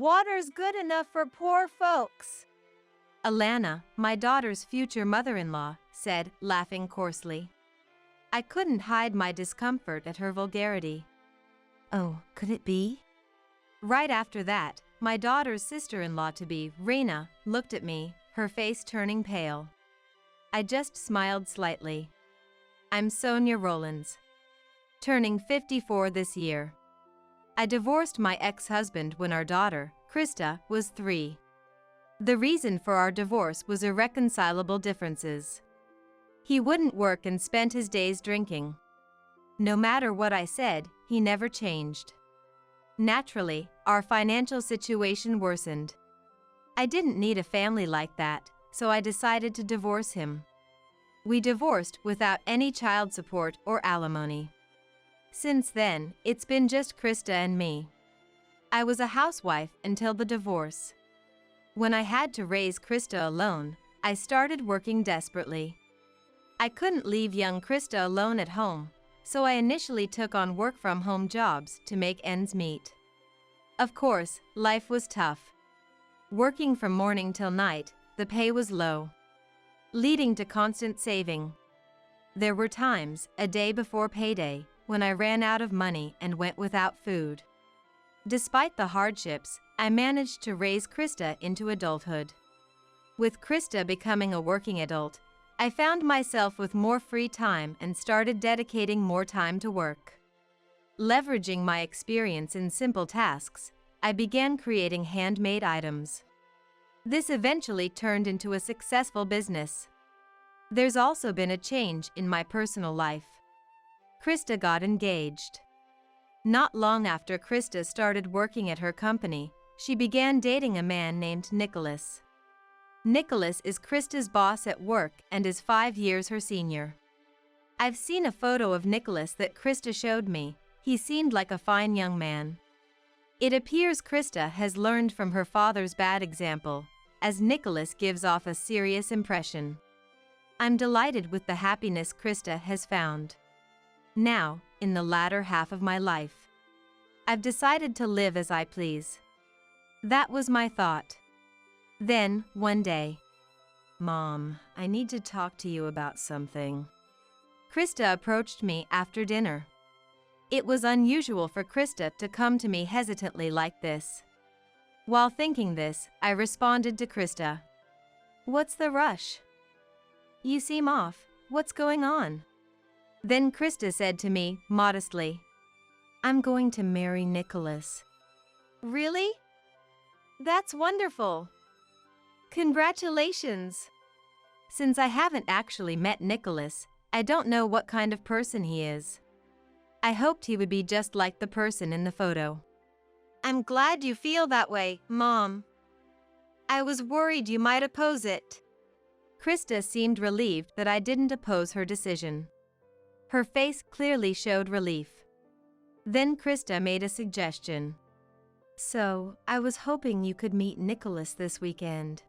Water's good enough for poor folks. Alana, my daughter's future mother-in-law, said, laughing coarsely. I couldn't hide my discomfort at her vulgarity. Oh, could it be? Right after that, my daughter's sister-in-law-to-be, Raina, looked at me, her face turning pale. I just smiled slightly. I'm Sonia Rollins, turning 54 this year. I divorced my ex-husband when our daughter, Krista, was 3. The reason for our divorce was irreconcilable differences. He wouldn't work and spent his days drinking. No matter what I said, he never changed. Naturally, our financial situation worsened. I didn't need a family like that, so I decided to divorce him. We divorced without any child support or alimony. Since then, it's been just Krista and me. I was a housewife until the divorce. When I had to raise Krista alone, I started working desperately. I couldn't leave young Krista alone at home, so I initially took on work-from-home jobs to make ends meet. Of course, life was tough. Working from morning till night, the pay was low, leading to constant saving. There were times, a day before payday, when I ran out of money and went without food. Despite the hardships, I managed to raise Krista into adulthood. With Krista becoming a working adult, I found myself with more free time and started dedicating more time to work. Leveraging my experience in simple tasks, I began creating handmade items. This eventually turned into a successful business. There's also been a change in my personal life. Krista got engaged. Not long after Krista started working at her company, she began dating a man named Nicholas. Nicholas is Krista's boss at work and is 5 years her senior. I've seen a photo of Nicholas that Krista showed me. He seemed like a fine young man. It appears Krista has learned from her father's bad example, as Nicholas gives off a serious impression. I'm delighted with the happiness Krista has found. Now, in the latter half of my life, I've decided to live as I please. That was my thought. Then, one day, Mom, I need to talk to you about something. Krista approached me after dinner. It was unusual for Krista to come to me hesitantly like this. While thinking this, I responded to Krista. What's the rush? You seem off. What's going on? Then Krista said to me, modestly, I'm going to marry Nicholas. Really? That's wonderful. Congratulations. Since I haven't actually met Nicholas, I don't know what kind of person he is. I hoped he would be just like the person in the photo. I'm glad you feel that way, Mom. I was worried you might oppose it. Krista seemed relieved that I didn't oppose her decision. Her face clearly showed relief. Then Krista made a suggestion. So, I was hoping you could meet Nicholas this weekend.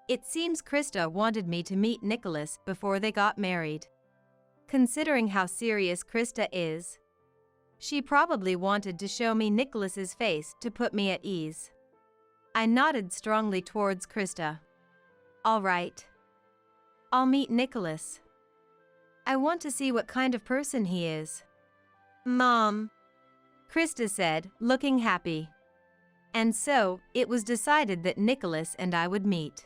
It seems Krista wanted me to meet Nicholas before they got married. Considering how serious Krista is, she probably wanted to show me Nicholas's face to put me at ease. I nodded strongly towards Krista. All right. I'll meet Nicholas. I want to see what kind of person he is. Mom, Krista said, looking happy. And so, it was decided that Nicholas and I would meet.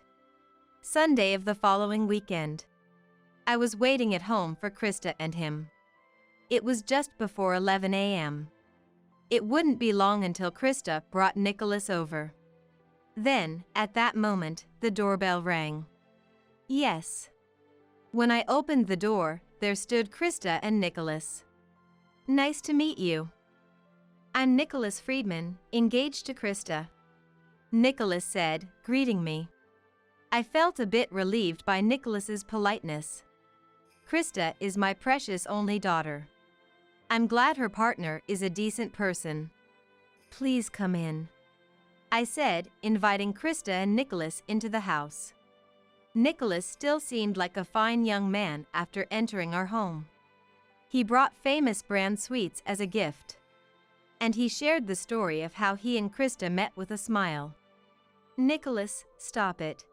Sunday of the following weekend. I was waiting at home for Krista and him. It was just before 11 a.m. It wouldn't be long until Krista brought Nicholas over. Then, at that moment, the doorbell rang. Yes. When I opened the door, there stood Krista and Nicholas. Nice to meet you. I'm Nicholas Friedman, engaged to Krista. Nicholas said, greeting me. I felt a bit relieved by Nicholas's politeness. Krista is my precious only daughter. I'm glad her partner is a decent person. Please come in, I said, inviting Krista and Nicholas into the house. Nicholas still seemed like a fine young man after entering our home. He brought famous brand sweets as a gift. And he shared the story of how he and Krista met with a smile. "Nicholas, stop it.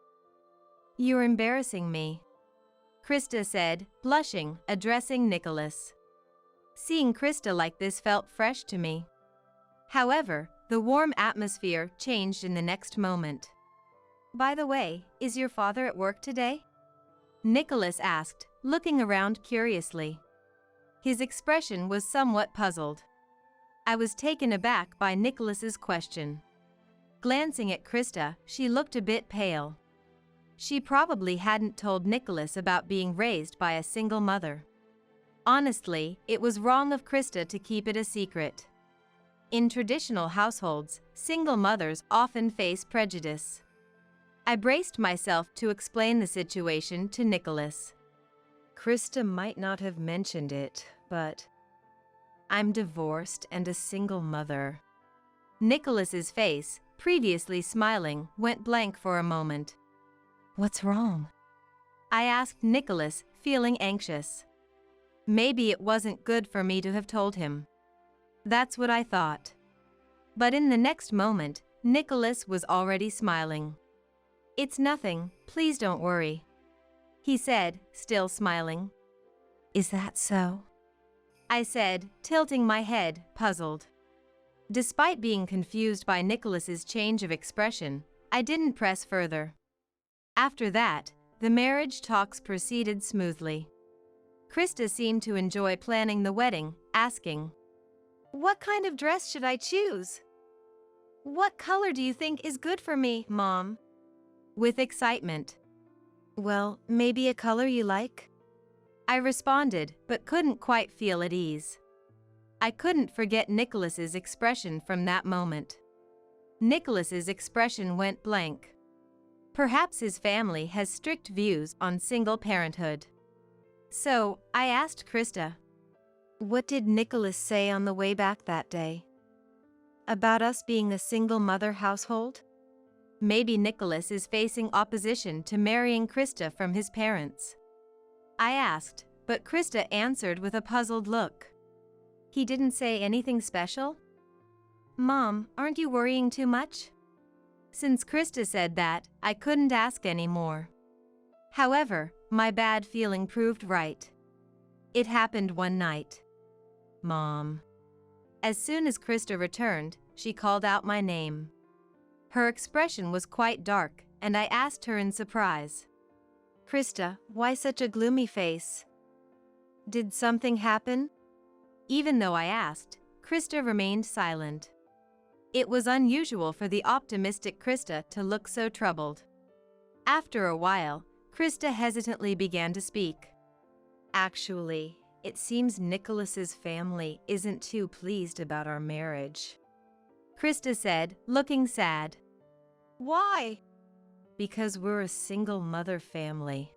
You're embarrassing me," Krista said, blushing, addressing Nicholas. Seeing Krista like this felt fresh to me. However, the warm atmosphere changed in the next moment. "By the way, is your father at work today?" Nicholas asked, looking around curiously. His expression was somewhat puzzled. I was taken aback by Nicholas's question. Glancing at Krista, she looked a bit pale. She probably hadn't told Nicholas about being raised by a single mother. Honestly, it was wrong of Krista to keep it a secret. In traditional households, single mothers often face prejudice. I braced myself to explain the situation to Nicholas. "Krista might not have mentioned it, but I'm divorced and a single mother." Nicholas's face, previously smiling, went blank for a moment. "What's wrong?" I asked Nicholas, feeling anxious. Maybe it wasn't good for me to have told him. That's what I thought. But in the next moment, Nicholas was already smiling. "It's nothing, please don't worry," he said, still smiling. "Is that so?" I said, tilting my head, puzzled. Despite being confused by Nicholas's change of expression, I didn't press further. After that, the marriage talks proceeded smoothly. Krista seemed to enjoy planning the wedding, asking, "What kind of dress should I choose? What color do you think is good for me, Mom?" With excitement. "Well, maybe a color you like?" I responded, but couldn't quite feel at ease. I couldn't forget Nicholas's expression from that moment. Nicholas's expression went blank. Perhaps his family has strict views on single parenthood. So, I asked Krista, "What did Nicholas say on the way back that day? About us being a single mother household?" Maybe Nicholas is facing opposition to marrying Krista from his parents. I asked, but Krista answered with a puzzled look. "He didn't say anything special?" "Mom, aren't you worrying too much?" Since Krista said that, I couldn't ask anymore. However, my bad feeling proved right. It happened one night. "Mom." As soon as Krista returned, she called out my name. Her expression was quite dark, and I asked her in surprise, "Krista, why such a gloomy face? Did something happen?" Even though I asked, Krista remained silent. It was unusual for the optimistic Krista to look so troubled. After a while, Krista hesitantly began to speak. "Actually, it seems Nicholas's family isn't too pleased about our marriage," Krista said, looking sad. Why? "Because we're a single mother family.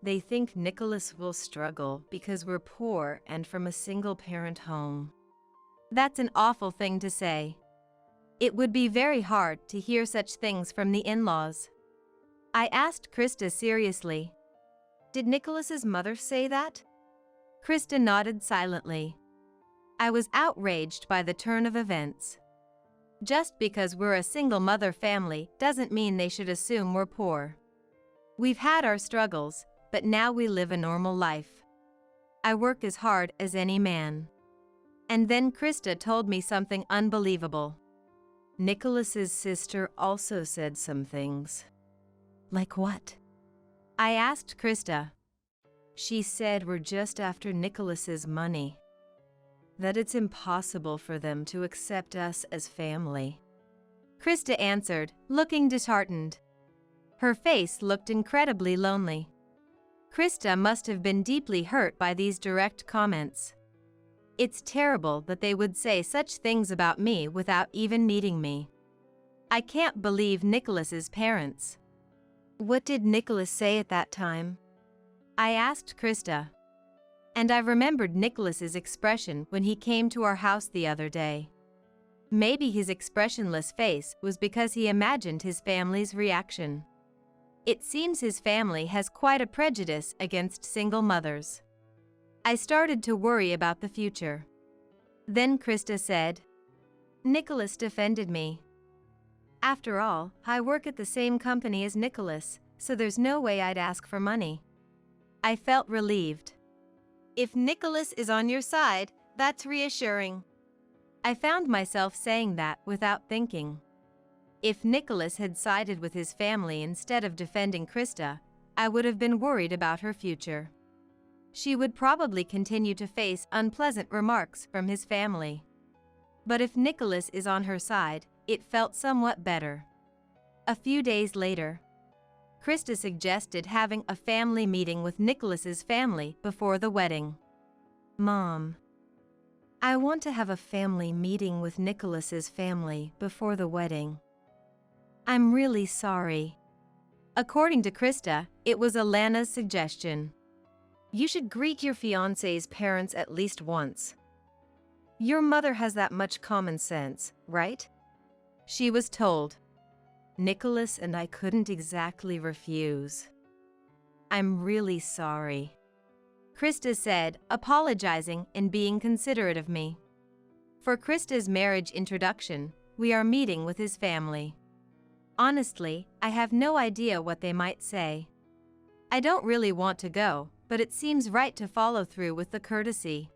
They think Nicholas will struggle because we're poor and from a single parent home." That's an awful thing to say. It would be very hard to hear such things from the in-laws. I asked Krista seriously, "Did Nicholas's mother say that?" Krista nodded silently. I was outraged by the turn of events. Just because we're a single mother family doesn't mean they should assume we're poor. We've had our struggles, but now we live a normal life. I work as hard as any man. And then Krista told me something unbelievable. Nicholas's sister also said some things. "Like what?" I asked Krista. "She said we're just after Nicholas's money. That it's impossible for them to accept us as family." Krista answered, looking disheartened. Her face looked incredibly lonely. Krista must have been deeply hurt by these direct comments. It's terrible that they would say such things about me without even meeting me. I can't believe Nicholas's parents. "What did Nicholas say at that time?" I asked Krista. And I remembered Nicholas's expression when he came to our house the other day. Maybe his expressionless face was because he imagined his family's reaction. It seems his family has quite a prejudice against single mothers. I started to worry about the future. Then Krista said, Nicholas defended me. After all, I work at the same company as Nicholas, so there's no way I'd ask for money. I felt relieved. If Nicholas is on your side, that's reassuring. I found myself saying that without thinking. If Nicholas had sided with his family instead of defending Krista, I would have been worried about her future. She would probably continue to face unpleasant remarks from his family. But if Nicholas is on her side, it felt somewhat better. A few days later, Krista suggested having a family meeting with Nicholas's family before the wedding. Mom, I want to have a family meeting with Nicholas's family before the wedding. I'm really sorry. According to Krista, it was Alana's suggestion. You should greet your fiance's parents at least once. Your mother has that much common sense, right? She was told. Nicholas and I couldn't exactly refuse. I'm really sorry, Krista said, apologizing and being considerate of me. For Krista's marriage introduction, we are meeting with his family. Honestly, I have no idea what they might say. I don't really want to go, but it seems right to follow through with the courtesy.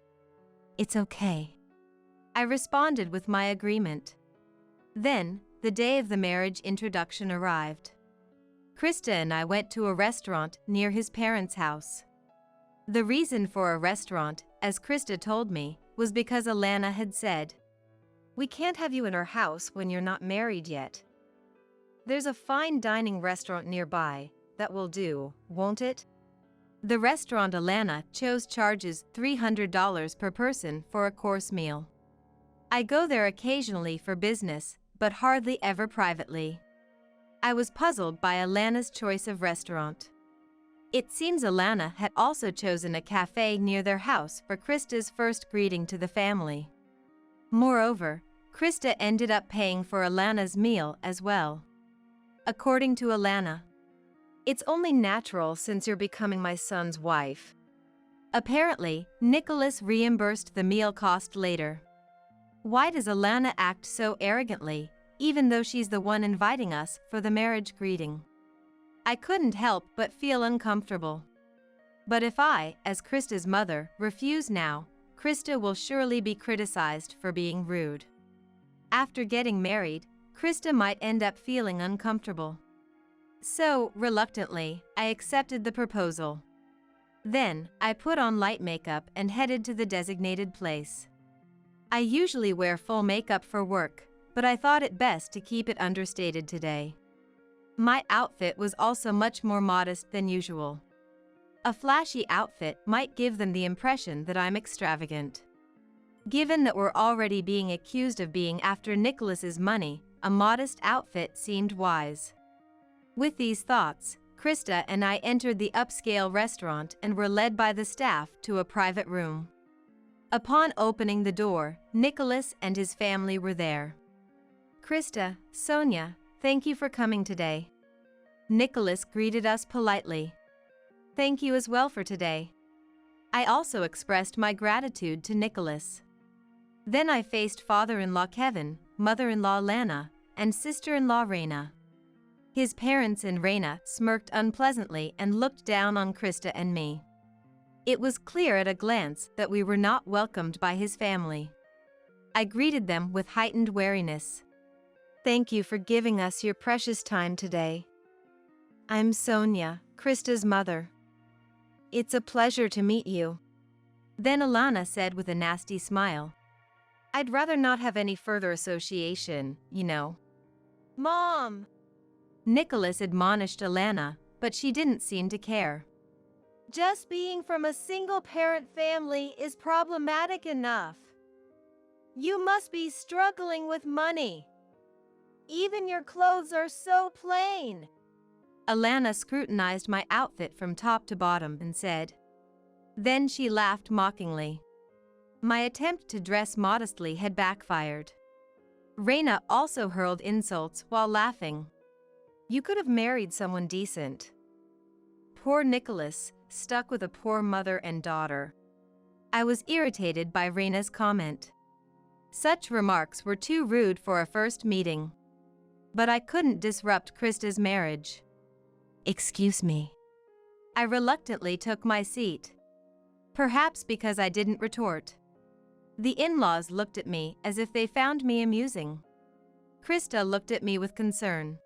It's okay, I responded with my agreement. Then, the day of the marriage introduction arrived. Krista and I went to a restaurant near his parents' house. The reason for a restaurant, as Krista told me, was because Alana had said, We can't have you in our house when you're not married yet. There's a fine dining restaurant nearby, that will do, won't it? The restaurant Alana chose charges $300 per person for a course meal. I go there occasionally for business, but hardly ever privately. I was puzzled by Alana's choice of restaurant. It seems Alana had also chosen a cafe near their house for Krista's first greeting to the family. Moreover, Krista ended up paying for Alana's meal as well. According to Alana, it's only natural since you're becoming my son's wife. Apparently, Nicholas reimbursed the meal cost later. Why does Alana act so arrogantly, even though she's the one inviting us for the marriage greeting? I couldn't help but feel uncomfortable. But if I, as Krista's mother, refuse now, Krista will surely be criticized for being rude. After getting married, Krista might end up feeling uncomfortable. So, reluctantly, I accepted the proposal. Then, I put on light makeup and headed to the designated place. I usually wear full makeup for work, but I thought it best to keep it understated today. My outfit was also much more modest than usual. A flashy outfit might give them the impression that I'm extravagant. Given that we're already being accused of being after Nicholas's money, a modest outfit seemed wise. With these thoughts, Krista and I entered the upscale restaurant and were led by the staff to a private room. Upon opening the door, Nicholas and his family were there. Krista, Sonia, thank you for coming today. Nicholas greeted us politely. Thank you as well for today. I also expressed my gratitude to Nicholas. Then I faced father-in-law Kevin, mother-in-law Lana, and sister-in-law Raina. His parents and Raina smirked unpleasantly and looked down on Krista and me. It was clear at a glance that we were not welcomed by his family. I greeted them with heightened wariness. Thank you for giving us your precious time today. I'm Sonia, Krista's mother. It's a pleasure to meet you. Then Alana said with a nasty smile, I'd rather not have any further association, you know. Mom! Nicholas admonished Alana, but she didn't seem to care. Just being from a single-parent family is problematic enough. You must be struggling with money. Even your clothes are so plain. Alana scrutinized my outfit from top to bottom and said. Then she laughed mockingly. My attempt to dress modestly had backfired. Raina also hurled insults while laughing. You could have married someone decent. Poor Nicholas, stuck with a poor mother and daughter. I was irritated by Raina's comment. Such remarks were too rude for a first meeting. But I couldn't disrupt Krista's marriage. Excuse me. I reluctantly took my seat. Perhaps because I didn't retort. The in-laws looked at me as if they found me amusing. Krista looked at me with concern.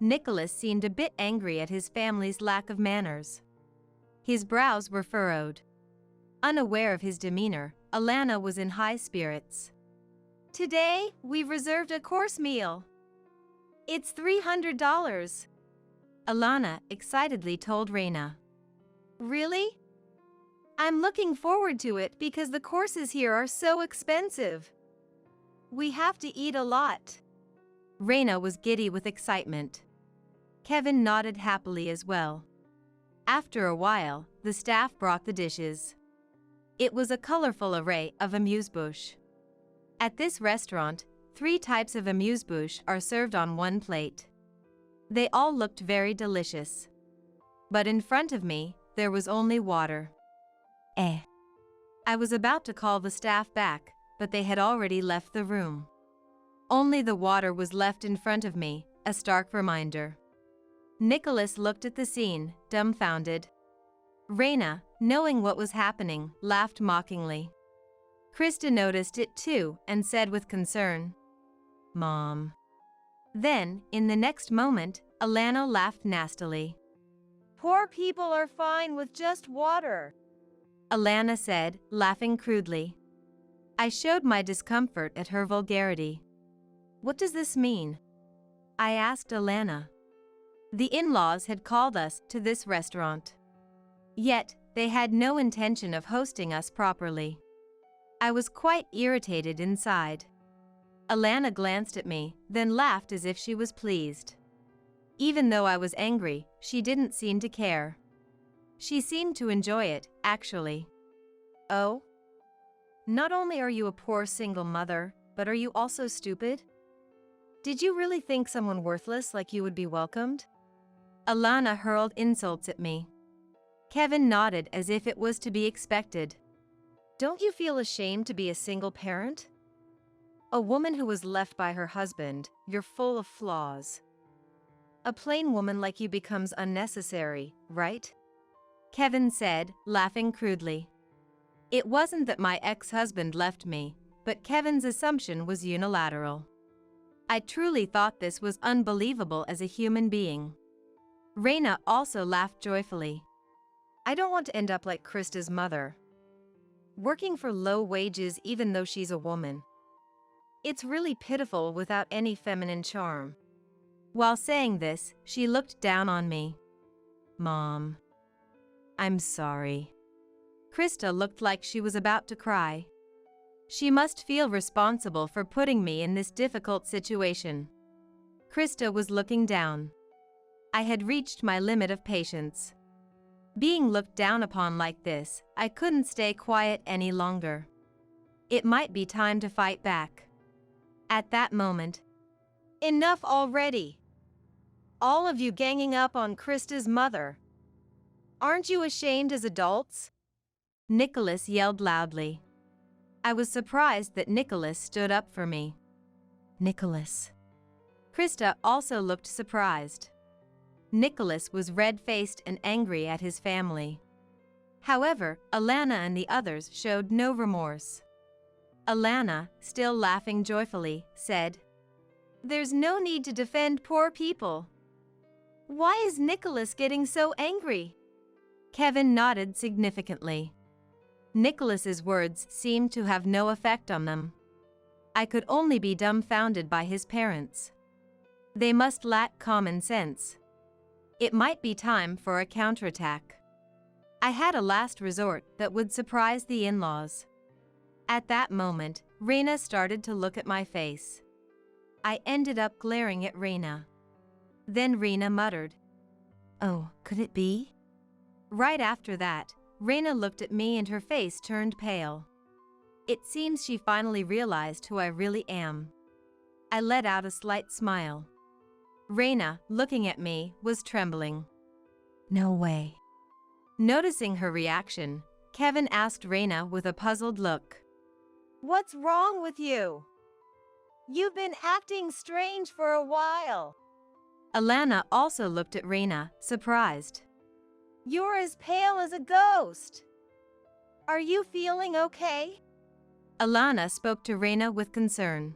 Nicholas seemed a bit angry at his family's lack of manners. His brows were furrowed. Unaware of his demeanor, Alana was in high spirits. Today, we've reserved a course meal. It's $300. Alana excitedly told Reina. Really? I'm looking forward to it because the courses here are so expensive. We have to eat a lot. Reina was giddy with excitement. Kevin nodded happily as well. After a while, the staff brought the dishes. It was a colorful array of amuse-bouche. At this restaurant, 3 types of amuse-bouche are served on one plate. They all looked very delicious. But in front of me, there was only water. I was about to call the staff back, but they had already left the room. Only the water was left in front of me, a stark reminder. Nicholas looked at the scene, dumbfounded. Reina, knowing what was happening, laughed mockingly. Krista noticed it too and said with concern, "Mom." Then, in the next moment, Alana laughed nastily. Poor people are fine with just water, Alana said, laughing crudely. I showed my discomfort at her vulgarity. What does this mean? I asked Alana. The in-laws had called us to this restaurant. Yet, they had no intention of hosting us properly. I was quite irritated inside. Alana glanced at me, then laughed as if she was pleased. Even though I was angry, she didn't seem to care. She seemed to enjoy it, actually. Oh? Not only are you a poor single mother, but are you also stupid? Did you really think someone worthless like you would be welcomed? Alana hurled insults at me. Kevin nodded as if it was to be expected. Don't you feel ashamed to be a single parent? A woman who was left by her husband, you're full of flaws. A plain woman like you becomes unnecessary, right? Kevin said, laughing crudely. It wasn't that my ex-husband left me, but Kevin's assumption was unilateral. I truly thought this was unbelievable as a human being. Reina also laughed joyfully. I don't want to end up like Krista's mother. Working for low wages even though she's a woman. It's really pitiful without any feminine charm. While saying this, she looked down on me. Mom. I'm sorry. Krista looked like she was about to cry. She must feel responsible for putting me in this difficult situation. Krista was looking down. I had reached my limit of patience. Being looked down upon like this, I couldn't stay quiet any longer. It might be time to fight back. At that moment, enough already! All of you ganging up on Krista's mother. Aren't you ashamed as adults? Nicholas yelled loudly. I was surprised that Nicholas stood up for me. Nicholas. Krista also looked surprised. Nicholas was red-faced and angry at his family. However, Alana and the others showed no remorse. Alana, still laughing joyfully, said, There's no need to defend poor people. Why is Nicholas getting so angry? Kevin nodded significantly. Nicholas's words seemed to have no effect on them. I could only be dumbfounded by his parents. They must lack common sense. It might be time for a counterattack. I had a last resort that would surprise the in-laws. At that moment, Reina started to look at my face. I ended up glaring at Reina. Then Reina muttered, "Oh, could it be?" Right after that, Reina looked at me and her face turned pale. It seems she finally realized who I really am. I let out a slight smile. Reina, looking at me, was trembling. No way. Noticing her reaction, Kevin asked Reina with a puzzled look. What's wrong with you? You've been acting strange for a while. Alana also looked at Reina, surprised. You're as pale as a ghost. Are you feeling okay? Alana spoke to Reina with concern.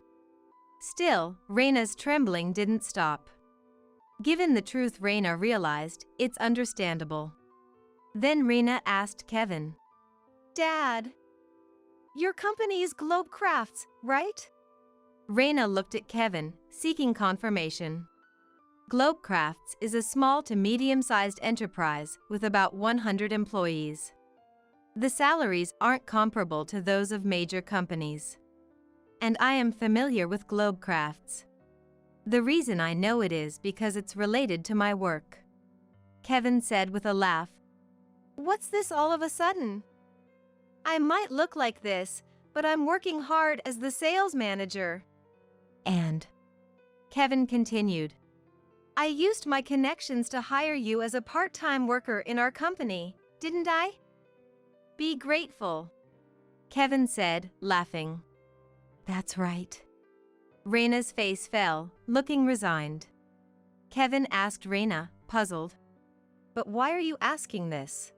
Still, Reina's trembling didn't stop. Given the truth, Reina realized, it's understandable. Then Reina asked Kevin. Dad, your company is Globe Crafts, right? Reina looked at Kevin, seeking confirmation. Globe Crafts is a small to medium-sized enterprise with about 100 employees. The salaries aren't comparable to those of major companies. And I am familiar with Globe Crafts. The reason I know it is because it's related to my work. Kevin said with a laugh. What's this all of a sudden? I might look like this, but I'm working hard as the sales manager. And Kevin continued. I used my connections to hire you as a part-time worker in our company, didn't I? Be grateful. Kevin said, laughing. That's right. Reina's face fell, looking resigned. Kevin asked Reina, puzzled. But why are you asking this?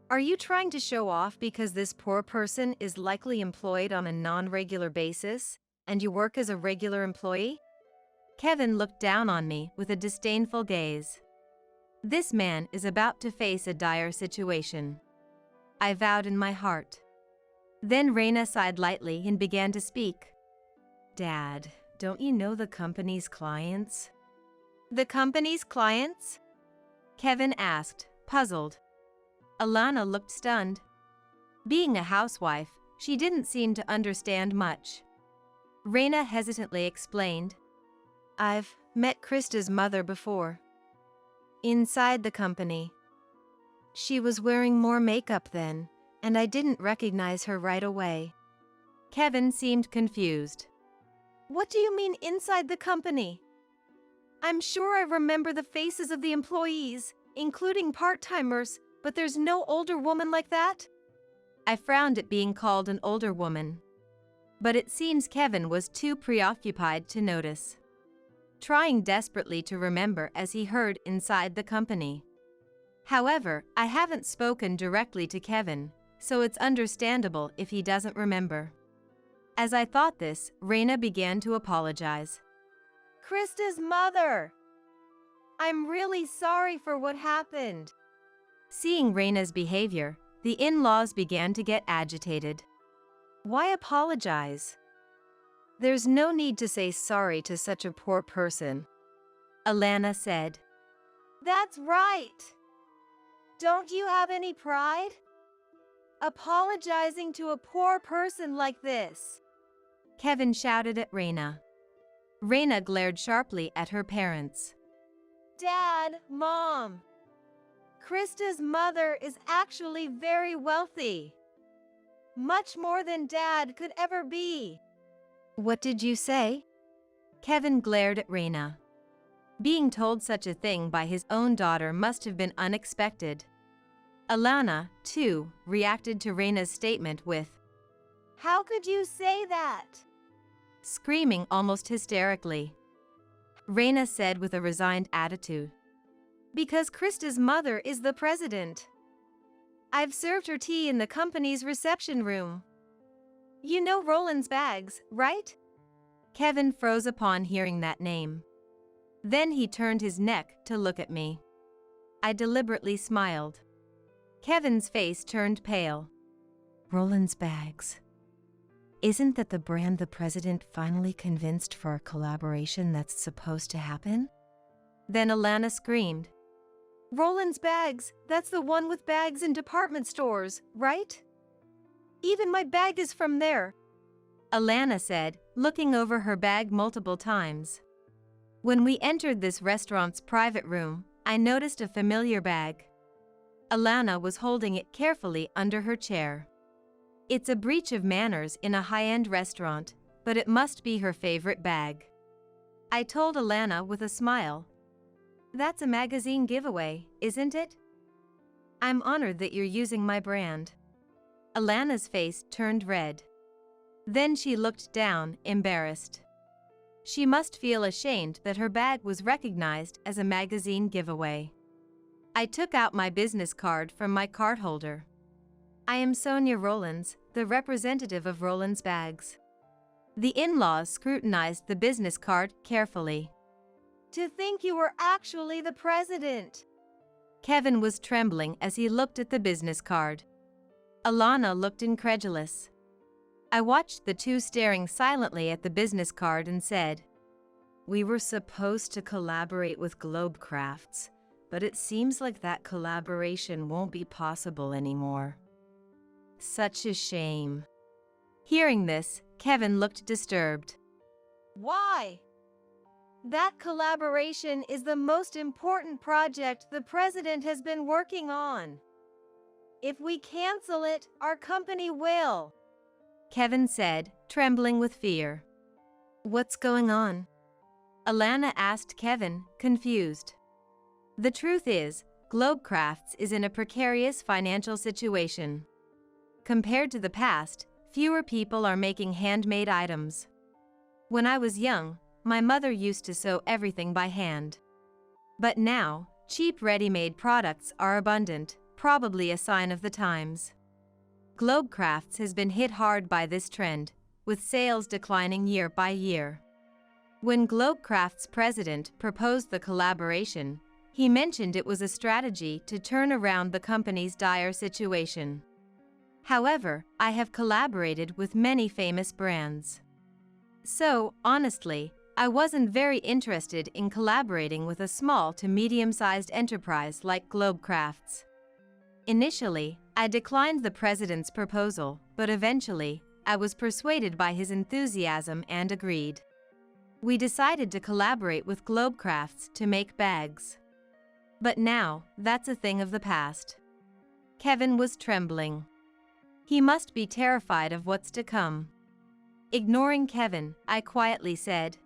Are you trying to show off because this poor person is likely employed on a non-regular basis, and you work as a regular employee? Kevin looked down on me with a disdainful gaze. This man is about to face a dire situation. I vowed in my heart. Then Reina sighed lightly and began to speak. Dad, don't you know the company's clients? The company's clients? Kevin asked, puzzled. Alana looked stunned. Being a housewife, she didn't seem to understand much. Reina hesitantly explained. I've met Krista's mother before. Inside the company. She was wearing more makeup then, and I didn't recognize her right away. Kevin seemed confused. What do you mean inside the company? I'm sure I remember the faces of the employees, including part-timers, but there's no older woman like that? I frowned at being called an older woman. But it seems Kevin was too preoccupied to notice. Trying desperately to remember as he heard inside the company. However, I haven't spoken directly to Kevin, so it's understandable if he doesn't remember. As I thought this, Reina began to apologize. Krista's mother! I'm really sorry for what happened. Seeing Reina's behavior, the in-laws began to get agitated. Why apologize? There's no need to say sorry to such a poor person. Alana said. That's right! Don't you have any pride? Apologizing to a poor person like this. Kevin shouted at Reina. Reina glared sharply at her parents. Dad, Mom. Krista's mother is actually very wealthy. Much more than Dad could ever be. What did you say? Kevin glared at Reina. Being told such a thing by his own daughter must have been unexpected. Alana, too, reacted to Reina's statement with, How could you say that? Screaming almost hysterically. Reina said with a resigned attitude. Because Krista's mother is the president. I've served her tea in the company's reception room. You know Roland's Bags, right? Kevin froze upon hearing that name. Then he turned his neck to look at me. I deliberately smiled. Kevin's face turned pale. Roland's Bags. Isn't that the brand the president finally convinced for a collaboration that's supposed to happen? Then Alana screamed. Roland's Bags, that's the one with bags in department stores, right? Even my bag is from there. Alana said, looking over her bag multiple times. When we entered this restaurant's private room, I noticed a familiar bag. Alana was holding it carefully under her chair. It's a breach of manners in a high-end restaurant, but it must be her favorite bag. I told Alana with a smile. That's a magazine giveaway, isn't it? I'm honored that you're using my brand. Alana's face turned red. Then she looked down, embarrassed. She must feel ashamed that her bag was recognized as a magazine giveaway. I took out my business card from my card holder. I am Sonia Rollins, the representative of Rollins Bags. The in-laws scrutinized the business card carefully. To think you were actually the president. Kevin was trembling as he looked at the business card. Alana looked incredulous. I watched the two staring silently at the business card and said, "We were supposed to collaborate with Globe Crafts, but it seems like that collaboration won't be possible anymore. Such a shame." Hearing this, Kevin looked disturbed. Why? That collaboration is the most important project the president has been working on. If we cancel it, our company will. Kevin said, trembling with fear. "What's going on?" Alana asked Kevin, confused. The truth is, Globe Crafts is in a precarious financial situation. Compared to the past, fewer people are making handmade items. When I was young, my mother used to sew everything by hand. But now, cheap ready-made products are abundant, probably a sign of the times. Globe Crafts has been hit hard by this trend, with sales declining year by year. When Globe Crafts' president proposed the collaboration, he mentioned it was a strategy to turn around the company's dire situation. However, I have collaborated with many famous brands. So, honestly, I wasn't very interested in collaborating with a small to medium-sized enterprise like Globe Crafts. Initially, I declined the president's proposal, but eventually, I was persuaded by his enthusiasm and agreed. We decided to collaborate with Globe Crafts to make bags. But now, that's a thing of the past. Kevin was trembling. He must be terrified of what's to come. Ignoring Kevin, I quietly said,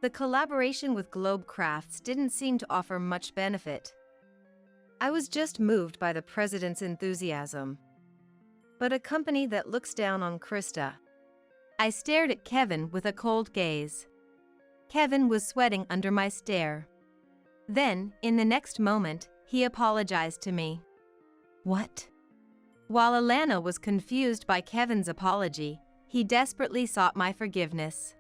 "The collaboration with Globe Crafts didn't seem to offer much benefit. I was just moved by the president's enthusiasm. But a company that looks down on Krista." I stared at Kevin with a cold gaze. Kevin was sweating under my stare. Then, in the next moment, he apologized to me. What? While Alana was confused by Kevin's apology, he desperately sought my forgiveness.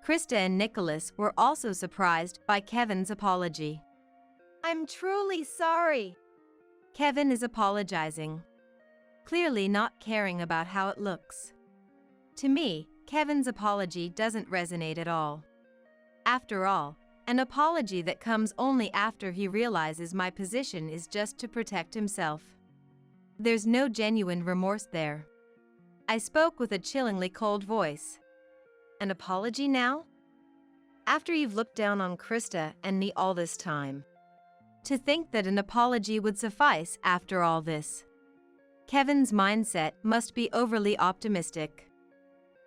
Krista and Nicholas were also surprised by Kevin's apology. I'm truly sorry. Kevin is apologizing, clearly not caring about how it looks. To me, Kevin's apology doesn't resonate at all. After all, an apology that comes only after he realizes my position is just to protect himself. There's no genuine remorse there. I spoke with a chillingly cold voice. An apology now? After you've looked down on Krista and me all this time. To think that an apology would suffice after all this. Kevin's mindset must be overly optimistic.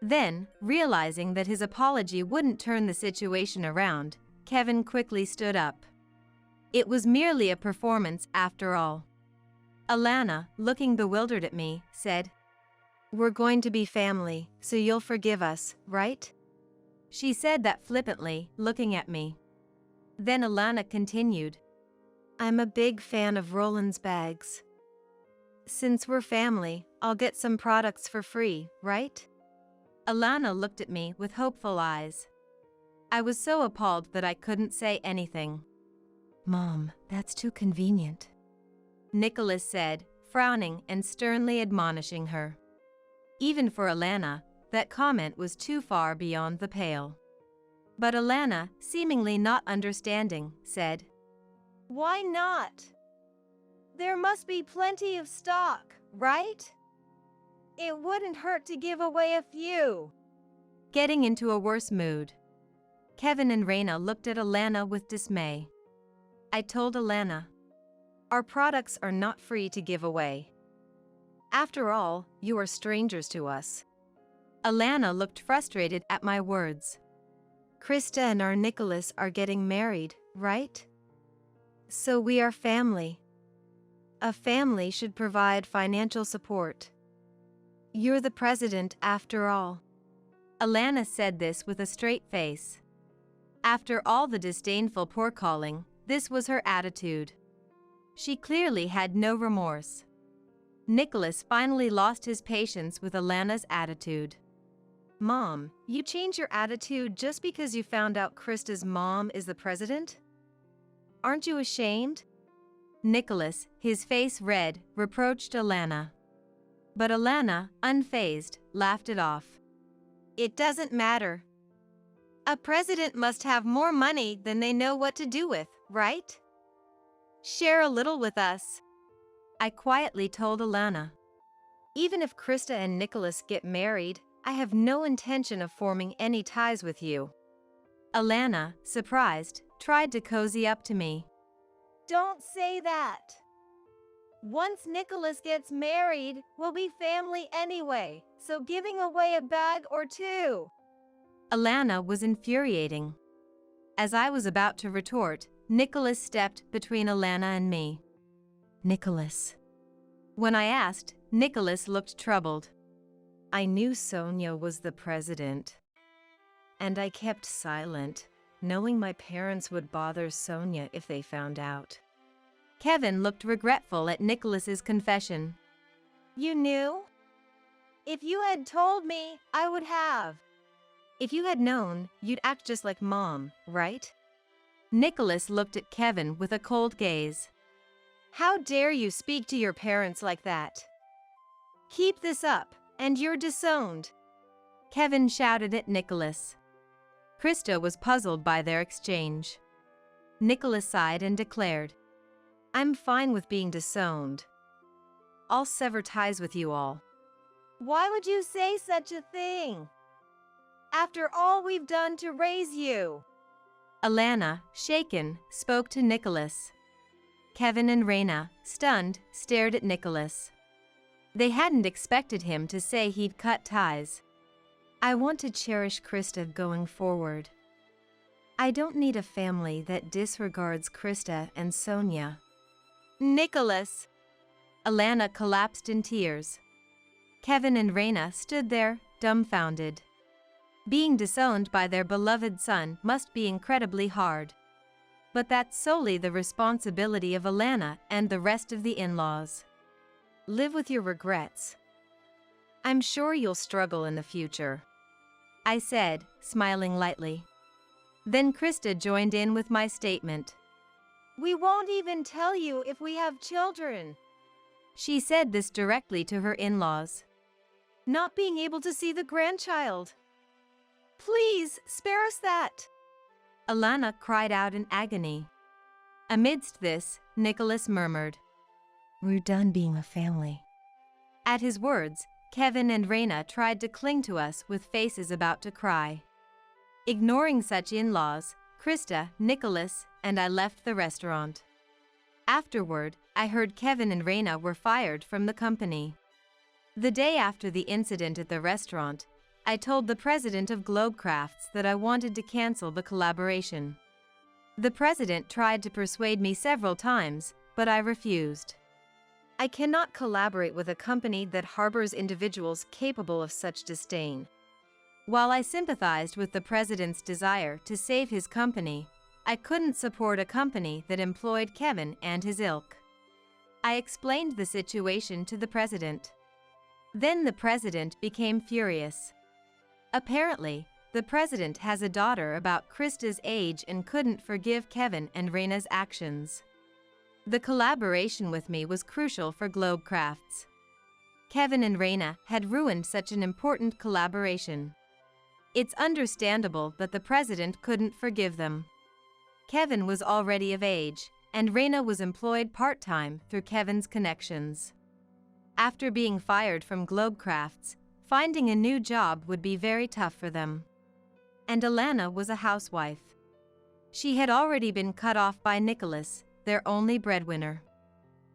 Then, realizing that his apology wouldn't turn the situation around, Kevin quickly stood up. It was merely a performance after all. Alana, looking bewildered at me, said, "We're going to be family, so you'll forgive us, right?" She said that flippantly, looking at me. Then Alana continued, "I'm a big fan of Roland's bags. Since we're family, I'll get some products for free, right?" Alana looked at me with hopeful eyes. I was so appalled that I couldn't say anything. "Mom, that's too convenient," Nicholas said, frowning and sternly admonishing her. Even for Alana, that comment was too far beyond the pale. But Alana, seemingly not understanding, said, "Why not? There must be plenty of stock, right? It wouldn't hurt to give away a few." Getting into a worse mood, Kevin and Raina looked at Alana with dismay. I told Alana, "Our products are not free to give away. After all, you are strangers to us." Alana looked frustrated at my words. "Krista and our Nicholas are getting married, right? So we are family. A family should provide financial support." You're the president after all. Alana said this with a straight face. After all the disdainful poor-calling, this was her attitude. She clearly had no remorse. Nicholas finally lost his patience with Alana's attitude. Mom, you change your attitude just because you found out Krista's mom is the president? Aren't you ashamed? Nicholas, his face red, reproached Alana. But Alana, unfazed, laughed it off. It doesn't matter. A president must have more money than they know what to do with, right? Share a little with us. I quietly told Alana. Even if Krista and Nicholas get married, I have no intention of forming any ties with you. Alana, surprised, tried to cozy up to me. Don't say that. Once Nicholas gets married, we'll be family anyway, so giving away a bag or two. Alana was infuriating. As I was about to retort, Nicholas stepped between Alana and me. Nicholas. When I asked, Nicholas looked troubled. I knew Sonia was the president. And I kept silent, knowing my parents would bother Sonia if they found out. Kevin looked regretful at Nicholas's confession. You knew? If you had told me, I would have. If you had known, you'd act just like Mom, right? Nicholas looked at Kevin with a cold gaze. How dare you speak to your parents like that? Keep this up, and you're disowned. Kevin shouted at Nicholas. Krista was puzzled by their exchange. Nicholas sighed and declared, I'm fine with being disowned. I'll sever ties with you all. Why would you say such a thing? After all we've done to raise you. Alana, shaken, spoke to Nicholas. Kevin and Raina, stunned, stared at Nicholas. They hadn't expected him to say he'd cut ties. I want to cherish Krista going forward. I don't need a family that disregards Krista and Sonia. Nicholas. Alana collapsed in tears. Kevin and Raina stood there, dumbfounded. Being disowned by their beloved son must be incredibly hard. But that's solely the responsibility of Alana and the rest of the in-laws. Live with your regrets. I'm sure you'll struggle in the future, I said, smiling lightly. Then Krista joined in with my statement. We won't even tell you if we have children. She said this directly to her in-laws. Not being able to see the grandchild. Please, spare us that. Alana cried out in agony. Amidst this, Nicholas murmured, We're done being a family. At his words, Kevin and Raina tried to cling to us with faces about to cry. Ignoring such in-laws, Krista, Nicholas, and I left the restaurant. Afterward, I heard Kevin and Raina were fired from the company. The day after the incident at the restaurant, I told the president of Globecrafts that I wanted to cancel the collaboration. The president tried to persuade me several times, but I refused. I cannot collaborate with a company that harbors individuals capable of such disdain. While I sympathized with the president's desire to save his company, I couldn't support a company that employed Kevin and his ilk. I explained the situation to the president. Then the president became furious. Apparently, the president has a daughter about Krista's age and couldn't forgive Kevin and Raina's actions. The collaboration with me was crucial for Globecrafts. Kevin and Raina had ruined such an important collaboration. It's understandable that the president couldn't forgive them. Kevin was already of age, and Raina was employed part-time through Kevin's connections. After being fired from Globecrafts, finding a new job would be very tough for them. And Alana was a housewife. She had already been cut off by Nicholas, their only breadwinner.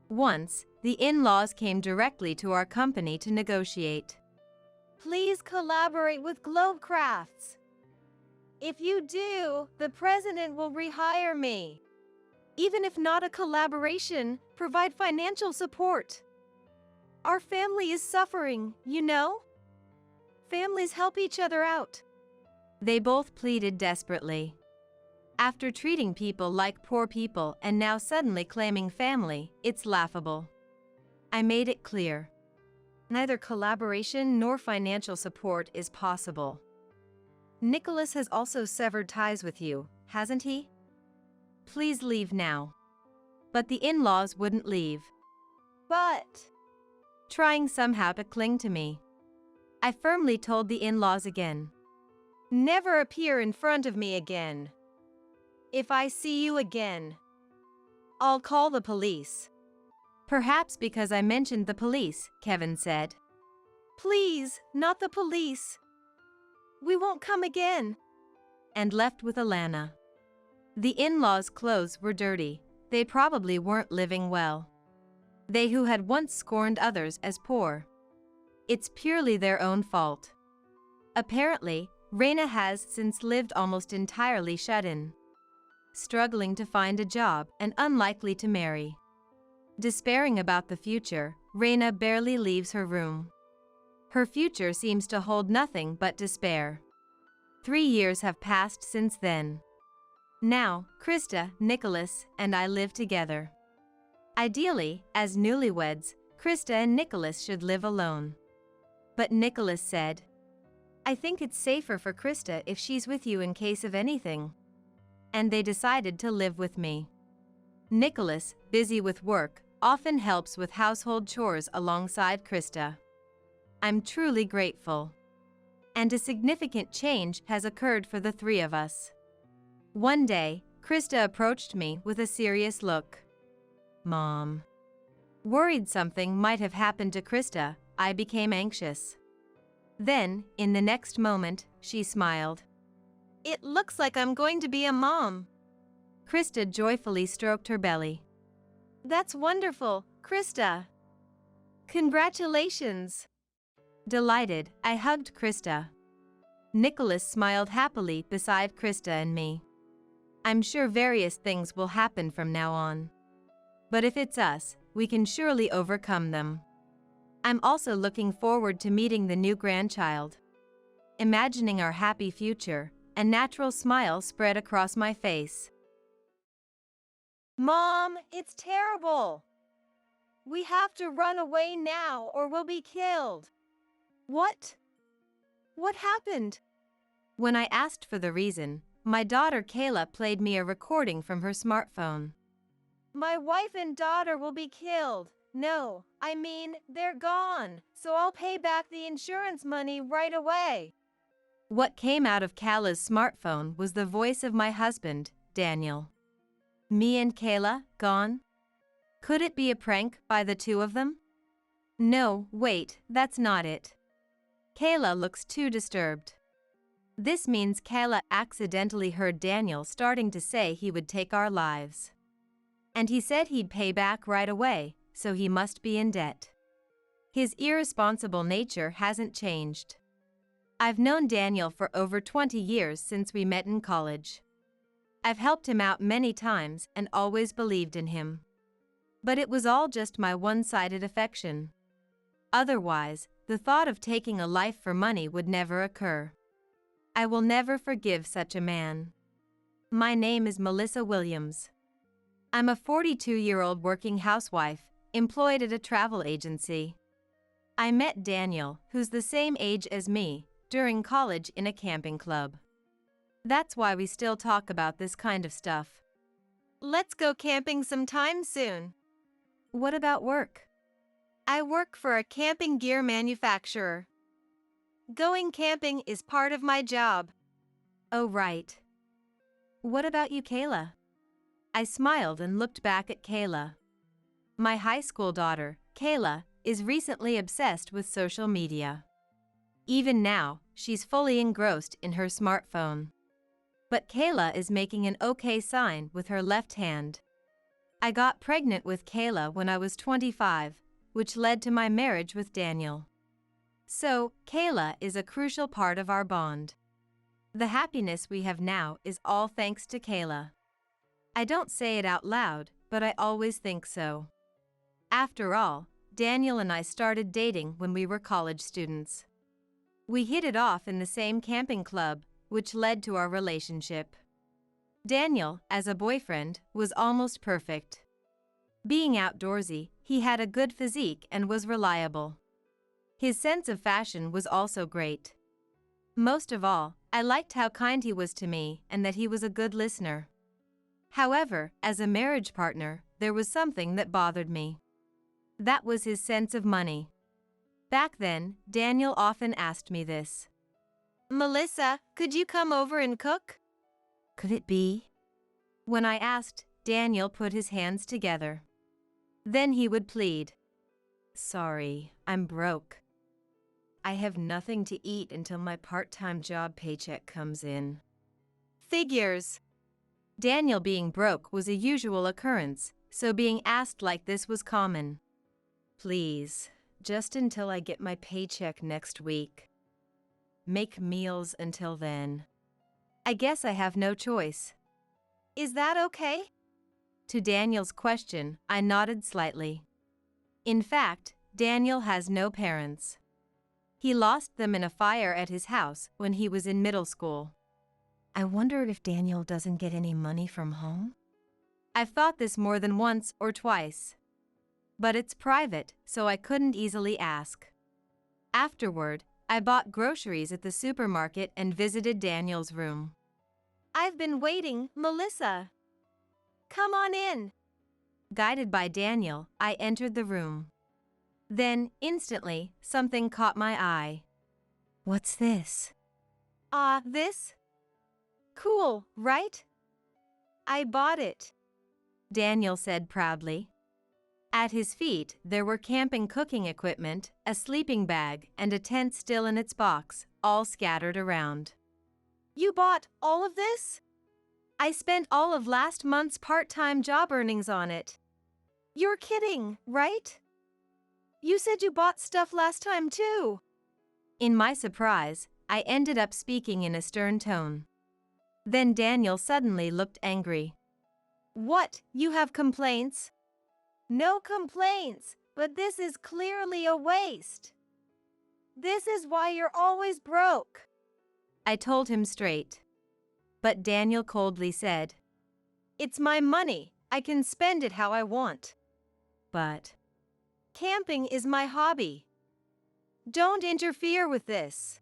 Once, the in-laws came directly to our company to negotiate. Please collaborate with Globecrafts. If you do, the president will rehire me. Even if not a collaboration, provide financial support. Our family is suffering, you know? Families help each other out. They both pleaded desperately. After treating people like poor people and now suddenly claiming family, it's laughable. I made it clear. Neither collaboration nor financial support is possible. Nicholas has also severed ties with you, hasn't he? Please leave now. But the in-laws wouldn't leave. But Trying somehow to cling to me. I firmly told the in-laws again. never appear in front of me again. If I see you again, I'll call the police. Perhaps because I mentioned the police, Kevin said. Please, not the police. We won't come again. And left with Alana. The in-laws' clothes were dirty. They probably weren't living well. They who had once scorned others as poor. It's purely their own fault. Apparently, Reina has since lived almost entirely shut in. Struggling to find a job and unlikely to marry. Despairing about the future, Reina barely leaves her room. Her future seems to hold nothing but despair. 3 years have passed since then. Now, Krista, Nicholas, and I live together. Ideally, as newlyweds, Krista and Nicholas should live alone. But Nicholas said, I think it's safer for Krista if she's with you in case of anything. And they decided to live with me. Nicholas, busy with work, often helps with household chores alongside Krista. I'm truly grateful. And a significant change has occurred for the three of us. One day, Krista approached me with a serious look. Mom. Worried something might have happened to Krista, I became anxious. Then, in the next moment, she smiled. It looks like I'm going to be a mom. Krista joyfully stroked her belly. That's wonderful, Krista. Congratulations. Delighted, I hugged Krista. Nicholas smiled happily beside Krista and me. I'm sure various things will happen from now on. But if it's us, we can surely overcome them. I'm also looking forward to meeting the new grandchild. Imagining our happy future, a natural smile spread across my face. Mom, it's terrible. We have to run away now or we'll be killed. What? What happened? When I asked for the reason, my daughter Kayla played me a recording from her smartphone. My wife and daughter will be killed. No, I mean, they're gone, so I'll pay back the insurance money right away. What came out of Kayla's smartphone was the voice of my husband, Daniel. Me and Kayla, gone? Could it be a prank by the two of them? No, wait, that's not it. Kayla looks too disturbed. This means Kayla accidentally heard Daniel starting to say he would take our lives. And he said he'd pay back right away, so he must be in debt. His irresponsible nature hasn't changed. I've known Daniel for over 20 years since we met in college. I've helped him out many times and always believed in him. But it was all just my one-sided affection. Otherwise, the thought of taking a life for money would never occur. I will never forgive such a man. My name is Melissa Williams. I'm a 42-year-old working housewife, employed at a travel agency. I met Daniel, who's the same age as me, during college in a camping club. That's why we still talk about this kind of stuff. Let's go camping sometime soon. What about work? I work for a camping gear manufacturer. Going camping is part of my job. Oh, right. What about you, Kayla? I smiled and looked back at Kayla. My high school daughter, Kayla, is recently obsessed with social media. Even now, she's fully engrossed in her smartphone. But Kayla is making an okay sign with her left hand. I got pregnant with Kayla when I was 25, which led to my marriage with Daniel. So, Kayla is a crucial part of our bond. The happiness we have now is all thanks to Kayla. I don't say it out loud, but I always think so. After all, Daniel and I started dating when we were college students. We hit it off in the same camping club, which led to our relationship. Daniel, as a boyfriend, was almost perfect. Being outdoorsy, he had a good physique and was reliable. His sense of fashion was also great. Most of all, I liked how kind he was to me and that he was a good listener. However, as a marriage partner, there was something that bothered me. That was his sense of money. Back then, Daniel often asked me this. Melissa, could you come over and cook? Could it be? When I asked, Daniel put his hands together. Then he would plead. Sorry, I'm broke. I have nothing to eat until my part-time job paycheck comes in. Figures. Daniel being broke was a usual occurrence, so being asked like this was common. Please, just until I get my paycheck next week. Make meals until then. I guess I have no choice. Is that okay? To Daniel's question, I nodded slightly. In fact, Daniel has no parents. He lost them in a fire at his house when he was in middle school. I wondered if Daniel doesn't get any money from home. I've thought this more than once or twice. But it's private, so I couldn't easily ask. Afterward, I bought groceries at the supermarket and visited Daniel's room. I've been waiting, Melissa. Come on in. Guided by Daniel, I entered the room. Then, instantly, something caught my eye. What's this? This? Cool, right? I bought it. Daniel said proudly. At his feet, there were camping cooking equipment, a sleeping bag, and a tent still in its box, all scattered around. You bought all of this? I spent all of last month's part-time job earnings on it. You're kidding, right? You said you bought stuff last time too. In my surprise, I ended up speaking in a stern tone. Then Daniel suddenly looked angry. What, you have complaints? No complaints, but this is clearly a waste. This is why you're always broke. I told him straight. But Daniel coldly said, It's my money. I can spend it how I want. But camping is my hobby. Don't interfere with this.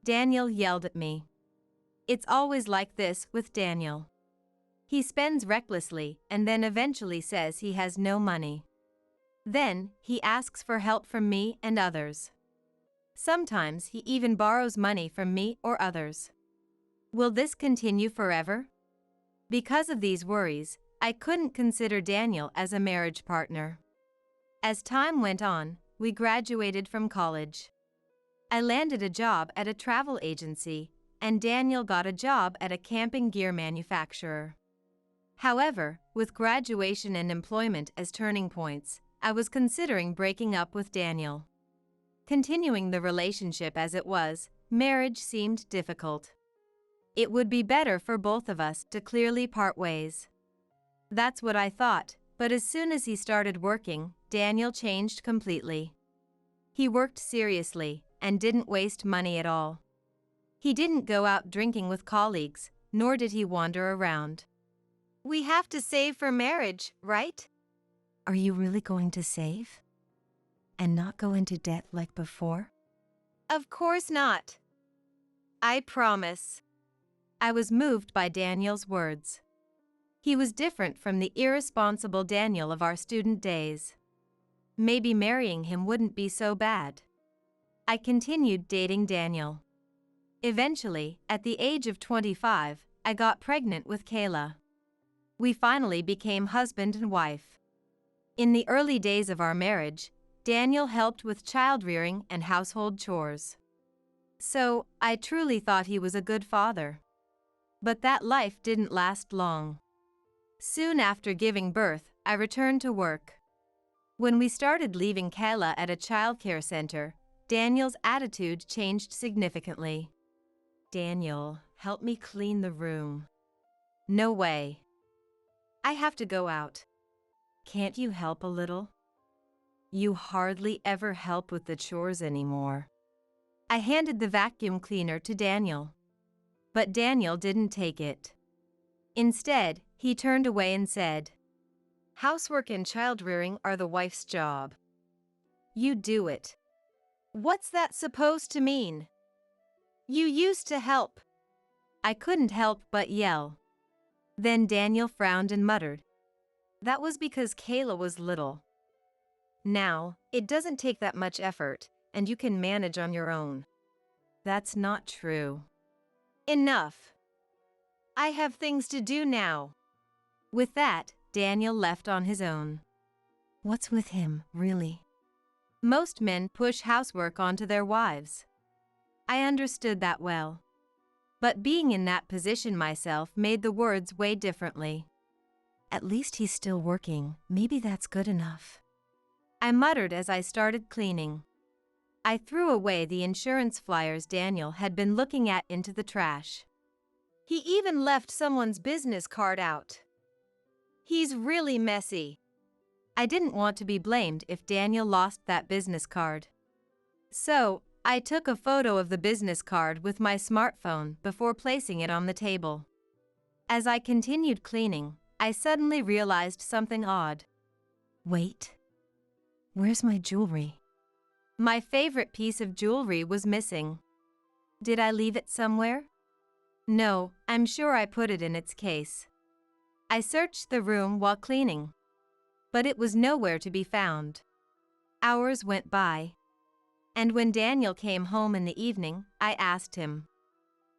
Daniel yelled at me. It's always like this with Daniel. He spends recklessly and then eventually says he has no money. Then, he asks for help from me and others. Sometimes he even borrows money from me or others. Will this continue forever? Because of these worries, I couldn't consider Daniel as a marriage partner. As time went on, we graduated from college. I landed a job at a travel agency, and Daniel got a job at a camping gear manufacturer. However, with graduation and employment as turning points, I was considering breaking up with Daniel. Continuing the relationship as it was, marriage seemed difficult. It would be better for both of us to clearly part ways. That's what I thought, but as soon as he started working, Daniel changed completely. He worked seriously and didn't waste money at all. He didn't go out drinking with colleagues, nor did he wander around. We have to save for marriage, right? Are you really going to save? And not go into debt like before? Of course not. I promise. I was moved by Daniel's words. He was different from the irresponsible Daniel of our student days. Maybe marrying him wouldn't be so bad. I continued dating Daniel. Eventually, at the age of 25, I got pregnant with Kayla. We finally became husband and wife. In the early days of our marriage, Daniel helped with child-rearing and household chores. So, I truly thought he was a good father. But that life didn't last long. Soon after giving birth, I returned to work. When we started leaving Kayla at a childcare center, Daniel's attitude changed significantly. Daniel, help me clean the room. No way. I have to go out. Can't you help a little? You hardly ever help with the chores anymore. I handed the vacuum cleaner to Daniel. But Daniel didn't take it. Instead, he turned away and said, "Housework and child-rearing are the wife's job. You do it." What's that supposed to mean? You used to help. I couldn't help but yell. Then Daniel frowned and muttered, "That was because Kayla was little. Now, it doesn't take that much effort, and you can manage on your own." That's not true. Enough. I have things to do now. With that, Daniel left on his own. What's with him, really? Most men push housework onto their wives. I understood that well. But being in that position myself made the words weigh differently. At least he's still working. Maybe that's good enough. I muttered as I started cleaning. I threw away the insurance flyers Daniel had been looking at into the trash. He even left someone's business card out. He's really messy. I didn't want to be blamed if Daniel lost that business card. So, I took a photo of the business card with my smartphone before placing it on the table. As I continued cleaning, I suddenly realized something odd. Wait. Where's my jewelry? My favorite piece of jewelry was missing. Did I leave it somewhere? No, I'm sure I put it in its case. I searched the room while cleaning, but it was nowhere to be found. Hours went by, and when Daniel came home in the evening, I asked him,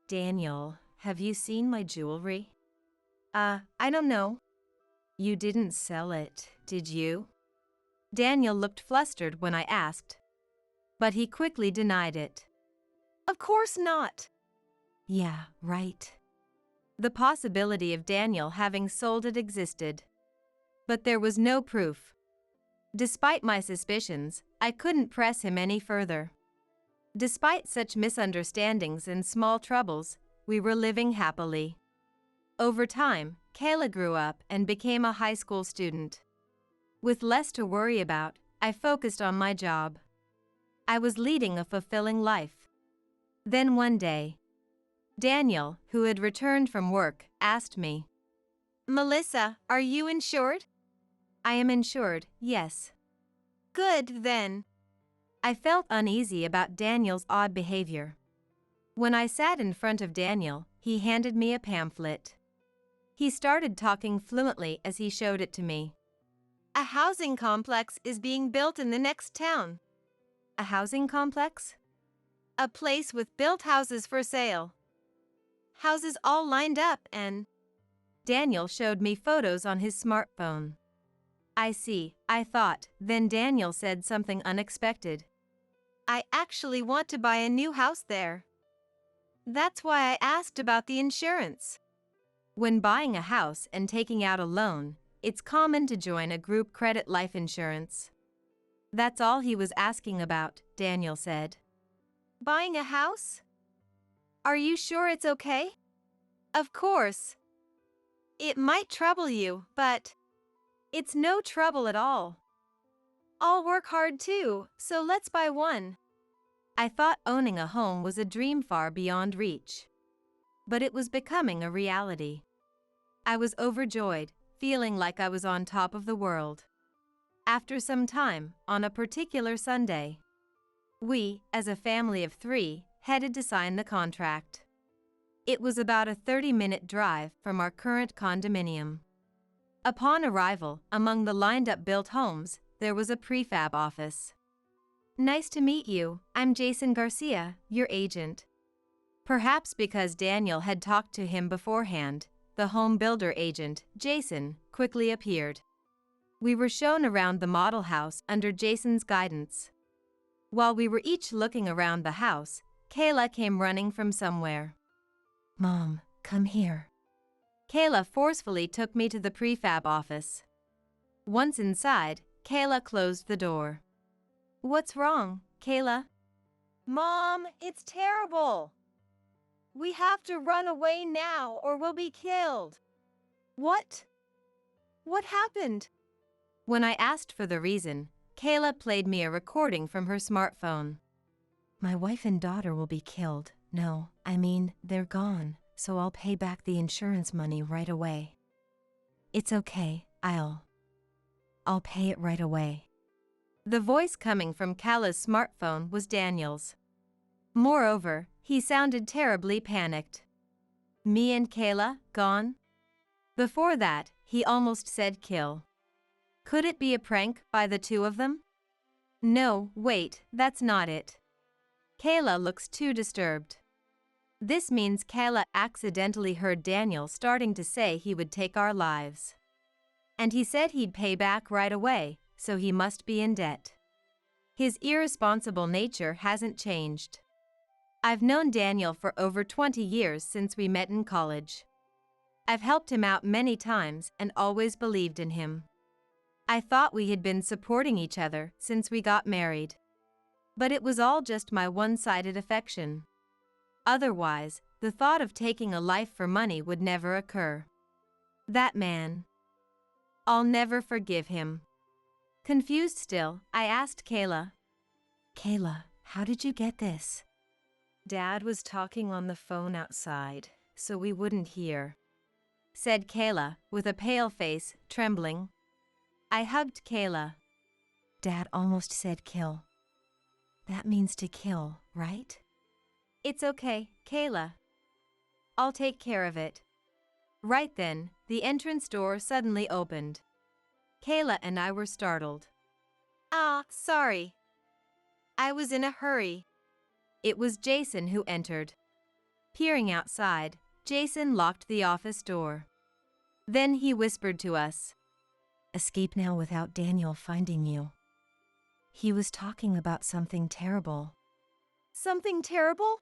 "Daniel, have you seen my jewelry?" I don't know. You didn't sell it, did you?" Daniel looked flustered when I asked, but he quickly denied it. Of course not. Yeah, right. The possibility of Daniel having sold it existed, but there was no proof. Despite my suspicions, I couldn't press him any further. Despite such misunderstandings and small troubles, we were living happily. Over time, Kayla grew up and became a high school student. With less to worry about, I focused on my job. I was leading a fulfilling life. Then one day, Daniel, who had returned from work, asked me, "Melissa, are you insured?" "I am insured, yes." Good, then. I felt uneasy about Daniel's odd behavior. When I sat in front of Daniel, he handed me a pamphlet. He started talking fluently as he showed it to me. A housing complex is being built in the next town. A housing complex? A place with built houses for sale. Houses all lined up and… Daniel showed me photos on his smartphone. I see, I thought. Then Daniel said something unexpected. I actually want to buy a new house there. That's why I asked about the insurance. When buying a house and taking out a loan, it's common to join a group credit life insurance. That's all he was asking about, Daniel said. Buying a house? Are you sure it's okay? Of course. It might trouble you, but it's no trouble at all. I'll work hard too, so let's buy one. I thought owning a home was a dream far beyond reach. But it was becoming a reality. I was overjoyed, feeling like I was on top of the world. After some time, on a particular Sunday, we, as a family of 3, headed to sign the contract. It was about a 30-minute drive from our current condominium. Upon arrival, among the lined-up built homes, there was a prefab office. "Nice to meet you, I'm Jason Garcia, your agent." Perhaps because Daniel had talked to him beforehand, the home builder agent, Jason, quickly appeared. We were shown around the model house under Jason's guidance. While we were each looking around the house, Kayla came running from somewhere. "Mom, come here." Kayla forcefully took me to the prefab office. Once inside, Kayla closed the door. "What's wrong, Kayla?" Mom, it's terrible. We have to run away now or we'll be killed. What? What happened? When I asked for the reason, Kayla played me a recording from her smartphone. My wife and daughter will be killed. No, I mean, they're gone, so I'll pay back the insurance money right away. It's okay, I'll pay it right away. The voice coming from Kayla's smartphone was Daniel's. Moreover, he sounded terribly panicked. Me and Kayla, gone? Before that, he almost said kill. Could it be a prank by the two of them? No, wait, that's not it. Kayla looks too disturbed. This means Kayla accidentally heard Daniel starting to say he would take our lives. And he said he'd pay back right away, so he must be in debt. His irresponsible nature hasn't changed. I've known Daniel for over 20 years since we met in college. I've helped him out many times and always believed in him. I thought we had been supporting each other since we got married. But it was all just my one-sided affection. Otherwise, the thought of taking a life for money would never occur. That man. I'll never forgive him. Confused still, I asked Kayla. Kayla, how did you get this? Dad was talking on the phone outside, so we wouldn't hear, said Kayla, with a pale face, trembling. I hugged Kayla. Dad almost said kill. That means to kill, right? It's okay, Kayla. I'll take care of it. Right then, the entrance door suddenly opened. Kayla and I were startled. Sorry. I was in a hurry. It was Jason who entered. Peering outside, Jason locked the office door. Then he whispered to us. Escape now without Daniel finding you. He was talking about something terrible. Something terrible?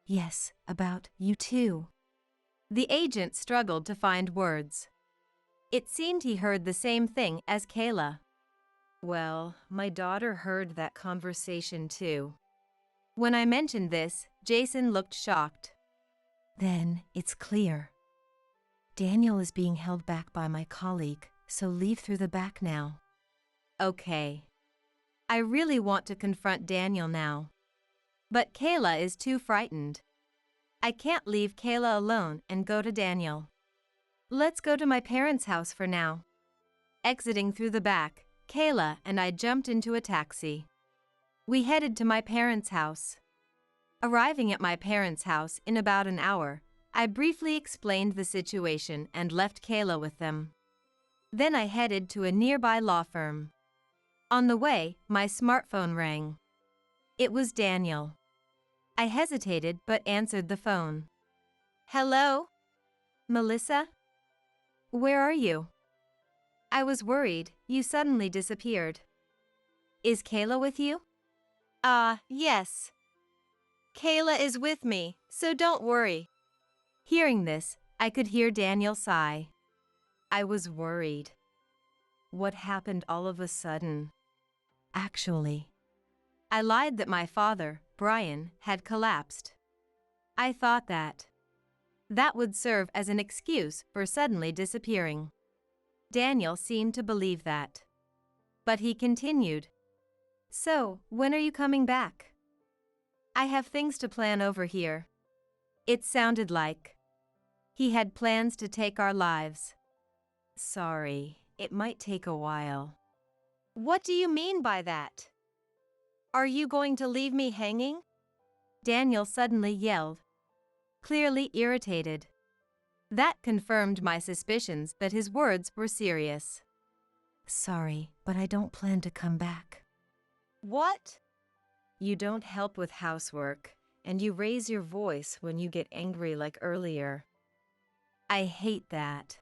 Yes, about you too. The agent struggled to find words. It seemed he heard the same thing as Kayla. Well, my daughter heard that conversation too. When I mentioned this, Jason looked shocked. Then, it's clear. Daniel is being held back by my colleague, so leave through the back now. Okay. I really want to confront Daniel now. But Kayla is too frightened. I can't leave Kayla alone and go to Daniel. Let's go to my parents' house for now. Exiting through the back, Kayla and I jumped into a taxi. We headed to my parents' house. Arriving at my parents' house in about an hour, I briefly explained the situation and left Kayla with them. Then I headed to a nearby law firm. On the way, my smartphone rang. It was Daniel. I hesitated but answered the phone. Hello? Melissa? Where are you? I was worried, you suddenly disappeared. Is Kayla with you? Yes. Kayla is with me, so don't worry. Hearing this, I could hear Daniel sigh. I was worried. What happened all of a sudden? Actually, I lied that my father, Brian, had collapsed. I thought that would serve as an excuse for suddenly disappearing. Daniel seemed to believe that. But he continued. So, when are you coming back? I have things to plan over here. It sounded like he had plans to take our lives. Sorry, it might take a while. What do you mean by that? Are you going to leave me hanging? Daniel suddenly yelled, clearly irritated. That confirmed my suspicions that his words were serious. Sorry, but I don't plan to come back. What? You don't help with housework, and you raise your voice when you get angry like earlier. I hate that.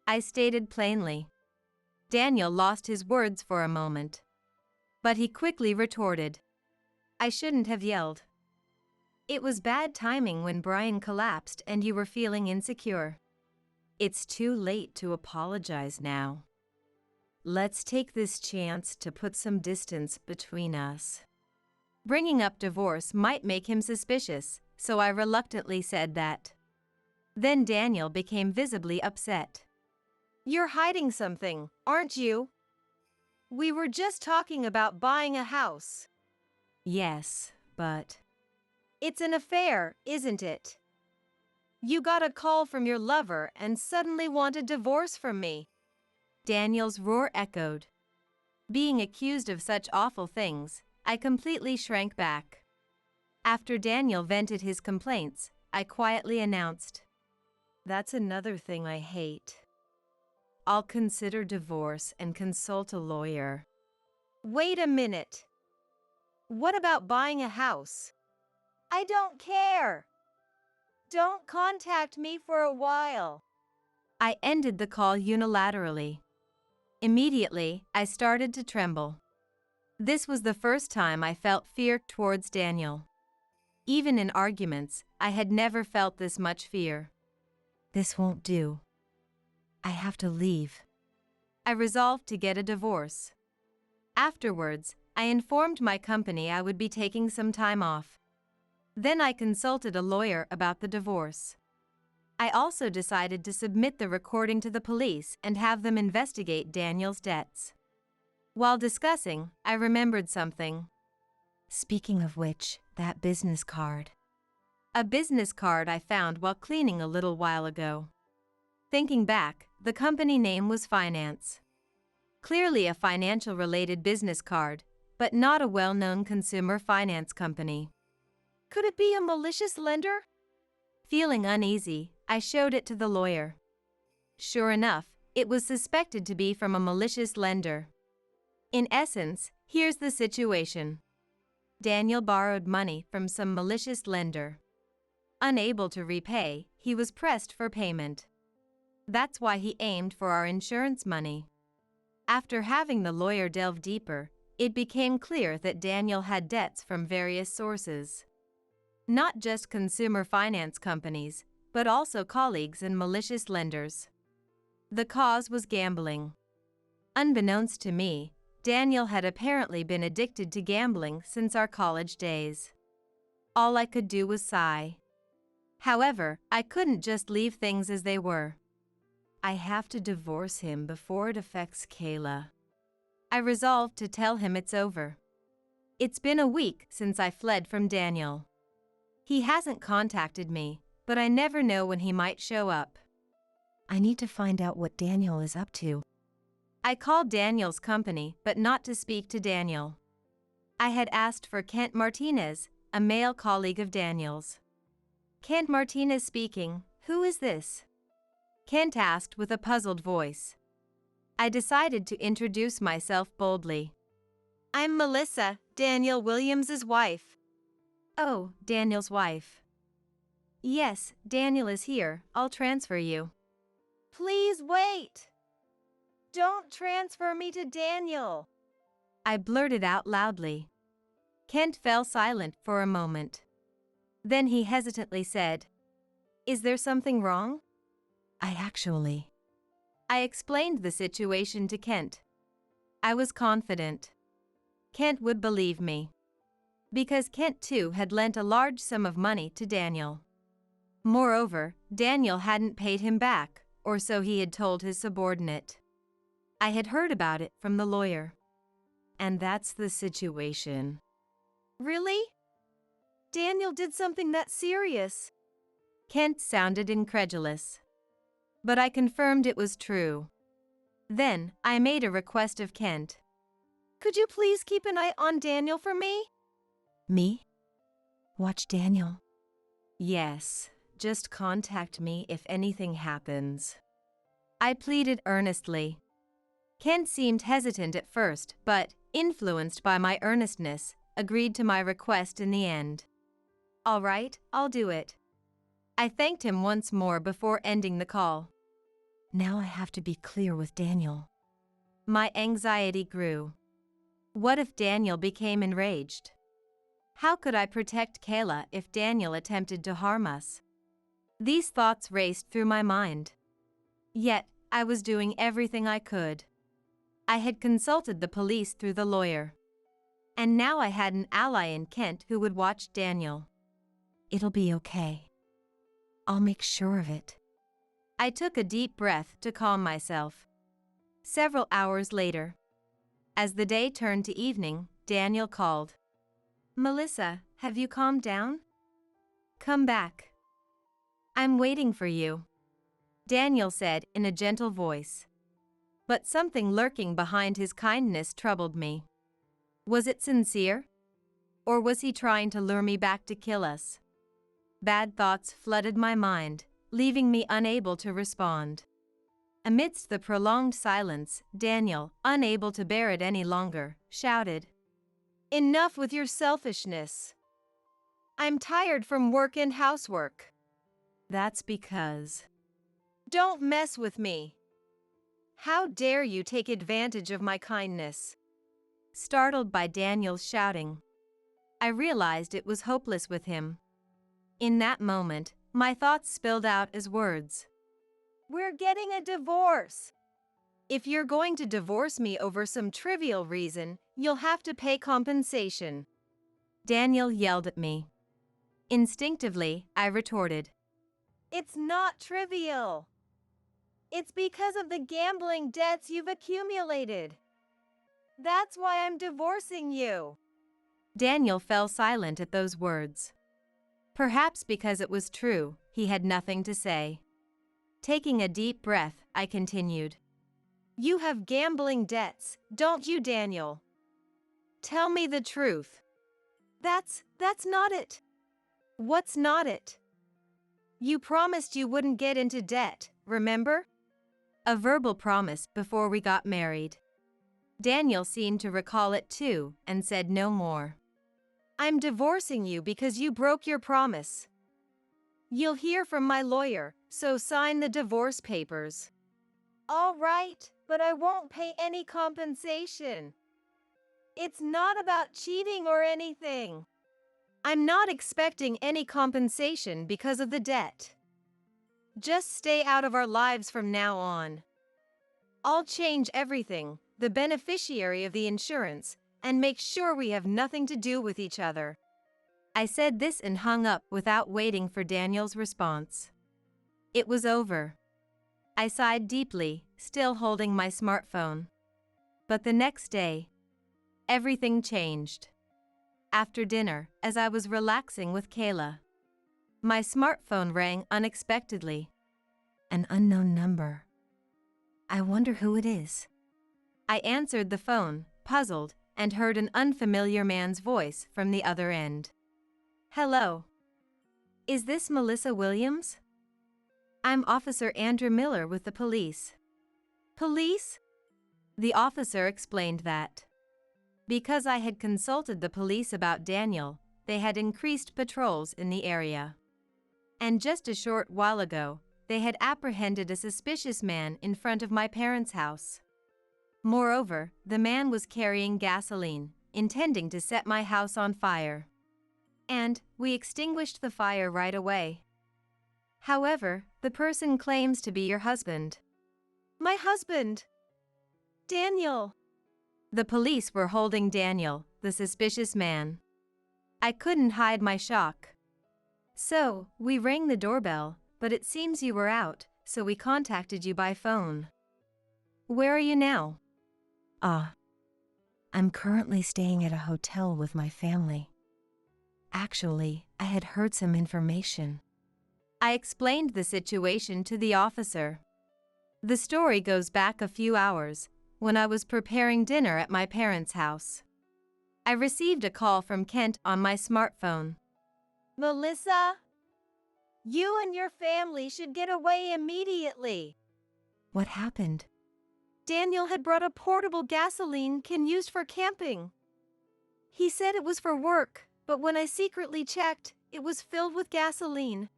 I stated plainly. Daniel lost his words for a moment. But he quickly retorted. I shouldn't have yelled. It was bad timing when Brian collapsed and you were feeling insecure. It's too late to apologize now. Let's take this chance to put some distance between us. Bringing up divorce might make him suspicious, so I reluctantly said that. Then Daniel became visibly upset. You're hiding something, aren't you? We were just talking about buying a house. Yes, but It's an affair, isn't it? You got a call from your lover and suddenly want a divorce from me. Daniel's roar echoed. Being accused of such awful things, I completely shrank back. After Daniel vented his complaints, I quietly announced, That's another thing I hate. I'll consider divorce and consult a lawyer. Wait a minute. What about buying a house? I don't care. Don't contact me for a while. I ended the call unilaterally. Immediately, I started to tremble. This was the first time I felt fear towards Daniel. Even in arguments, I had never felt this much fear. This won't do. I have to leave. I resolved to get a divorce. Afterwards, I informed my company I would be taking some time off. Then I consulted a lawyer about the divorce. I also decided to submit the recording to the police and have them investigate Daniel's debts. While discussing, I remembered something. Speaking of which, that business card. A business card I found while cleaning a little while ago. Thinking back, the company name was Finance. Clearly a financial-related business card, but not a well-known consumer finance company. Could it be a malicious lender? Feeling uneasy, I showed it to the lawyer. Sure enough, it was suspected to be from a malicious lender. In essence, here's the situation. Daniel borrowed money from some malicious lender. Unable to repay, he was pressed for payment. That's why he aimed for our insurance money. After having the lawyer delve deeper, it became clear that Daniel had debts from various sources. Not just consumer finance companies, but also colleagues and malicious lenders. The cause was gambling. Unbeknownst to me, Daniel had apparently been addicted to gambling since our college days. All I could do was sigh. However, I couldn't just leave things as they were. I have to divorce him before it affects Kayla. I resolved to tell him it's over. It's been a week since I fled from Daniel. He hasn't contacted me, but I never know when he might show up. I need to find out what Daniel is up to. I called Daniel's company, but not to speak to Daniel. I had asked for Kent Martinez, a male colleague of Daniel's. Kent Martinez speaking, who is this? Kent asked with a puzzled voice. I decided to introduce myself boldly. I'm Melissa, Daniel Williams's wife. Oh, Daniel's wife. Yes, Daniel is here. I'll transfer you. Please wait. Don't transfer me to Daniel. I blurted out loudly. Kent fell silent for a moment. Then he hesitantly said, Is there something wrong? I explained the situation to Kent. I was confident Kent would believe me. Because Kent too had lent a large sum of money to Daniel. Moreover, Daniel hadn't paid him back, or so he had told his subordinate. I had heard about it from the lawyer. And that's the situation. Really? Daniel did something that serious? Kent sounded incredulous. But I confirmed it was true. Then, I made a request of Kent. Could you please keep an eye on Daniel for me? Me? Watch Daniel? Yes, just contact me if anything happens. I pleaded earnestly. Kent seemed hesitant at first, but, influenced by my earnestness, agreed to my request in the end. All right, I'll do it. I thanked him once more before ending the call. Now I have to be clear with Daniel. My anxiety grew. What if Daniel became enraged? How could I protect Kayla if Daniel attempted to harm us? These thoughts raced through my mind. Yet, I was doing everything I could. I had consulted the police through the lawyer. And now I had an ally in Kent who would watch Daniel. It'll be okay. I'll make sure of it. I took a deep breath to calm myself. Several hours later, As the day turned to evening, Daniel called. Melissa, have you calmed down? Come back. I'm waiting for you, Daniel said in a gentle voice. But something lurking behind his kindness troubled me. Was it sincere? Or was he trying to lure me back to kill us? Bad thoughts flooded my mind, leaving me unable to respond. Amidst the prolonged silence, Daniel, unable to bear it any longer, shouted, Enough with your selfishness. I'm tired from work and housework. That's because. Don't mess with me. How dare you take advantage of my kindness? Startled by Daniel's shouting, I realized it was hopeless with him. In that moment, my thoughts spilled out as words. We're getting a divorce. If you're going to divorce me over some trivial reason, you'll have to pay compensation. Daniel yelled at me. Instinctively, I retorted. It's not trivial. It's because of the gambling debts you've accumulated. That's why I'm divorcing you. Daniel fell silent at those words. Perhaps because it was true, he had nothing to say. Taking a deep breath, I continued. You have gambling debts, don't you, Daniel? Tell me the truth. That's not it. What's not it? You promised you wouldn't get into debt, remember? A verbal promise before we got married. Daniel seemed to recall it too and said no more. I'm divorcing you because you broke your promise. You'll hear from my lawyer, so sign the divorce papers. All right, but I won't pay any compensation. It's not about cheating or anything. I'm not expecting any compensation because of the debt. Just stay out of our lives from now on. I'll change everything, the beneficiary of the insurance, and make sure we have nothing to do with each other. I said this and hung up without waiting for Daniel's response. It was over. I sighed deeply, still holding my smartphone. But the next day, everything changed. After dinner, as I was relaxing with Kayla, my smartphone rang unexpectedly. An unknown number. I wonder who it is. I answered the phone, puzzled, and heard an unfamiliar man's voice from the other end. Hello. Is this Melissa Williams? I'm Officer Andrew Miller with the police. Police? The officer explained that. Because I had consulted the police about Daniel, they had increased patrols in the area. And just a short while ago, they had apprehended a suspicious man in front of my parents' house. Moreover, the man was carrying gasoline, intending to set my house on fire. And we extinguished the fire right away. However, the person claims to be your husband. My husband! Daniel! The police were holding Daniel, the suspicious man. I couldn't hide my shock. So, we rang the doorbell, but it seems you were out, so we contacted you by phone. Where are you now? I'm currently staying at a hotel with my family. Actually, I had heard some information. I explained the situation to the officer. The story goes back a few hours, when I was preparing dinner at my parents' house. I received a call from Kent on my smartphone. Melissa? You and your family should get away immediately. What happened? Daniel had brought a portable gasoline can used for camping. He said it was for work, but when I secretly checked, it was filled with gasoline.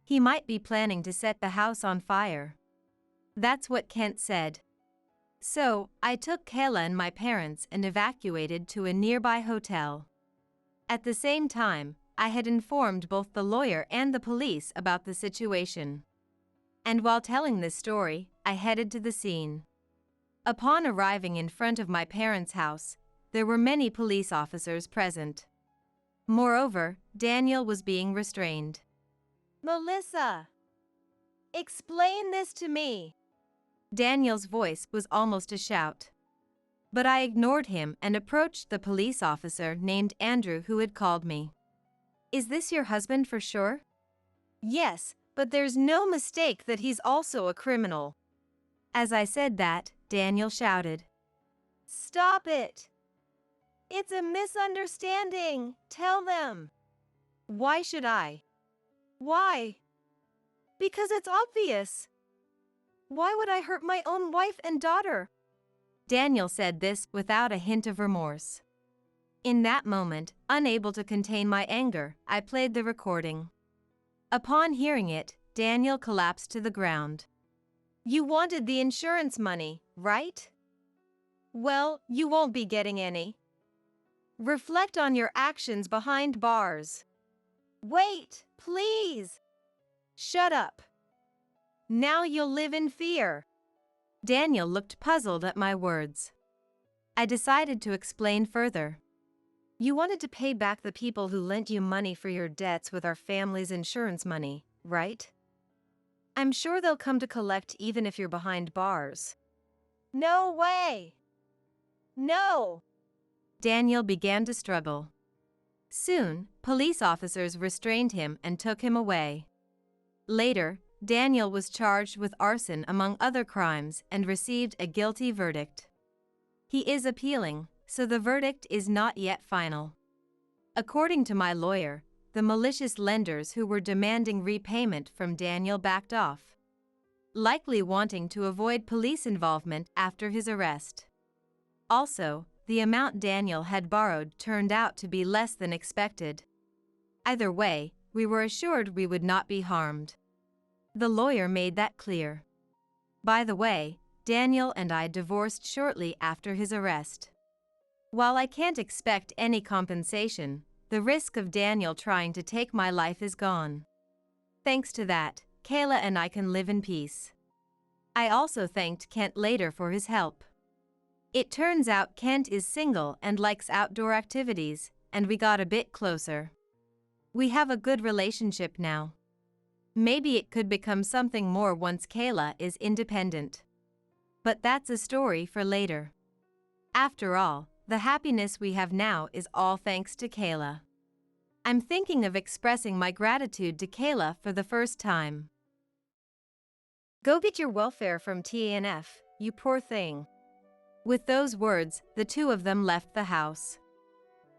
He might be planning to set the house on fire. That's what Kent said. So, I took Kayla and my parents and evacuated to a nearby hotel. At the same time, I had informed both the lawyer and the police about the situation. And while telling this story, I headed to the scene. Upon arriving in front of my parents' house, there were many police officers present. Moreover, Daniel was being restrained. Melissa! Explain this to me. Daniel's voice was almost a shout. But I ignored him and approached the police officer named Andrew who had called me. "Is this your husband for sure?" Yes, but there's no mistake that he's also a criminal. As I said that, Daniel shouted, Stop it! It's a misunderstanding. Tell them. Why should I? Why? Because it's obvious. Why would I hurt my own wife and daughter? Daniel said this without a hint of remorse. In that moment, unable to contain my anger, I played the recording. Upon hearing it, Daniel collapsed to the ground. You wanted the insurance money, right? Well, you won't be getting any. Reflect on your actions behind bars. Wait, please. Shut up. Now you'll live in fear. Daniel looked puzzled at my words. I decided to explain further. You wanted to pay back the people who lent you money for your debts with our family's insurance money, right? I'm sure they'll come to collect even if you're behind bars. No way! No! Daniel began to struggle. Soon, police officers restrained him and took him away. Later, Daniel was charged with arson among other crimes and received a guilty verdict. He is appealing, so the verdict is not yet final. According to my lawyer, the malicious lenders who were demanding repayment from Daniel backed off, likely wanting to avoid police involvement after his arrest. Also, the amount Daniel had borrowed turned out to be less than expected. Either way, we were assured we would not be harmed. The lawyer made that clear. By the way, Daniel and I divorced shortly after his arrest. While I can't expect any compensation, the risk of Daniel trying to take my life is gone. Thanks to that, Kayla and I can live in peace. I also thanked Kent later for his help. It turns out Kent is single and likes outdoor activities, and we got a bit closer. We have a good relationship now. Maybe it could become something more once Kayla is independent. But that's a story for later. After all, the happiness we have now is all thanks to Kayla. I'm thinking of expressing my gratitude to Kayla for the first time. Go get your welfare from TANF, you poor thing. With those words, the two of them left the house.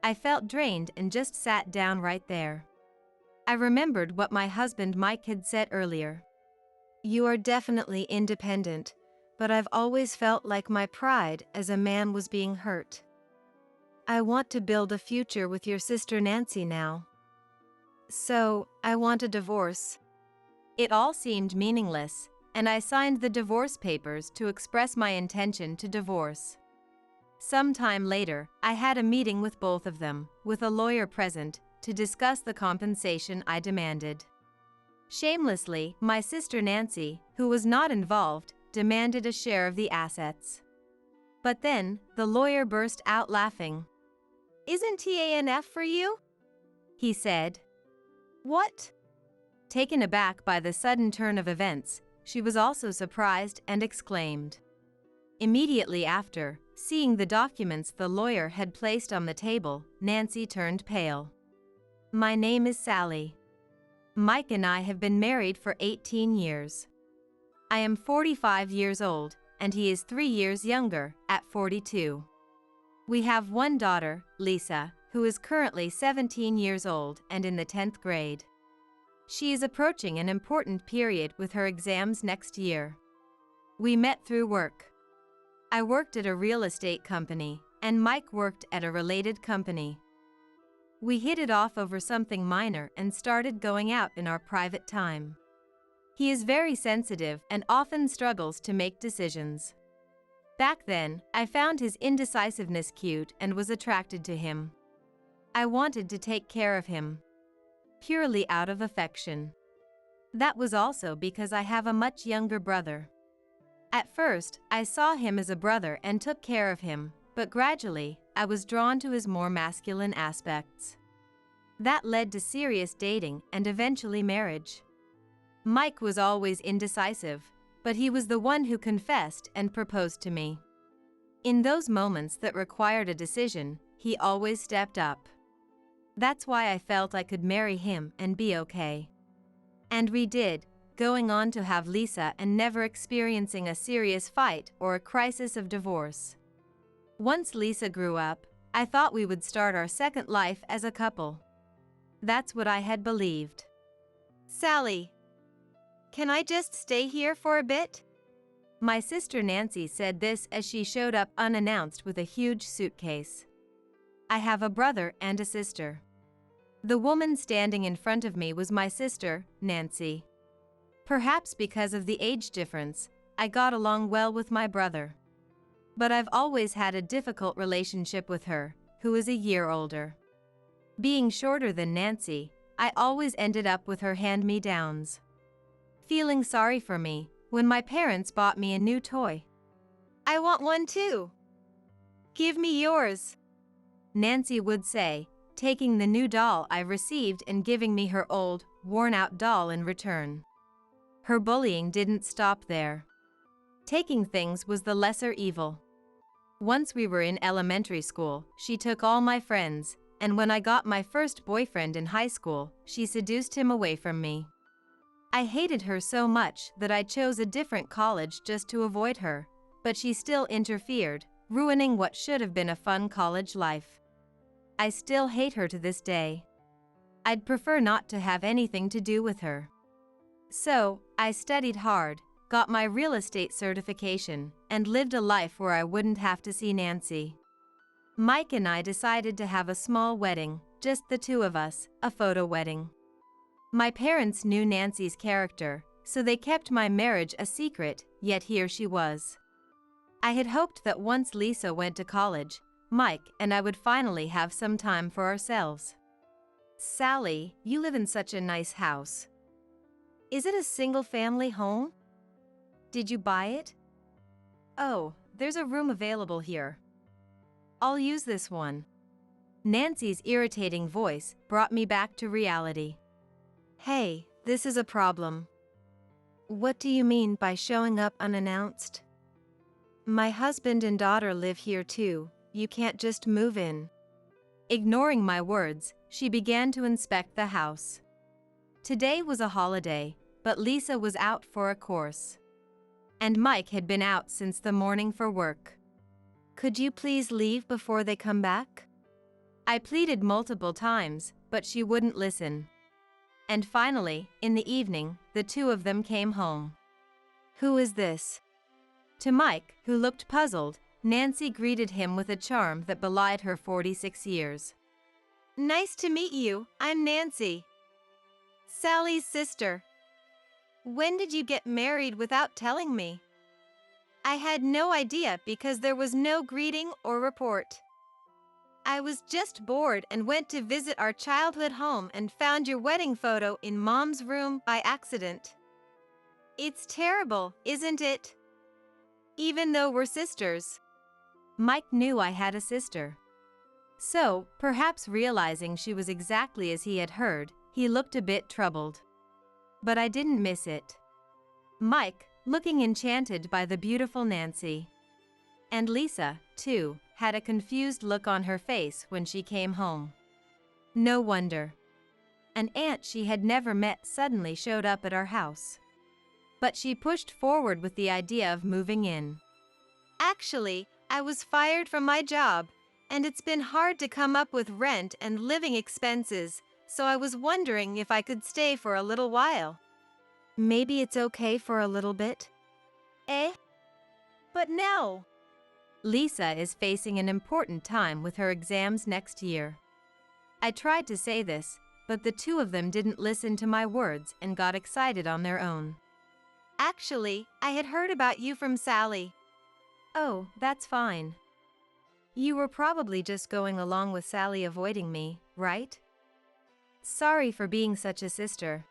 I felt drained and just sat down right there. I remembered what my husband Mike had said earlier. You are definitely independent, but I've always felt like my pride as a man was being hurt. I want to build a future with your sister Nancy now. So, I want a divorce. It all seemed meaningless, and I signed the divorce papers to express my intention to divorce. Sometime later, I had a meeting with both of them, with a lawyer present, to discuss the compensation I demanded. Shamelessly, my sister Nancy, who was not involved, demanded a share of the assets. But then, the lawyer burst out laughing. Isn't TANF for you? He said. What? Taken aback by the sudden turn of events, she was also surprised and exclaimed. Immediately after, seeing the documents the lawyer had placed on the table, Nancy turned pale. My name is Sally. Mike and I have been married for 18 years. I am 45 years old, and he is 3 years younger, at 42. We have one daughter, Lisa, who is currently 17 years old and in the 10th grade. She is approaching an important period with her exams next year. We met through work. I worked at a real estate company, and Mike worked at a related company. We hit it off over something minor and started going out in our private time. He is very sensitive and often struggles to make decisions. Back then, I found his indecisiveness cute and was attracted to him. I wanted to take care of him. Purely out of affection. That was also because I have a much younger brother. At first, I saw him as a brother and took care of him, but gradually, I was drawn to his more masculine aspects. That led to serious dating and eventually marriage. Mike was always indecisive, but he was the one who confessed and proposed to me. In those moments that required a decision, he always stepped up. That's why I felt I could marry him and be okay. And we did, going on to have Lisa and never experiencing a serious fight or a crisis of divorce. Once Lisa grew up, I thought we would start our second life as a couple. That's what I had believed. Sally, can I just stay here for a bit? My sister Nancy said this as she showed up unannounced with a huge suitcase. I have a brother and a sister. The woman standing in front of me was my sister, Nancy. Perhaps because of the age difference, I got along well with my brother. But I've always had a difficult relationship with her, who is a year older. Being shorter than Nancy, I always ended up with her hand-me-downs. Feeling sorry for me, when my parents bought me a new toy. I want one too. Give me yours, Nancy would say, taking the new doll I received and giving me her old, worn-out doll in return. Her bullying didn't stop there. Taking things was the lesser evil. Once we were in elementary school, she took all my friends, and when I got my first boyfriend in high school, she seduced him away from me. I hated her so much that I chose a different college just to avoid her, but she still interfered, ruining what should have been a fun college life. I still hate her to this day. I'd prefer not to have anything to do with her. So, I studied hard, got my real estate certification, and lived a life where I wouldn't have to see Nancy. Mike and I decided to have a small wedding, just the two of us, a photo wedding. My parents knew Nancy's character, so they kept my marriage a secret, yet here she was. I had hoped that once Lisa went to college, Mike and I would finally have some time for ourselves. Sally, you live in such a nice house. Is it a single-family home? Did you buy it? Oh, there's a room available here. I'll use this one. Nancy's irritating voice brought me back to reality. Hey, this is a problem. What do you mean by showing up unannounced? My husband and daughter live here too. You can't just move in. Ignoring my words, she began to inspect the house. Today was a holiday, but Lisa was out for a course. And Mike had been out since the morning for work. Could you please leave before they come back? I pleaded multiple times, but she wouldn't listen. And finally, in the evening, the two of them came home. Who is this? To Mike, who looked puzzled, Nancy greeted him with a charm that belied her 46 years. Nice to meet you, I'm Nancy. Sally's sister. When did you get married without telling me? I had no idea because there was no greeting or report. I was just bored and went to visit our childhood home and found your wedding photo in Mom's room by accident. It's terrible, isn't it? Even though we're sisters. Mike knew I had a sister. So, perhaps realizing she was exactly as he had heard, he looked a bit troubled. But I didn't miss it. Mike, looking enchanted by the beautiful Nancy. And Lisa, too, had a confused look on her face when she came home. No wonder. An aunt she had never met suddenly showed up at our house. But she pushed forward with the idea of moving in. Actually, I was fired from my job, and it's been hard to come up with rent and living expenses, so I was wondering if I could stay for a little while. Maybe it's okay for a little bit? Eh? But no. Lisa is facing an important time with her exams next year. I tried to say this, but the two of them didn't listen to my words and got excited on their own. Actually, I had heard about you from Sally. Oh, that's fine. You were probably just going along with Sally avoiding me, right? Sorry for being such a sister.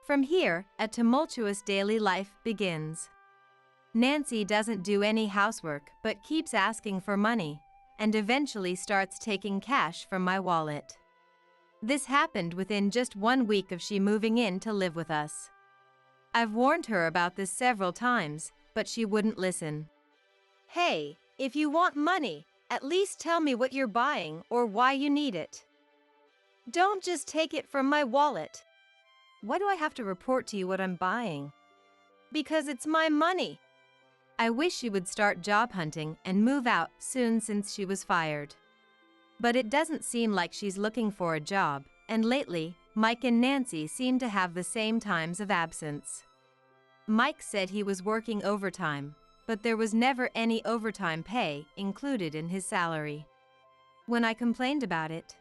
From here, a tumultuous daily life begins. Nancy doesn't do any housework but keeps asking for money, and eventually starts taking cash from my wallet. This happened within just 1 week of she moving in to live with us. I've warned her about this several times, but she wouldn't listen. Hey, If you want money, at least tell me what you're buying or why you need it. Don't just take it from my wallet. Why do I have to report to you what I'm buying? Because it's my money. I wish she would start job hunting and move out soon since she was fired. But it doesn't seem like she's looking for a job, and lately, Mike and Nancy seem to have the same times of absence. Mike said he was working overtime, but there was never any overtime pay included in his salary. When I complained about it,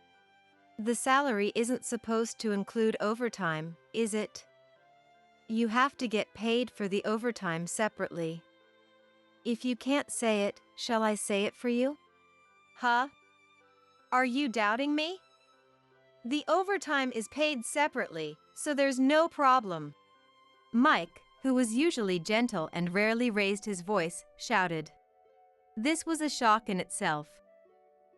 The salary isn't supposed to include overtime, is it? You have to get paid for the overtime separately. If you can't say it, shall I say it for you? Huh? Are you doubting me? The overtime is paid separately, so there's no problem. Mike, who was usually gentle and rarely raised his voice, shouted. This was a shock in itself,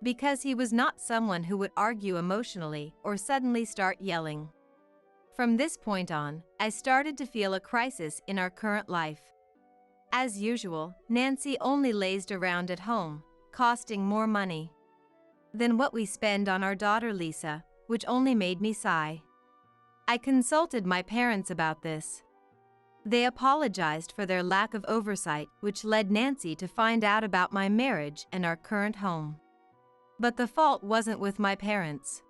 because he was not someone who would argue emotionally or suddenly start yelling. From this point on, I started to feel a crisis in our current life. As usual, Nancy only lazed around at home, costing more money than what we spend on our daughter Lisa, which only made me sigh. I consulted my parents about this. They apologized for their lack of oversight, which led Nancy to find out about my marriage and our current home. But the fault wasn't with my parents.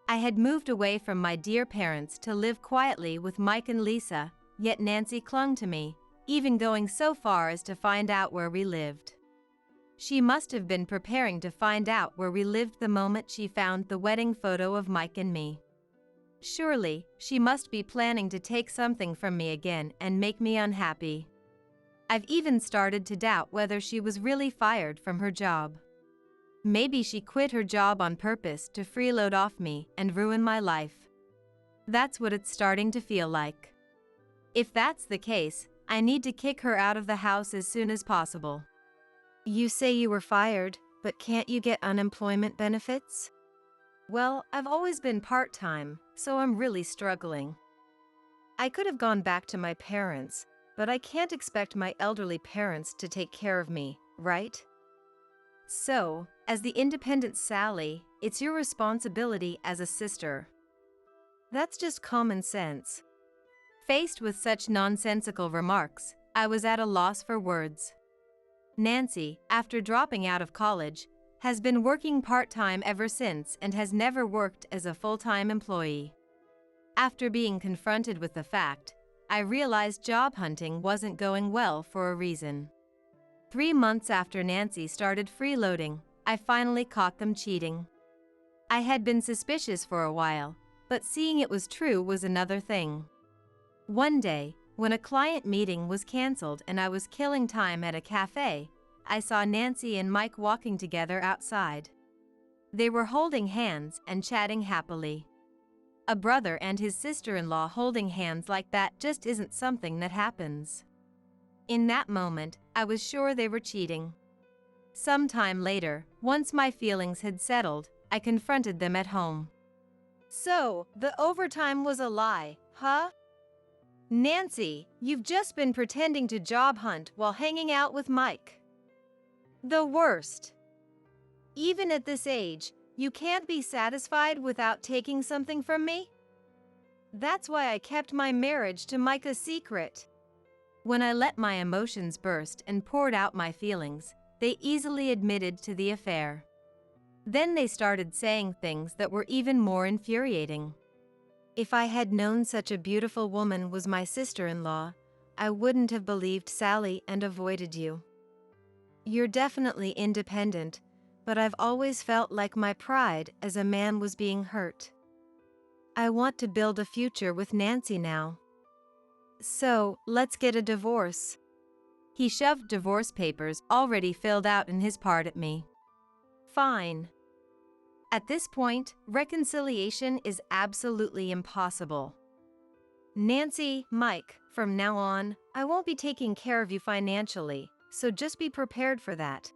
I had moved away from my dear parents to live quietly with Mike and Lisa, yet Nancy clung to me, even going so far as to find out where we lived. She must have been preparing to find out where we lived the moment she found the wedding photo of Mike and me. Surely, she must be planning to take something from me again and make me unhappy. I've even started to doubt whether she was really fired from her job. Maybe she quit her job on purpose to freeload off me and ruin my life. That's what it's starting to feel like. If that's the case, I need to kick her out of the house as soon as possible. You say you were fired, but can't you get unemployment benefits? Well, I've always been part-time, so I'm really struggling. I could have gone back to my parents, but I can't expect my elderly parents to take care of me, right? So, as the independent Sally, it's your responsibility as a sister. That's just common sense. Faced with such nonsensical remarks, I was at a loss for words. Nancy, after dropping out of college, has been working part-time ever since and has never worked as a full-time employee. After being confronted with the fact, I realized job hunting wasn't going well for a reason. 3 months after Nancy started freeloading, I finally caught them cheating. I had been suspicious for a while, but seeing it was true was another thing. One day, when a client meeting was canceled and I was killing time at a cafe, I saw Nancy and Mike walking together outside. They were holding hands and chatting happily. A brother and his sister-in-law holding hands like that just isn't something that happens. In that moment, I was sure they were cheating. Some time later, once my feelings had settled, I confronted them at home. So, the overtime was a lie, huh? Nancy, you've just been pretending to job hunt while hanging out with Mike. The worst. Even at this age, you can't be satisfied without taking something from me? That's why I kept my marriage to Mike a secret. When I let my emotions burst and poured out my feelings, they easily admitted to the affair. Then they started saying things that were even more infuriating. If I had known such a beautiful woman was my sister-in-law, I wouldn't have believed Sally and avoided you. You're definitely independent, but I've always felt like my pride as a man was being hurt. I want to build a future with Nancy now. So, let's get a divorce. He shoved divorce papers already filled out in his part at me. Fine. At this point, reconciliation is absolutely impossible. Nancy, Mike, from now on, I won't be taking care of you financially, so just be prepared for that.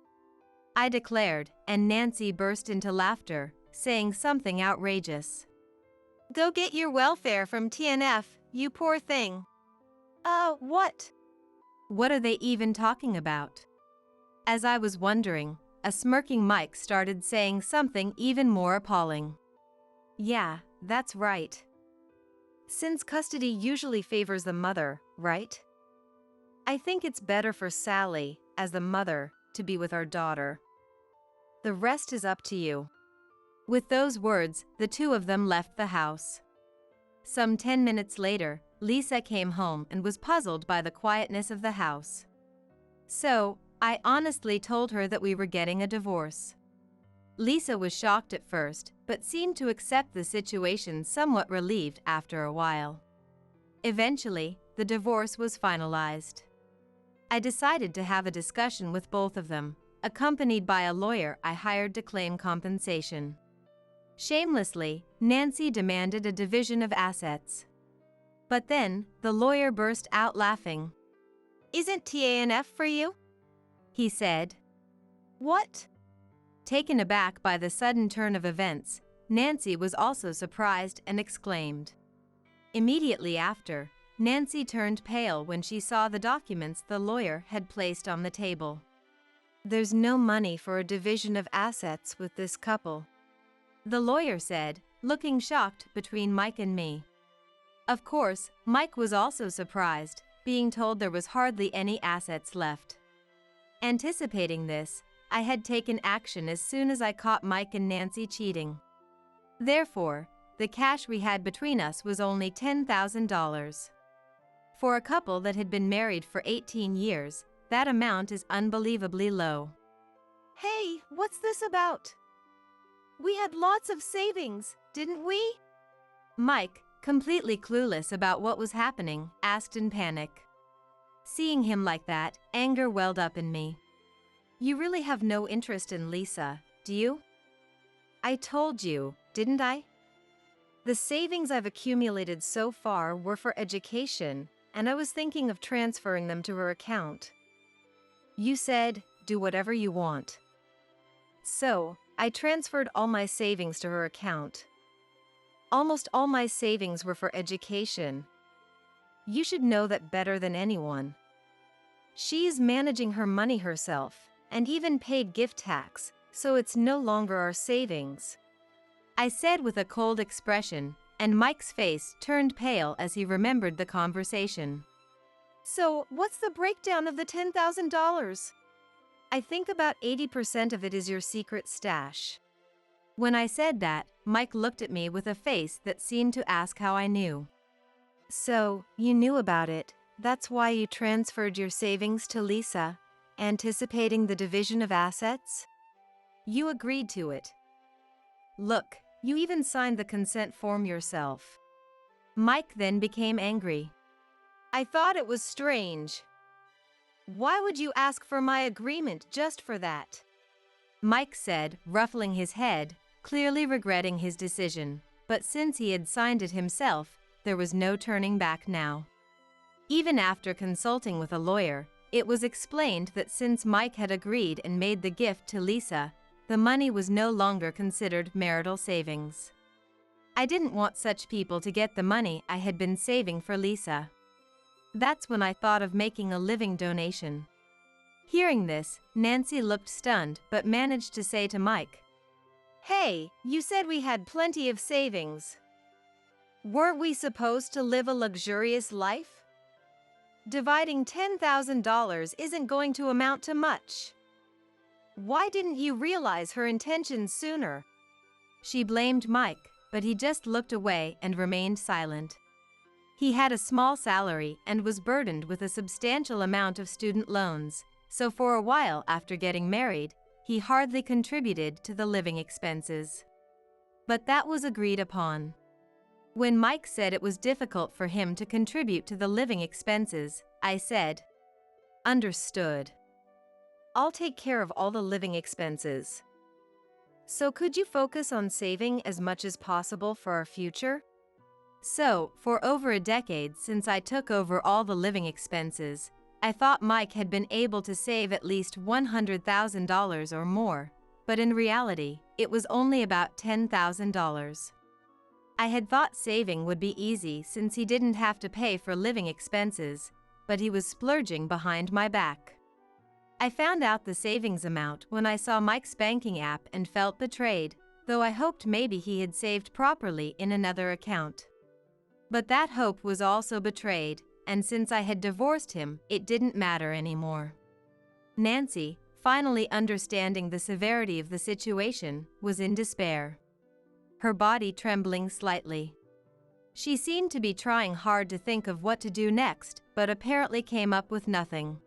I declared, and Nancy burst into laughter, saying something outrageous. Go get your welfare from TNF, you poor thing. What? What are they even talking about? As I was wondering, a smirking Mike started saying something even more appalling. Yeah, that's right. Since custody usually favors the mother, right? I think it's better for Sally, as the mother, to be with our daughter. The rest is up to you. With those words, the two of them left the house. Some 10 minutes later, Lisa came home and was puzzled by the quietness of the house. So, I honestly told her that we were getting a divorce. Lisa was shocked at first, but seemed to accept the situation somewhat relieved after a while. Eventually, the divorce was finalized. I decided to have a discussion with both of them, accompanied by a lawyer I hired to claim compensation. Shamelessly, Nancy demanded a division of assets. But then, the lawyer burst out laughing. Isn't TANF for you? He said. What? Taken aback by the sudden turn of events, Nancy was also surprised and exclaimed. Immediately after, Nancy turned pale when she saw the documents the lawyer had placed on the table. There's no money for a division of assets with this couple, the lawyer said, looking shocked between Mike and me. Of course, Mike was also surprised, being told there was hardly any assets left. Anticipating this, I had taken action as soon as I caught Mike and Nancy cheating. Therefore, the cash we had between us was only $10,000. For a couple that had been married for 18 years, that amount is unbelievably low. Hey, what's this about? We had lots of savings, didn't we? Mike, completely clueless about what was happening, asked in panic. Seeing him like that, anger welled up in me. You really have no interest in Lisa, do you? I told you, didn't I? The savings I've accumulated so far were for education, and I was thinking of transferring them to her account. You said, do whatever you want. So, I transferred all my savings to her account. Almost all my savings were for education. You should know that better than anyone. She is managing her money herself, and even paid gift tax, so it's no longer our savings, I said with a cold expression, and Mike's face turned pale as he remembered the conversation. So, what's the breakdown of the $10,000? I think about 80% of it is your secret stash. When I said that, Mike looked at me with a face that seemed to ask how I knew. So, you knew about it, that's why you transferred your savings to Lisa, anticipating the division of assets? You agreed to it. Look, you even signed the consent form yourself. Mike then became angry. I thought it was strange. Why would you ask for my agreement just for that? Mike said, ruffling his head, clearly regretting his decision, but since he had signed it himself, there was no turning back now. Even after consulting with a lawyer, it was explained that since Mike had agreed and made the gift to Lisa, the money was no longer considered marital savings. I didn't want such people to get the money I had been saving for Lisa. That's when I thought of making a living donation. Hearing this, Nancy looked stunned but managed to say to Mike, Hey, you said we had plenty of savings. Weren't we supposed to live a luxurious life? Dividing $10,000 isn't going to amount to much. Why didn't you realize her intentions sooner? She blamed Mike, but he just looked away and remained silent. He had a small salary and was burdened with a substantial amount of student loans, so for a while after getting married, he hardly contributed to the living expenses. But that was agreed upon. When Mike said it was difficult for him to contribute to the living expenses, I said, Understood. I'll take care of all the living expenses. So could you focus on saving as much as possible for our future? So, for over a decade since I took over all the living expenses, I thought Mike had been able to save at least $100,000 or more, but in reality, it was only about $10,000. I had thought saving would be easy since he didn't have to pay for living expenses, but he was splurging behind my back. I found out the savings amount when I saw Mike's banking app and felt betrayed, though I hoped maybe he had saved properly in another account. But that hope was also betrayed, and since I had divorced him, it didn't matter anymore. Nancy, finally understanding the severity of the situation, was in despair, her body trembling slightly. She seemed to be trying hard to think of what to do next, but apparently came up with nothing.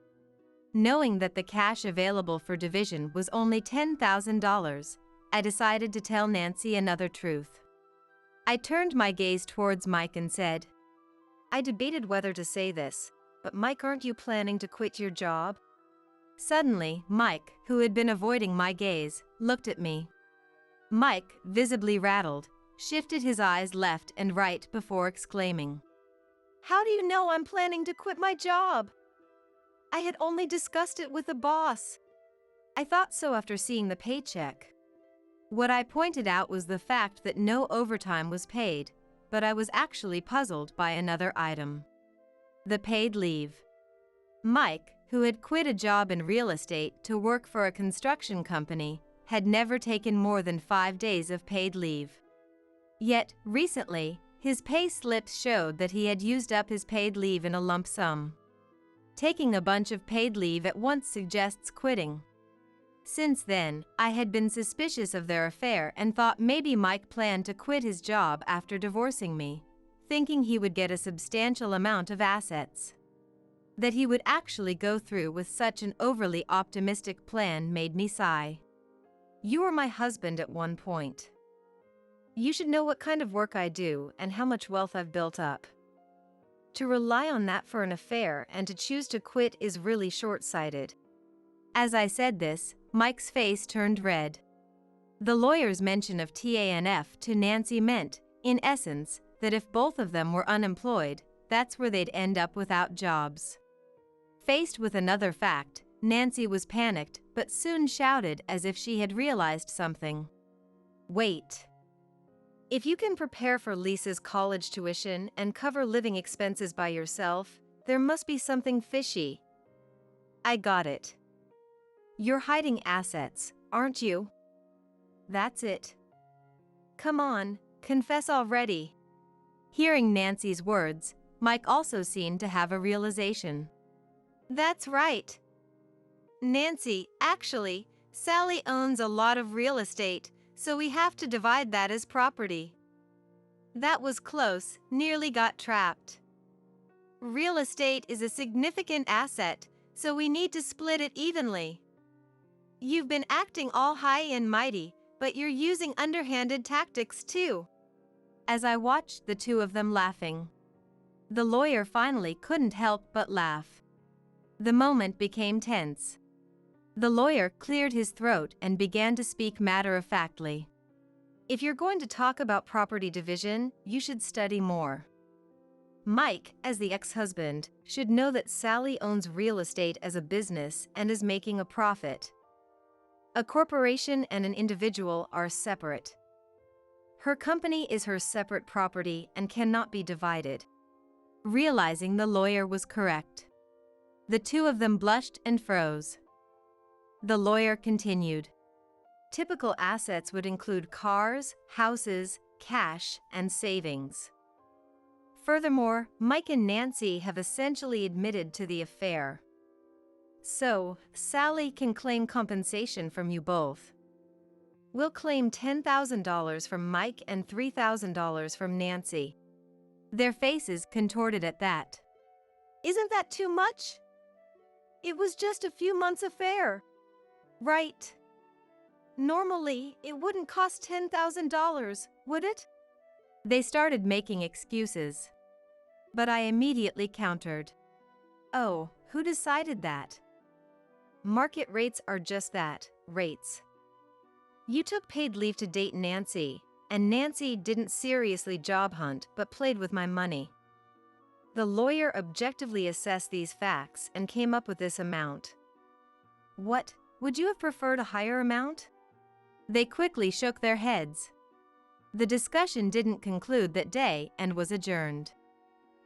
Knowing that the cash available for division was only $10,000, I decided to tell Nancy another truth. I turned my gaze towards Mike and said, I debated whether to say this, but Mike, aren't you planning to quit your job? Suddenly, Mike, who had been avoiding my gaze, looked at me. Mike, visibly rattled, shifted his eyes left and right before exclaiming, How do you know I'm planning to quit my job? I had only discussed it with the boss. I thought so after seeing the paycheck. What I pointed out was the fact that no overtime was paid, but I was actually puzzled by another item: the paid leave. Mike, who had quit a job in real estate to work for a construction company, had never taken more than 5 days of paid leave. Yet, recently, his pay slips showed that he had used up his paid leave in a lump sum. Taking a bunch of paid leave at once suggests quitting. Since then, I had been suspicious of their affair and thought maybe Mike planned to quit his job after divorcing me, thinking he would get a substantial amount of assets. That he would actually go through with such an overly optimistic plan made me sigh. You were my husband at one point. You should know what kind of work I do and how much wealth I've built up. To rely on that for an affair and to choose to quit is really short-sighted. As I said this, Mike's face turned red. The lawyer's mention of TANF to Nancy meant, in essence, that if both of them were unemployed, that's where they'd end up without jobs. Faced with another fact, Nancy was panicked but soon shouted as if she had realized something. Wait. If you can prepare for Lisa's college tuition and cover living expenses by yourself, there must be something fishy. I got it. You're hiding assets, aren't you? That's it. Come on, confess already. Hearing Nancy's words, Mike also seemed to have a realization. That's right. Nancy, actually, Sally owns a lot of real estate, so we have to divide that as property. That was close, nearly got trapped. Real estate is a significant asset, so we need to split it evenly. You've been acting all high and mighty, but you're using underhanded tactics too. As I watched the two of them laughing, the lawyer finally couldn't help but laugh. The moment became tense. The lawyer cleared his throat and began to speak matter-of-factly. If you're going to talk about property division, you should study more. Mike, as the ex-husband, should know that Sally owns real estate as a business and is making a profit. A corporation and an individual are separate. Her company is her separate property and cannot be divided. Realizing the lawyer was correct, the two of them blushed and froze. The lawyer continued. Typical assets would include cars, houses, cash, and savings. Furthermore, Mike and Nancy have essentially admitted to the affair. So, Sally can claim compensation from you both. We'll claim $10,000 from Mike and $3,000 from Nancy. Their faces contorted at that. Isn't that too much? It was just a few months' affair. Right. Normally, it wouldn't cost $10,000, would it? They started making excuses. But I immediately countered. Oh, who decided that? Market rates are just that, rates. You took paid leave to date Nancy, and Nancy didn't seriously job hunt but played with my money. The lawyer objectively assessed these facts and came up with this amount. What, would you have preferred a higher amount? They quickly shook their heads. The discussion didn't conclude that day and was adjourned.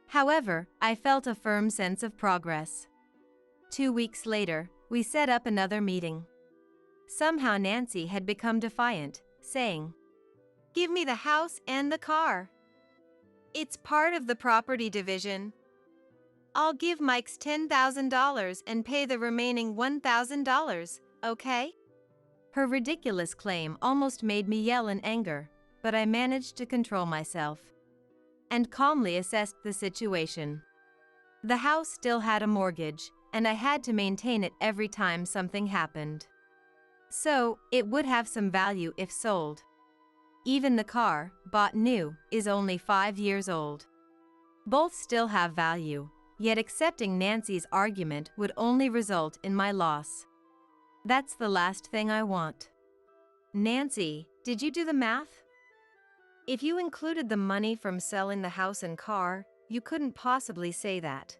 However, I felt a firm sense of progress. 2 weeks later, We set up another meeting. Somehow Nancy had become defiant, saying, "Give me the house and the car. It's part of the property division. I'll give Mike's $10,000 and pay the remaining $1,000, okay?" Her ridiculous claim almost made me yell in anger, but I managed to control myself and calmly assessed the situation. The house still had a mortgage, and I had to maintain it every time something happened. So, it would have some value if sold. Even the car, bought new, is only 5 years old. Both still have value, yet accepting Nancy's argument would only result in my loss. That's the last thing I want. Nancy, did you do the math? If you included the money from selling the house and car, you couldn't possibly say that.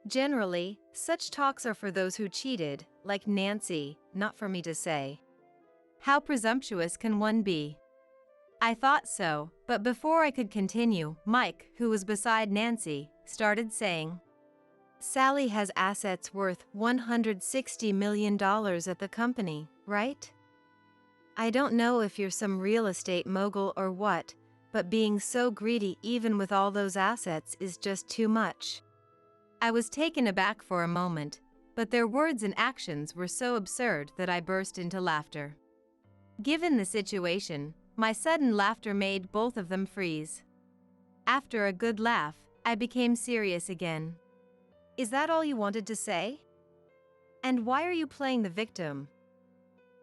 Generally, such talks are for those who cheated, like Nancy, not for me to say. How presumptuous can one be? I thought so, but before I could continue, Mike, who was beside Nancy, started saying, "Sally has assets worth $160 million at the company, right? I don't know if you're some real estate mogul or what, but being so greedy even with all those assets is just too much." I was taken aback for a moment, but their words and actions were so absurd that I burst into laughter. Given the situation, my sudden laughter made both of them freeze. After a good laugh, I became serious again. "Is that all you wanted to say? And why are you playing the victim?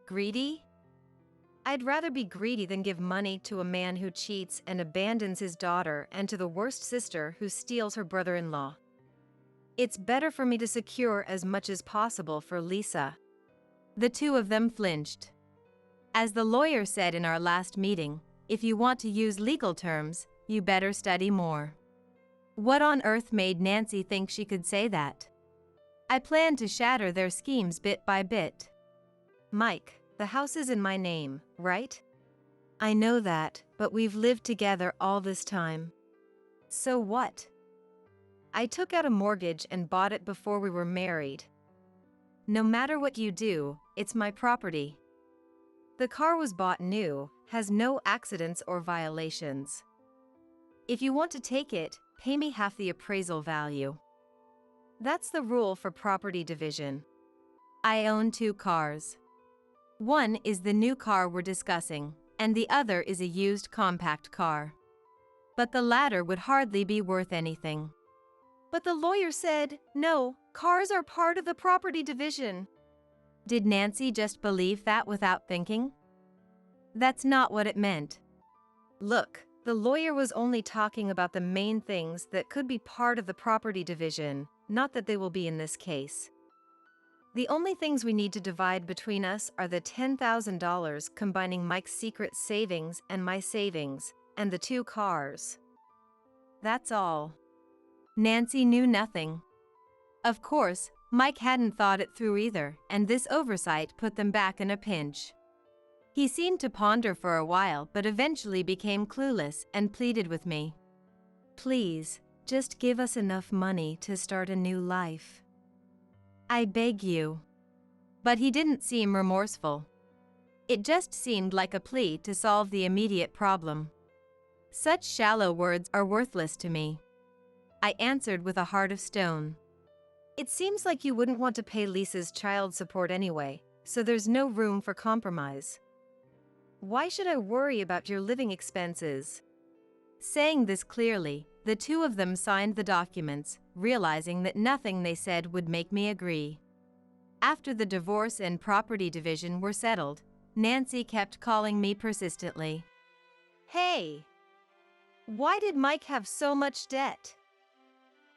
Greedy? I'd rather be greedy than give money to a man who cheats and abandons his daughter and to the worst sister who steals her brother-in-law. It's better for me to secure as much as possible for Lisa." The two of them flinched. As the lawyer said in our last meeting, if you want to use legal terms, you better study more. What on earth made Nancy think she could say that? I planned to shatter their schemes bit by bit. "Mike, the house is in my name, right? I know that, but we've lived together all this time." "So what? I took out a mortgage and bought it before we were married. No matter what you do, it's my property. The car was bought new, has no accidents or violations. If you want to take it, pay me half the appraisal value. That's the rule for property division." I own 2 cars. One is the new car we're discussing, and the other is a used compact car. But the latter would hardly be worth anything. "But the lawyer said, no, cars are part of the property division." Did Nancy just believe that without thinking? That's not what it meant. "Look, the lawyer was only talking about the main things that could be part of the property division, not that they will be in this case. The only things we need to divide between us are the $10,000 combining Mike's secret savings and my savings, and the 2 cars. That's all." Nancy knew nothing. Of course, Mike hadn't thought it through either, and this oversight put them back in a pinch. He seemed to ponder for a while but eventually became clueless and pleaded with me. "Please, just give us enough money to start a new life. I beg you." But he didn't seem remorseful. It just seemed like a plea to solve the immediate problem. Such shallow words are worthless to me. I answered with a heart of stone. "It seems like you wouldn't want to pay Lisa's child support anyway, so there's no room for compromise. Why should I worry about your living expenses?" Saying this clearly, the two of them signed the documents, realizing that nothing they said would make me agree. After the divorce and property division were settled, Nancy kept calling me persistently. "Hey! Why did Mike have so much debt?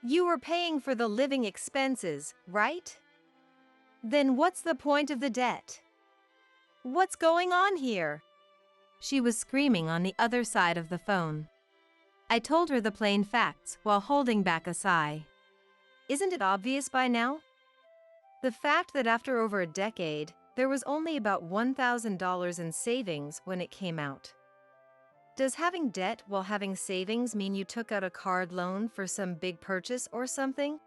You were paying for the living expenses, right? Then what's the point of the debt? What's going on here?" She was screaming on the other side of the phone. I told her the plain facts while holding back a sigh. "Isn't it obvious by now? The fact that after over a decade, there was only about $1,000 in savings when it came out. Does having debt while having savings mean you took out a card loan for some big purchase or something?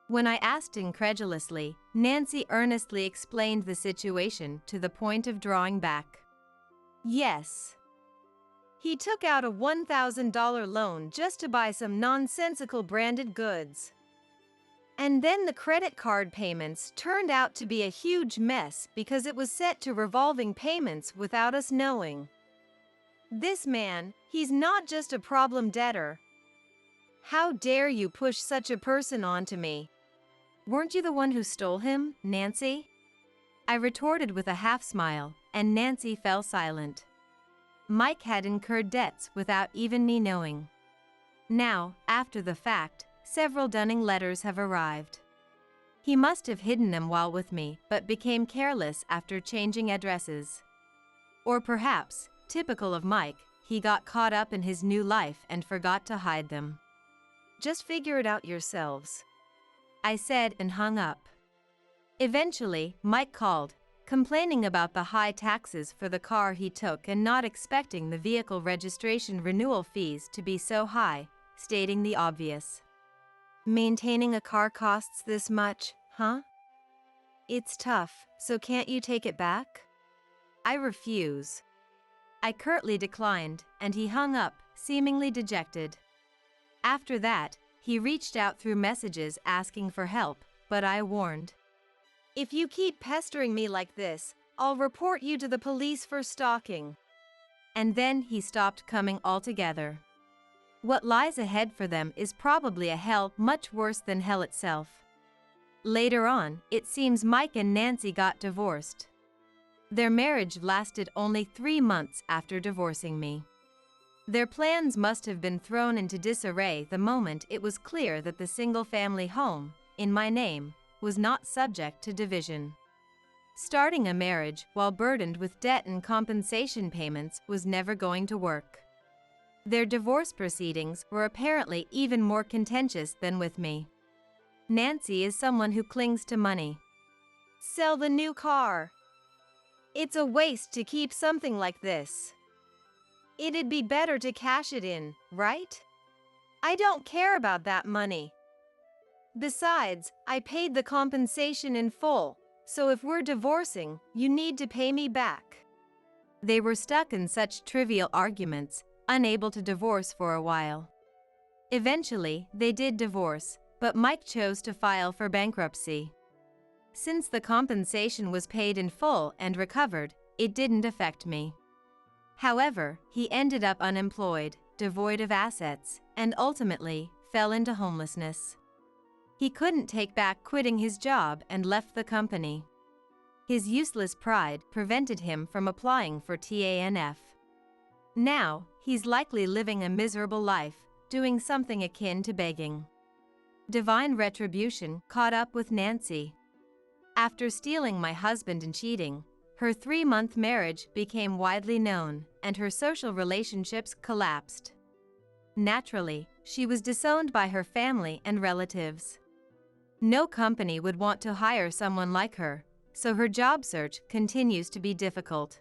When I asked incredulously, Nancy earnestly explained the situation to the point of drawing back. Yes. He took out a $1,000 loan just to buy some nonsensical branded goods. And then the credit card payments turned out to be a huge mess because it was set to revolving payments without us knowing. This man, he's not just a problem debtor. How dare you push such a person onto me? Weren't you the one who stole him, Nancy? I retorted with a half smile, and Nancy fell silent. Mike had incurred debts without even me knowing. Now, after the fact, several dunning letters have arrived. He must have hidden them while with me, but became careless after changing addresses. Or perhaps, typical of Mike, he got caught up in his new life and forgot to hide them. Just figure it out yourselves, I said and hung up. Eventually, Mike called, complaining about the high taxes for the car he took and not expecting the vehicle registration renewal fees to be so high, stating the obvious. Maintaining a car costs this much, huh? It's tough, so can't you take it back? I refuse. I curtly declined, and he hung up, seemingly dejected. After that, he reached out through messages asking for help, but I warned. If you keep pestering me like this, I'll report you to the police for stalking. And then he stopped coming altogether. What lies ahead for them is probably a hell much worse than hell itself. Later on, it seems Mike and Nancy got divorced. Their marriage lasted only 3 months after divorcing me. Their plans must have been thrown into disarray the moment it was clear that the single-family home, in my name, was not subject to division. Starting a marriage while burdened with debt and compensation payments was never going to work. Their divorce proceedings were apparently even more contentious than with me. Nancy is someone who clings to money. Sell the new car. It's a waste to keep something like this. It'd be better to cash it in, right? I don't care about that money. Besides, I paid the compensation in full, so if we're divorcing, you need to pay me back. They were stuck in such trivial arguments, unable to divorce for a while. Eventually, they did divorce, but Mike chose to file for bankruptcy. Since the compensation was paid in full and recovered, it didn't affect me. However, he ended up unemployed, devoid of assets, and ultimately fell into homelessness. He couldn't take back quitting his job and left the company. His useless pride prevented him from applying for TANF. Now, he's likely living a miserable life, doing something akin to begging. Divine retribution caught up with Nancy. After stealing my husband and cheating, her 3-month marriage became widely known, and her social relationships collapsed. Naturally, she was disowned by her family and relatives. No company would want to hire someone like her, so her job search continues to be difficult.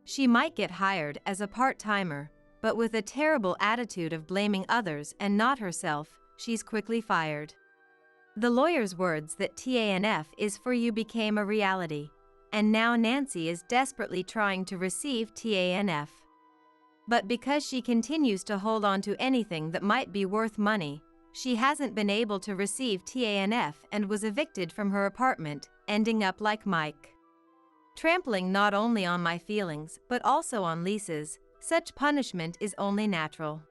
She might get hired as a part-timer, but with a terrible attitude of blaming others and not herself, she's quickly fired. The lawyer's words that TANF is for you became a reality, and now Nancy is desperately trying to receive TANF. But because she continues to hold on to anything that might be worth money, she hasn't been able to receive TANF and was evicted from her apartment, ending up like Mike. Trampling not only on my feelings but also on Lisa's, such punishment is only natural.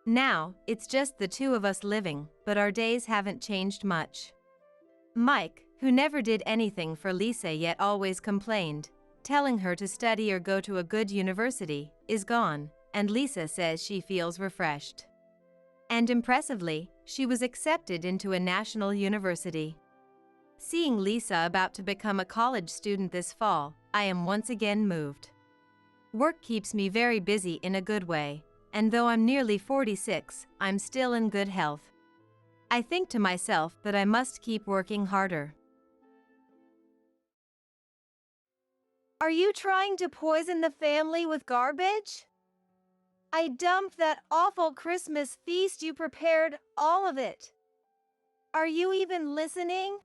Now, it's just the two of us living, but our days haven't changed much. Mike, who never did anything for Lisa yet always complained, telling her to study or go to a good university, is gone, and Lisa says she feels refreshed. And impressively, she was accepted into a national university. Seeing Lisa about to become a college student this fall, I am once again moved. Work keeps me very busy in a good way, and though I'm nearly 46, I'm still in good health. I think to myself that I must keep working harder. Are you trying to poison the family with garbage? I dumped that awful Christmas feast you prepared, all of it. Are you even listening?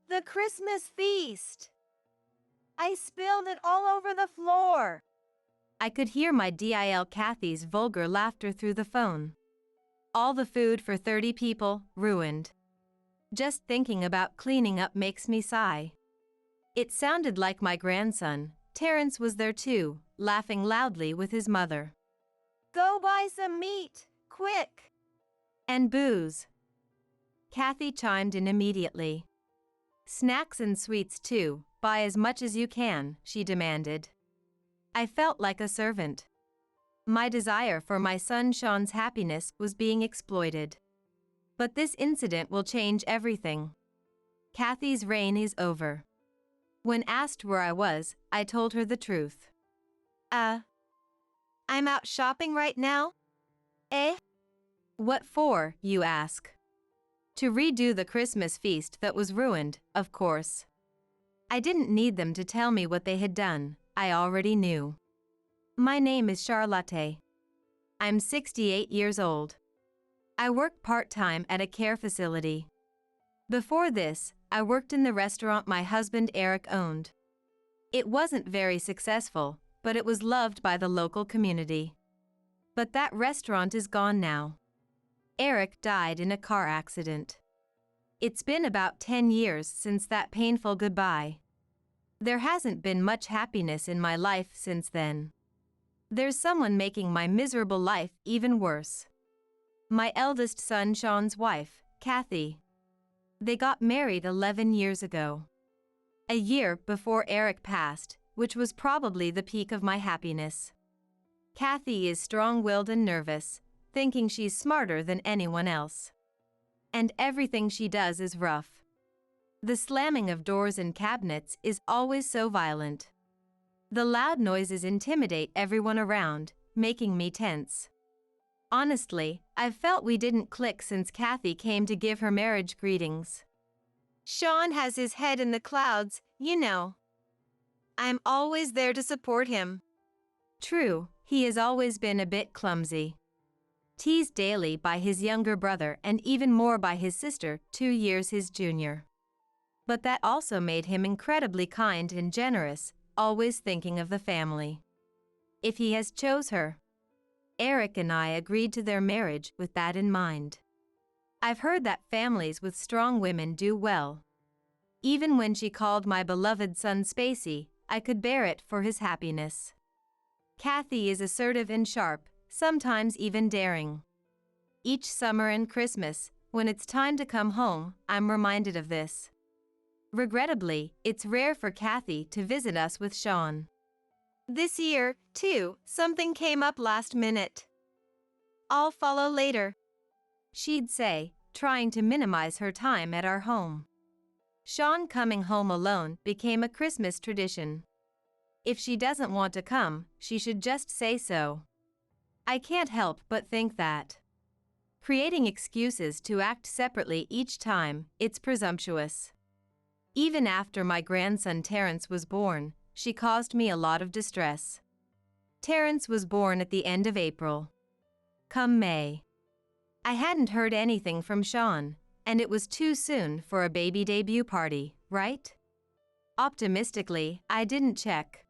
The Christmas feast! I spilled it all over the floor. I could hear my DIL Kathy's vulgar laughter through the phone. All the food for 30 people, ruined. Just thinking about cleaning up makes me sigh. It sounded like my grandson, Terrence, was there too, laughing loudly with his mother. Go buy some meat, quick! And booze. Kathy chimed in immediately. Snacks and sweets too, buy as much as you can, she demanded. I felt like a servant. My desire for my son Sean's happiness was being exploited. But this incident will change everything. Kathy's reign is over. When asked where I was, I told her the truth. I'm out shopping right now? Eh? What for, you ask? To redo the Christmas feast that was ruined, of course. I didn't need them to tell me what they had done, I already knew. My name is Charlotte. I'm 68 years old. I work part-time at a care facility. Before this, I worked in the restaurant my husband Eric owned. It wasn't very successful, but it was loved by the local community. But that restaurant is gone now. Eric died in a car accident. It's been about 10 years since that painful goodbye. There hasn't been much happiness in my life since then. There's someone making my miserable life even worse. My eldest son Sean's wife, Kathy. They got married 11 years ago. A year before Eric passed, which was probably the peak of my happiness. Kathy is strong-willed and nervous, thinking she's smarter than anyone else. And everything she does is rough. The slamming of doors and cabinets is always so violent. The loud noises intimidate everyone around, making me tense. Honestly, I've felt we didn't click since Kathy came to give her marriage greetings. Sean has his head in the clouds, you know. I'm always there to support him. True, he has always been a bit clumsy. Teased daily by his younger brother and even more by his sister, 2 years his junior. But that also made him incredibly kind and generous, always thinking of the family. If he has chose her. Eric and I agreed to their marriage with that in mind. I've heard that families with strong women do well. Even when she called my beloved son Spacey, I could bear it for his happiness. Kathy is assertive and sharp, sometimes even daring. Each summer and Christmas, when it's time to come home, I'm reminded of this. Regrettably, it's rare for Kathy to visit us with Sean. This year, too, something came up last minute. I'll follow later, she'd say, trying to minimize her time at our home. Sean coming home alone became a Christmas tradition. If she doesn't want to come, she should just say so. I can't help but think that. Creating excuses to act separately each time, it's presumptuous. Even after my grandson Terrence was born, she caused me a lot of distress. Terrence was born at the end of April. Come May. I hadn't heard anything from Sean, and it was too soon for a baby debut party, right? Optimistically, I didn't check.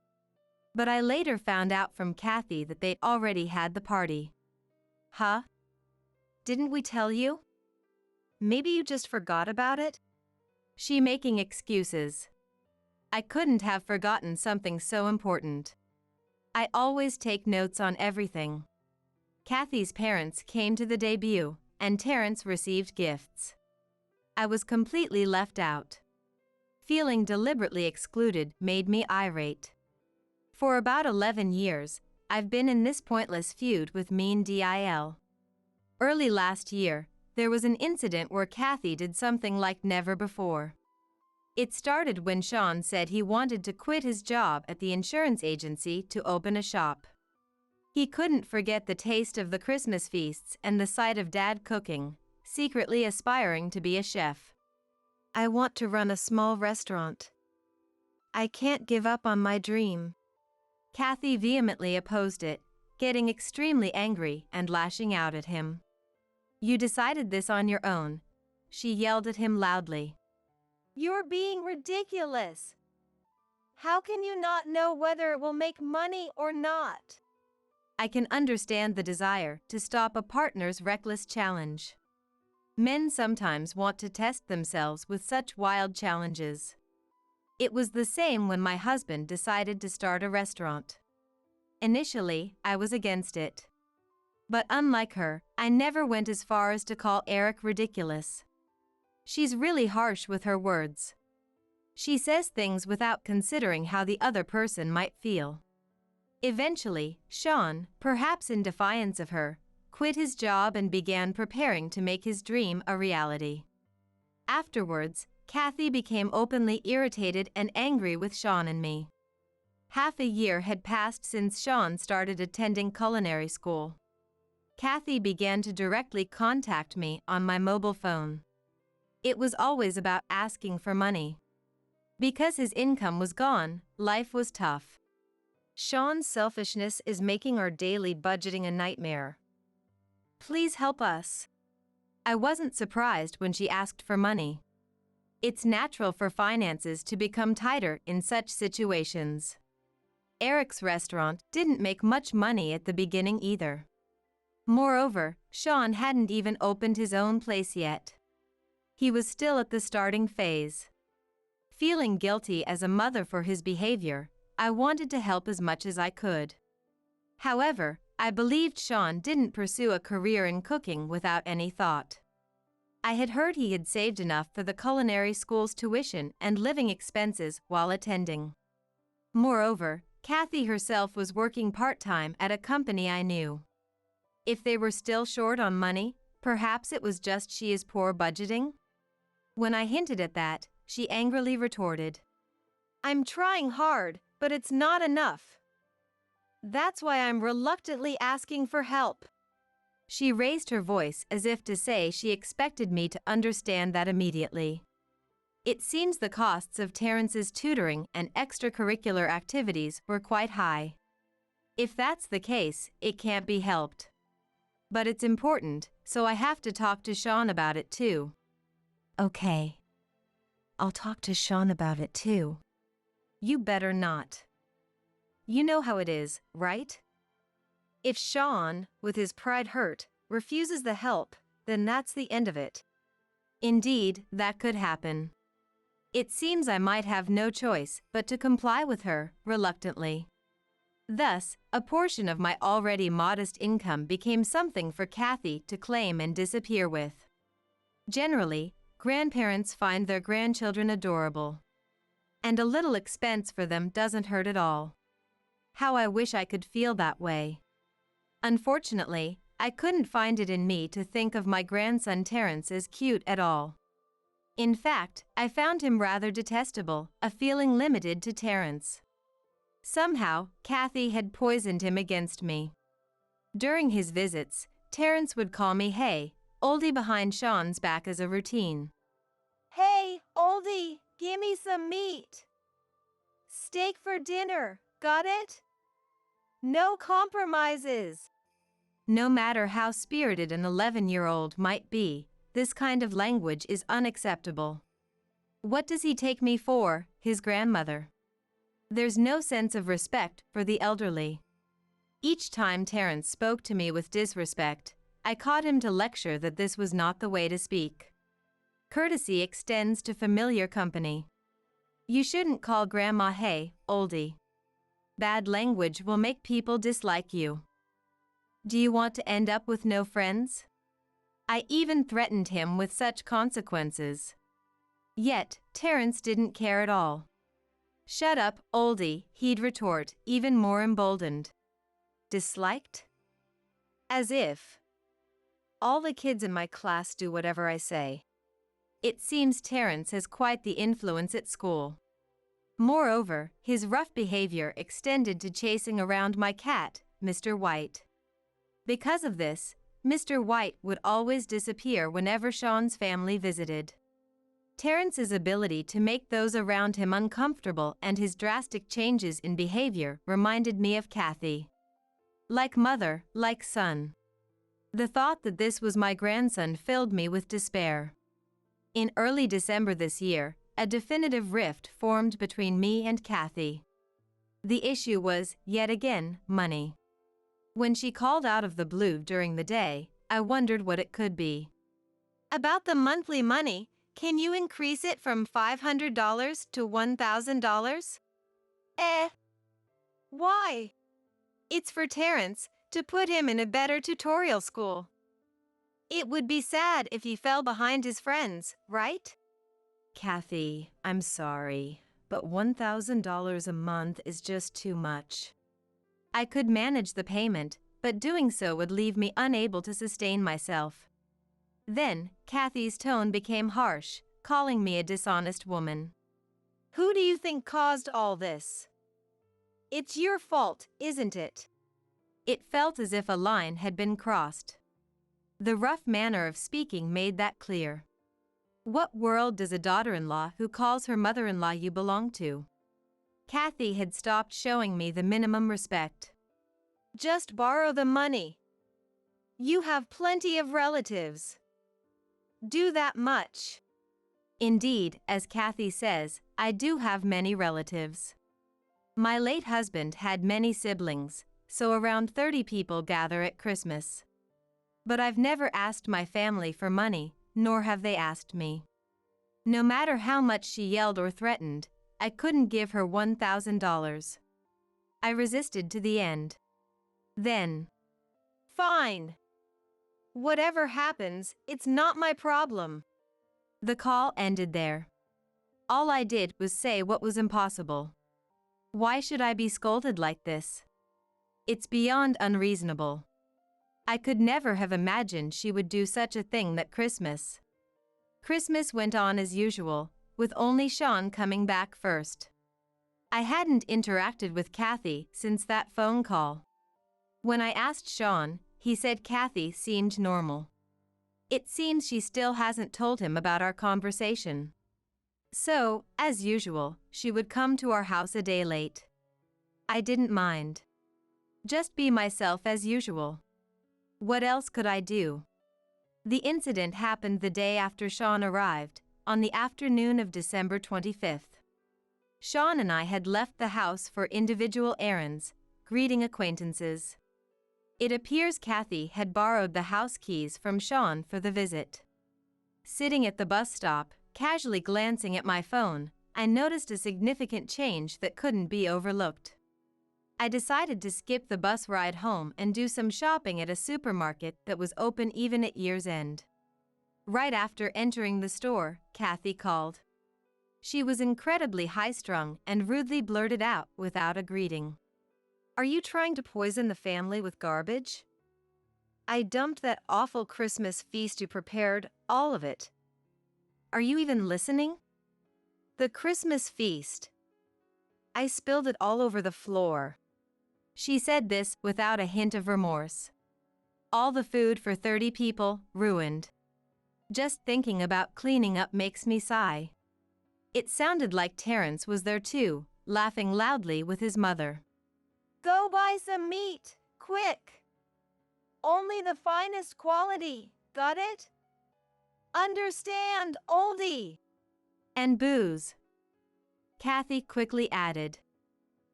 But I later found out from Kathy that they'd already had the party. Huh? Didn't we tell you? Maybe you just forgot about it? She making excuses. I couldn't have forgotten something so important. I always take notes on everything. Kathy's parents came to the debut, and Terrence received gifts. I was completely left out. Feeling deliberately excluded made me irate. For about 11 years, I've been in this pointless feud with mean DIL. Early last year, there was an incident where Kathy did something like never before. It started when Sean said he wanted to quit his job at the insurance agency to open a shop. He couldn't forget the taste of the Christmas feasts and the sight of Dad cooking, secretly aspiring to be a chef. I want to run a small restaurant. I can't give up on my dream. Kathy vehemently opposed it, getting extremely angry and lashing out at him. You decided this on your own. she yelled at him loudly. You're being ridiculous. How can you not know whether it will make money or not? I can understand the desire to stop a partner's reckless challenge. Men sometimes want to test themselves with such wild challenges. It was the same when my husband decided to start a restaurant. Initially, I was against it. But unlike her, I never went as far as to call Eric ridiculous. She's really harsh with her words. She says things without considering how the other person might feel. Eventually, Sean, perhaps in defiance of her, quit his job and began preparing to make his dream a reality. Afterwards, Kathy became openly irritated and angry with Sean and me. Half a year had passed since Sean started attending culinary school. Kathy began to directly contact me on my mobile phone. It was always about asking for money. Because his income was gone, life was tough. Sean's selfishness is making our daily budgeting a nightmare. Please help us. I wasn't surprised when she asked for money. It's natural for finances to become tighter in such situations. Eric's restaurant didn't make much money at the beginning either. Moreover, Sean hadn't even opened his own place yet. He was still at the starting phase. Feeling guilty as a mother for his behavior, I wanted to help as much as I could. However, I believed Sean didn't pursue a career in cooking without any thought. I had heard he had saved enough for the culinary school's tuition and living expenses while attending. Moreover, Kathy herself was working part-time at a company I knew. If they were still short on money, perhaps it was just she is poor budgeting? When I hinted at that, she angrily retorted, I'm trying hard, but it's not enough. That's why I'm reluctantly asking for help. She raised her voice as if to say she expected me to understand that immediately. It seems the costs of Terrence's tutoring and extracurricular activities were quite high. If that's the case, it can't be helped. But it's important, so I have to talk to Sean about it too. Okay. I'll talk to Sean about it too. You better not. You know how it is, right? If Sean, with his pride hurt, refuses the help, then that's the end of it. Indeed, that could happen. It seems I might have no choice but to comply with her, reluctantly. Thus, a portion of my already modest income became something for Kathy to claim and disappear with. Generally, grandparents find their grandchildren adorable. And a little expense for them doesn't hurt at all. How I wish I could feel that way. Unfortunately, I couldn't find it in me to think of my grandson Terrence as cute at all. In fact, I found him rather detestable, a feeling limited to Terrence. Somehow, Kathy had poisoned him against me. During his visits, Terrence would call me "Hey, oldie" behind Sean's back as a routine. Hey, oldie, give me some meat. Steak for dinner, got it? No compromises. No matter how spirited an 11-year-old might be, this kind of language is unacceptable. What does he take me for, his grandmother? There's no sense of respect for the elderly. Each time Terrence spoke to me with disrespect, I caught him to lecture that this was not the way to speak. Courtesy extends to familiar company. You shouldn't call Grandma "Hey, oldie." Bad language will make people dislike you. Do you want to end up with no friends? I even threatened him with such consequences. Yet, Terrence didn't care at all. "Shut up, oldie," he'd retort, even more emboldened. Disliked? As if. All the kids in my class do whatever I say. It seems Terrence has quite the influence at school. Moreover, his rough behavior extended to chasing around my cat, Mr. White. Because of this, Mr. White would always disappear whenever Sean's family visited. Terrence's ability to make those around him uncomfortable and his drastic changes in behavior reminded me of Kathy. Like mother, like son. The thought that this was my grandson filled me with despair. In early December this year, a definitive rift formed between me and Kathy. The issue was, yet again, money. When she called out of the blue during the day, I wondered what it could be. About the monthly money, can you increase it from $500 to $1,000? Eh. Why? It's for Terrence, to put him in a better tutorial school. It would be sad if he fell behind his friends, right? Kathy, I'm sorry, but $1,000 a month is just too much. I could manage the payment, but doing so would leave me unable to sustain myself. Then, Kathy's tone became harsh, calling me a dishonest woman. Who do you think caused all this? It's your fault, isn't it? It felt as if a line had been crossed. The rough manner of speaking made that clear. What world does a daughter-in-law who calls her mother-in-law you belong to? Kathy had stopped showing me the minimum respect. Just borrow the money. You have plenty of relatives. Do that much. Indeed, as Kathy says, I do have many relatives. My late husband had many siblings, so around 30 people gather at Christmas. But I've never asked my family for money, nor have they asked me. No matter how much she yelled or threatened, I couldn't give her $1,000. I resisted to the end. Then, fine. Whatever happens, it's not my problem. The call ended there. All I did was say what was impossible. Why should I be scolded like this? It's beyond unreasonable. I could never have imagined she would do such a thing that Christmas. Christmas went on as usual, with only Sean coming back first. I hadn't interacted with Kathy since that phone call. When I asked Sean, he said Kathy seemed normal. It seems she still hasn't told him about our conversation. So, as usual, she would come to our house a day late. I didn't mind. Just be myself as usual. What else could I do? The incident happened the day after Sean arrived, on the afternoon of December 25th. Sean and I had left the house for individual errands, greeting acquaintances. It appears Kathy had borrowed the house keys from Sean for the visit. Sitting at the bus stop, casually glancing at my phone, I noticed a significant change that couldn't be overlooked. I decided to skip the bus ride home and do some shopping at a supermarket that was open even at year's end. Right after entering the store, Kathy called. She was incredibly high-strung and rudely blurted out without a greeting. Are you trying to poison the family with garbage? I dumped that awful Christmas feast you prepared, all of it. Are you even listening? The Christmas feast. I spilled it all over the floor. She said this without a hint of remorse. All the food for 30 people, ruined. Just thinking about cleaning up makes me sigh. It sounded like Terrence was there too, laughing loudly with his mother. Go buy some meat, quick! Only the finest quality, got it? Understand, oldie! And booze. Kathy quickly added.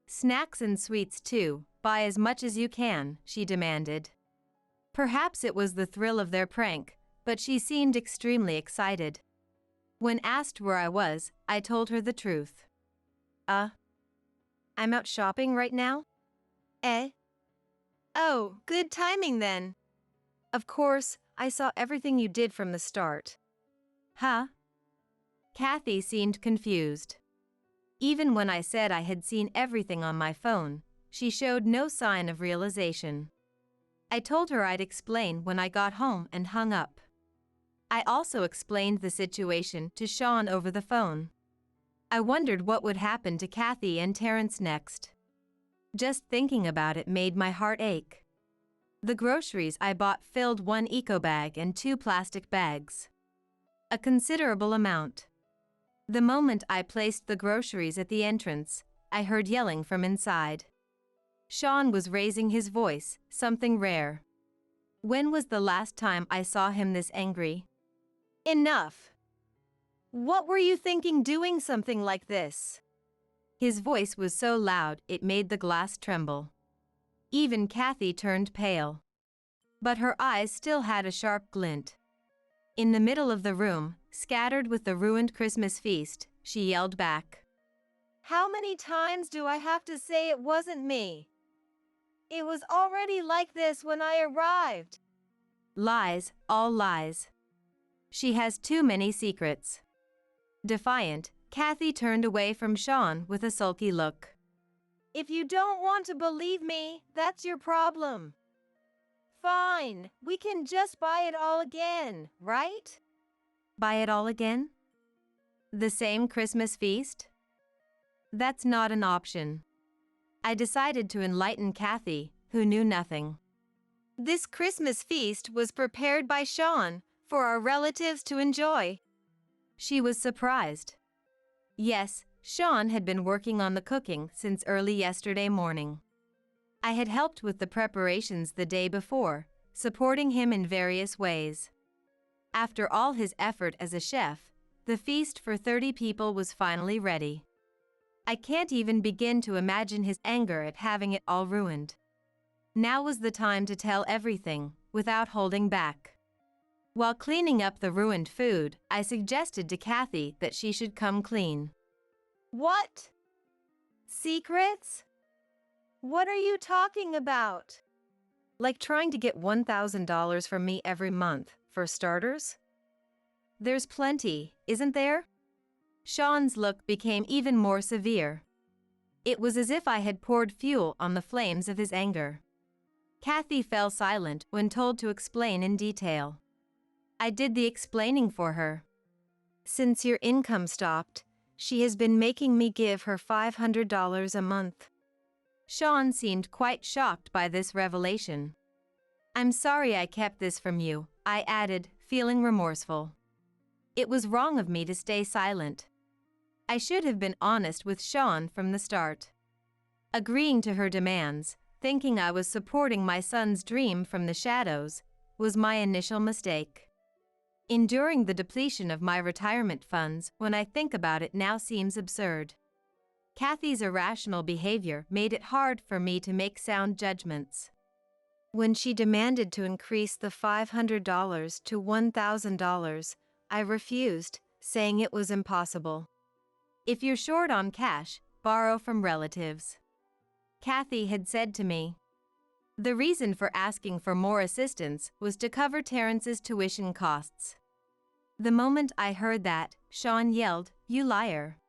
Snacks and sweets too, buy as much as you can, she demanded. Perhaps it was the thrill of their prank, but she seemed extremely excited. When asked where I was, I told her the truth. I'm out shopping right now? Eh? Oh, good timing then. Of course, I saw everything you did from the start. Huh? Kathy seemed confused. Even when I said I had seen everything on my phone, she showed no sign of realization. I told her I'd explain when I got home and hung up. I also explained the situation to Sean over the phone. I wondered what would happen to Kathy and Terrence next. Just thinking about it made my heart ache. The groceries I bought filled 1 eco bag and 2 plastic bags. A considerable amount. The moment I placed the groceries at the entrance, I heard yelling from inside. Sean was raising his voice, something rare. When was the last time I saw him this angry? Enough! What were you thinking doing something like this? His voice was so loud it made the glass tremble. Even Kathy turned pale. But her eyes still had a sharp glint. In the middle of the room, scattered with the ruined Christmas feast, she yelled back. How many times do I have to say it wasn't me? It was already like this when I arrived. Lies, all lies. She has too many secrets. Defiant, Kathy turned away from Sean with a sulky look. If you don't want to believe me, that's your problem. Fine, we can just buy it all again, right? Buy it all again? The same Christmas feast? That's not an option. I decided to enlighten Kathy, who knew nothing. This Christmas feast was prepared by Sean for our relatives to enjoy. She was surprised. Yes, Sean had been working on the cooking since early yesterday morning. I had helped with the preparations the day before, supporting him in various ways. After all his effort as a chef, the feast for 30 people was finally ready. I can't even begin to imagine his anger at having it all ruined. Now was the time to tell everything, without holding back. While cleaning up the ruined food, I suggested to Kathy that she should come clean. What? Secrets? What are you talking about? Like trying to get $1,000 from me every month, for starters? There's plenty, isn't there? Sean's look became even more severe. It was as if I had poured fuel on the flames of his anger. Kathy fell silent when told to explain in detail. I did the explaining for her. Since your income stopped, she has been making me give her $500 a month. Sean seemed quite shocked by this revelation. I'm sorry I kept this from you, I added, feeling remorseful. It was wrong of me to stay silent. I should have been honest with Sean from the start. Agreeing to her demands, thinking I was supporting my son's dream from the shadows, was my initial mistake. Enduring the depletion of my retirement funds when I think about it now seems absurd. Kathy's irrational behavior made it hard for me to make sound judgments. When she demanded to increase the $500 to $1,000, I refused, saying it was impossible. If you're short on cash, borrow from relatives, Kathy had said to me. The reason for asking for more assistance was to cover Terrence's tuition costs. The moment I heard that, Sean yelled, "You liar."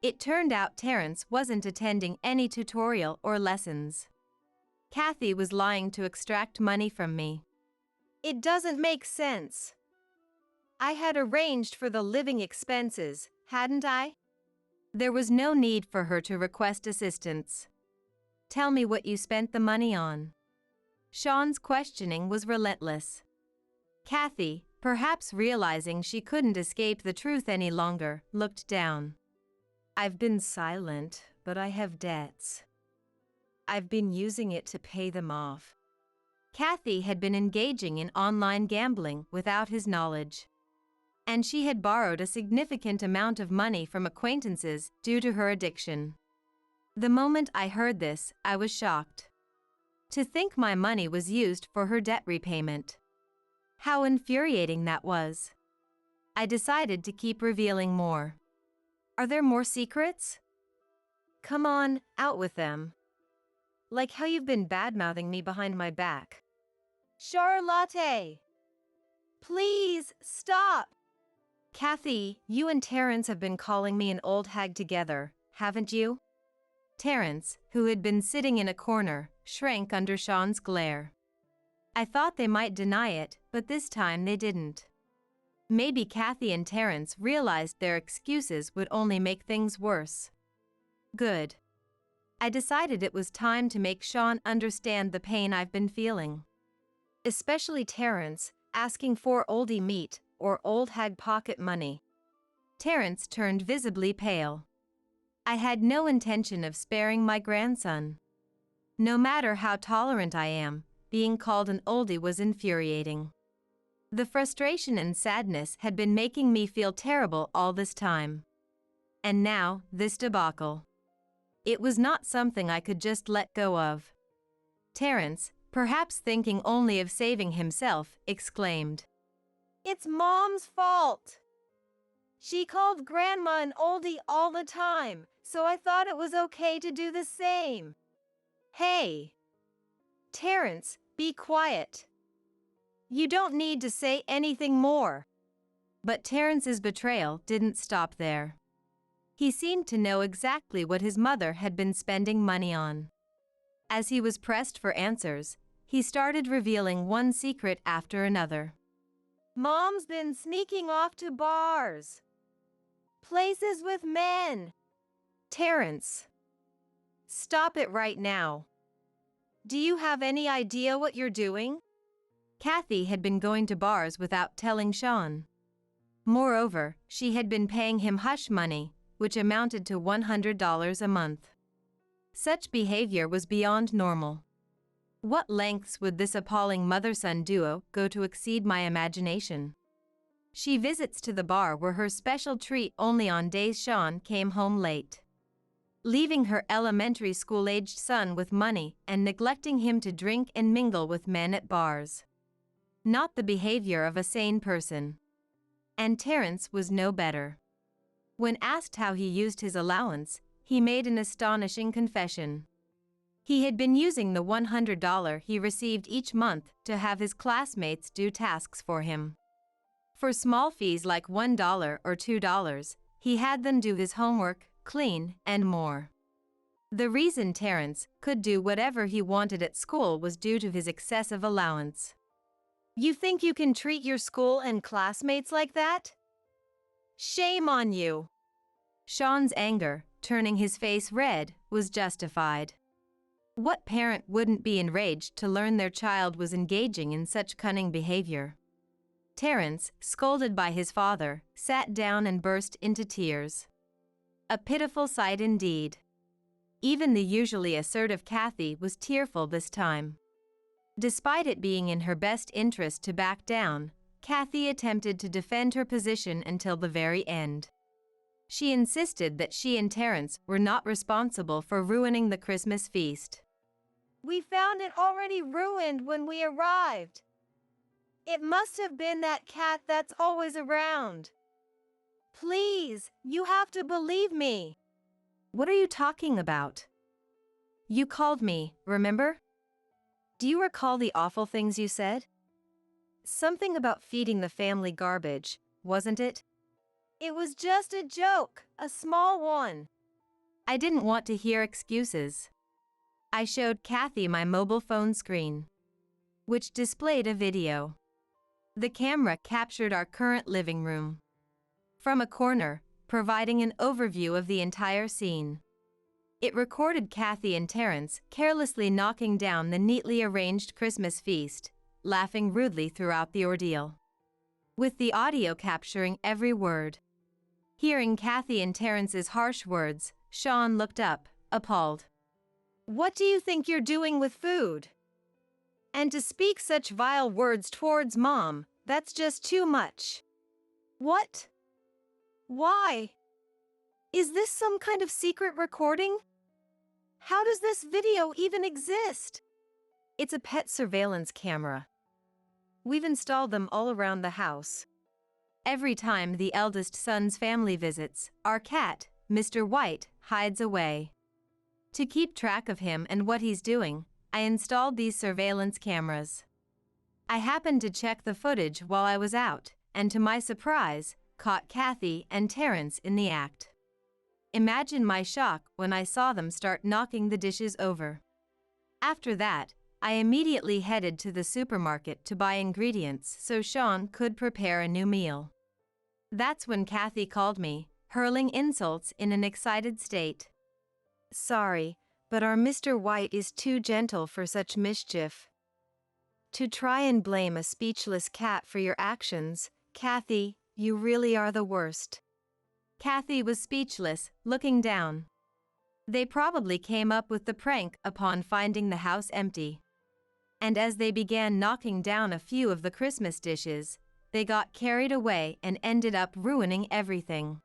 It turned out Terrence wasn't attending any tutorial or lessons. Kathy was lying to extract money from me. It doesn't make sense. I had arranged for the living expenses, hadn't I? There was no need for her to request assistance. Tell me what you spent the money on. Sean's questioning was relentless. Kathy, perhaps realizing she couldn't escape the truth any longer, looked down. I've been silent, but I have debts. I've been using it to pay them off. Kathy had been engaging in online gambling without his knowledge. And she had borrowed a significant amount of money from acquaintances due to her addiction. The moment I heard this, I was shocked. To think my money was used for her debt repayment. How infuriating that was. I decided to keep revealing more. Are there more secrets? Come on, out with them. Like how you've been bad-mouthing me behind my back. Charlotte! Please, stop! Kathy, you and Terrence have been calling me an old hag together, haven't you? Terrence, who had been sitting in a corner, shrank under Sean's glare. I thought they might deny it, but this time they didn't. Maybe Kathy and Terrence realized their excuses would only make things worse. Good. I decided it was time to make Sean understand the pain I've been feeling. Especially Terrence, asking for oldie meat or old hag pocket money. Terrence turned visibly pale. I had no intention of sparing my grandson. No matter how tolerant I am, being called an oldie was infuriating. The frustration and sadness had been making me feel terrible all this time. And now, this debacle. It was not something I could just let go of. Terence, perhaps thinking only of saving himself, exclaimed, It's Mom's fault. She called Grandma an oldie all the time, so I thought it was okay to do the same. Hey! Terence, be quiet. You don't need to say anything more. But Terence's betrayal didn't stop there. He seemed to know exactly what his mother had been spending money on. As he was pressed for answers, he started revealing one secret after another. Mom's been sneaking off to bars. Places with men. Terence, stop it right now. Do you have any idea what you're doing? Kathy had been going to bars without telling Sean. Moreover, she had been paying him hush money, which amounted to $100 a month. Such behavior was beyond normal. What lengths would this appalling mother-son duo go to exceed my imagination? She visits to the bar were her special treat only on days Sean came home late. Leaving her elementary school-aged son with money and neglecting him to drink and mingle with men at bars. Not the behavior of a sane person. And Terence was no better. When asked how he used his allowance, he made an astonishing confession. He had been using the $100 he received each month to have his classmates do tasks for him. For small fees like $1 or $2, he had them do his homework, clean, and more. The reason Terence could do whatever he wanted at school was due to his excessive allowance. You think you can treat your school and classmates like that? Shame on you. Sean's anger, turning his face red, was justified. What parent wouldn't be enraged to learn their child was engaging in such cunning behavior? Terence, scolded by his father, sat down and burst into tears. A pitiful sight indeed. Even the usually assertive Kathy was tearful this time. Despite it being in her best interest to back down, Kathy attempted to defend her position until the very end. She insisted that she and Terence were not responsible for ruining the Christmas feast. We found it already ruined when we arrived. It must have been that cat that's always around. Please, you have to believe me. What are you talking about? You called me, remember? Do you recall the awful things you said? Something about feeding the family garbage, wasn't it? It was just a joke, a small one. I didn't want to hear excuses. I showed Kathy my mobile phone screen, which displayed a video. The camera captured our current living room from a corner, providing an overview of the entire scene. It recorded Kathy and Terence carelessly knocking down the neatly arranged Christmas feast, laughing rudely throughout the ordeal, with the audio capturing every word. Hearing Kathy and Terence's harsh words, Sean looked up, appalled. What do you think you're doing with food? And to speak such vile words towards Mom, that's just too much. What? Why? Is this some kind of secret recording? How does this video even exist? It's a pet surveillance camera. We've installed them all around the house. Every time the eldest son's family visits, our cat, Mr. White, hides away. To keep track of him and what he's doing, I installed these surveillance cameras. I happened to check the footage while I was out, and to my surprise, caught Kathy and Terence in the act. Imagine my shock when I saw them start knocking the dishes over. After that, I immediately headed to the supermarket to buy ingredients so Sean could prepare a new meal. That's when Kathy called me, hurling insults in an excited state. Sorry, but our Mr. White is too gentle for such mischief. To try and blame a speechless cat for your actions, Kathy, you really are the worst. Kathy was speechless, looking down. They probably came up with the prank upon finding the house empty. And as they began knocking down a few of the Christmas dishes, they got carried away and ended up ruining everything.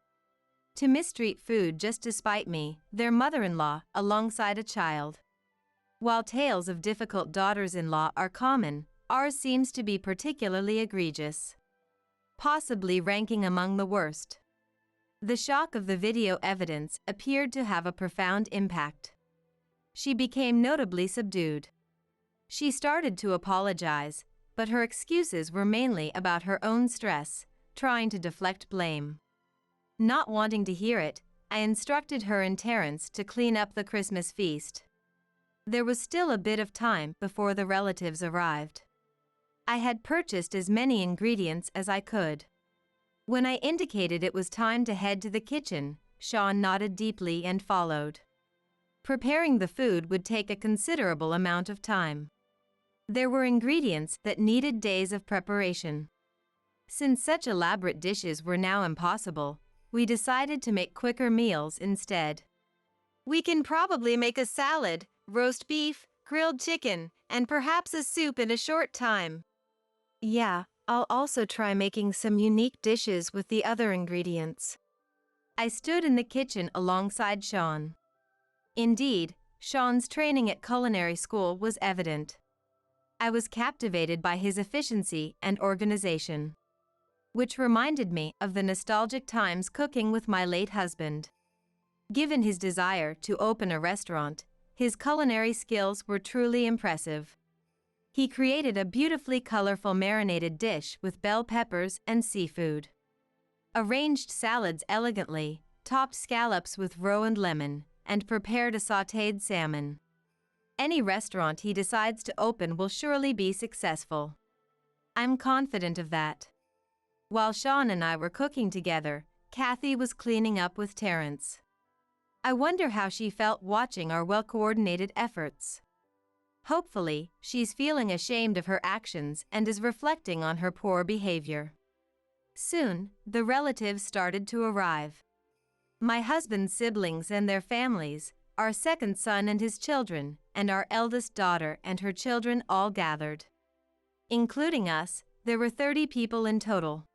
To mistreat food just to spite me, their mother-in-law, alongside a child. While tales of difficult daughters-in-law are common, ours seems to be particularly egregious, possibly ranking among the worst. The shock of the video evidence appeared to have a profound impact. She became notably subdued. She started to apologize, but her excuses were mainly about her own stress, trying to deflect blame. Not wanting to hear it, I instructed her and Terence to clean up the Christmas feast. There was still a bit of time before the relatives arrived. I had purchased as many ingredients as I could. When I indicated it was time to head to the kitchen, Sean nodded deeply and followed. Preparing the food would take a considerable amount of time. There were ingredients that needed days of preparation. Since such elaborate dishes were now impossible, we decided to make quicker meals instead. We can probably make a salad, roast beef, grilled chicken, and perhaps a soup in a short time. Yeah, I'll also try making some unique dishes with the other ingredients. I stood in the kitchen alongside Sean. Indeed, Sean's training at culinary school was evident. I was captivated by his efficiency and organization, which reminded me of the nostalgic times cooking with my late husband. Given his desire to open a restaurant, his culinary skills were truly impressive. He created a beautifully colorful marinated dish with bell peppers and seafood, arranged salads elegantly, topped scallops with roe and lemon, and prepared a sautéed salmon. Any restaurant he decides to open will surely be successful. I'm confident of that. While Sean and I were cooking together, Kathy was cleaning up with Terence. I wonder how she felt watching our well-coordinated efforts. Hopefully, she's feeling ashamed of her actions and is reflecting on her poor behavior. Soon, the relatives started to arrive. My husband's siblings and their families, our second son and his children, and our eldest daughter and her children all gathered. Including us, there were 30 people in total.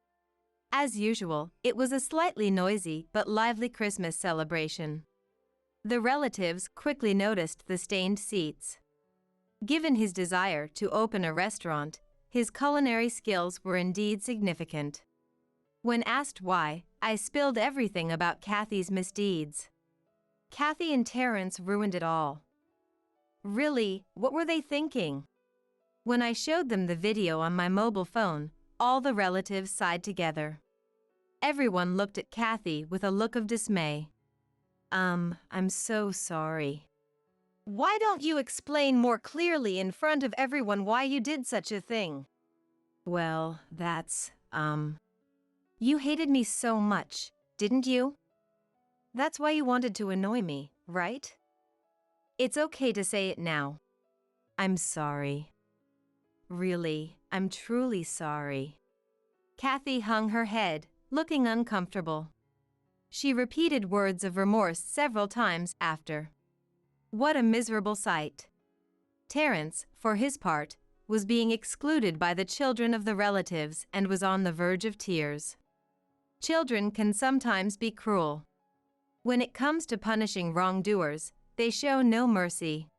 As usual, it was a slightly noisy but lively Christmas celebration. The relatives quickly noticed the stained seats. Given his desire to open a restaurant, his culinary skills were indeed significant. When asked why, I spilled everything about Kathy's misdeeds. Kathy and Terence ruined it all. Really, what were they thinking? When I showed them the video on my mobile phone, all the relatives sighed together. Everyone looked at Kathy with a look of dismay. I'm so sorry. Why don't you explain more clearly in front of everyone why you did such a thing? Well, you hated me so much, didn't you? That's why you wanted to annoy me, right? It's okay to say it now. I'm sorry. Really, I'm truly sorry. Kathy hung her head, looking uncomfortable. She repeated words of remorse several times after. What a miserable sight. Terence, for his part, was being excluded by the children of the relatives and was on the verge of tears. Children can sometimes be cruel. When it comes to punishing wrongdoers, they show no mercy.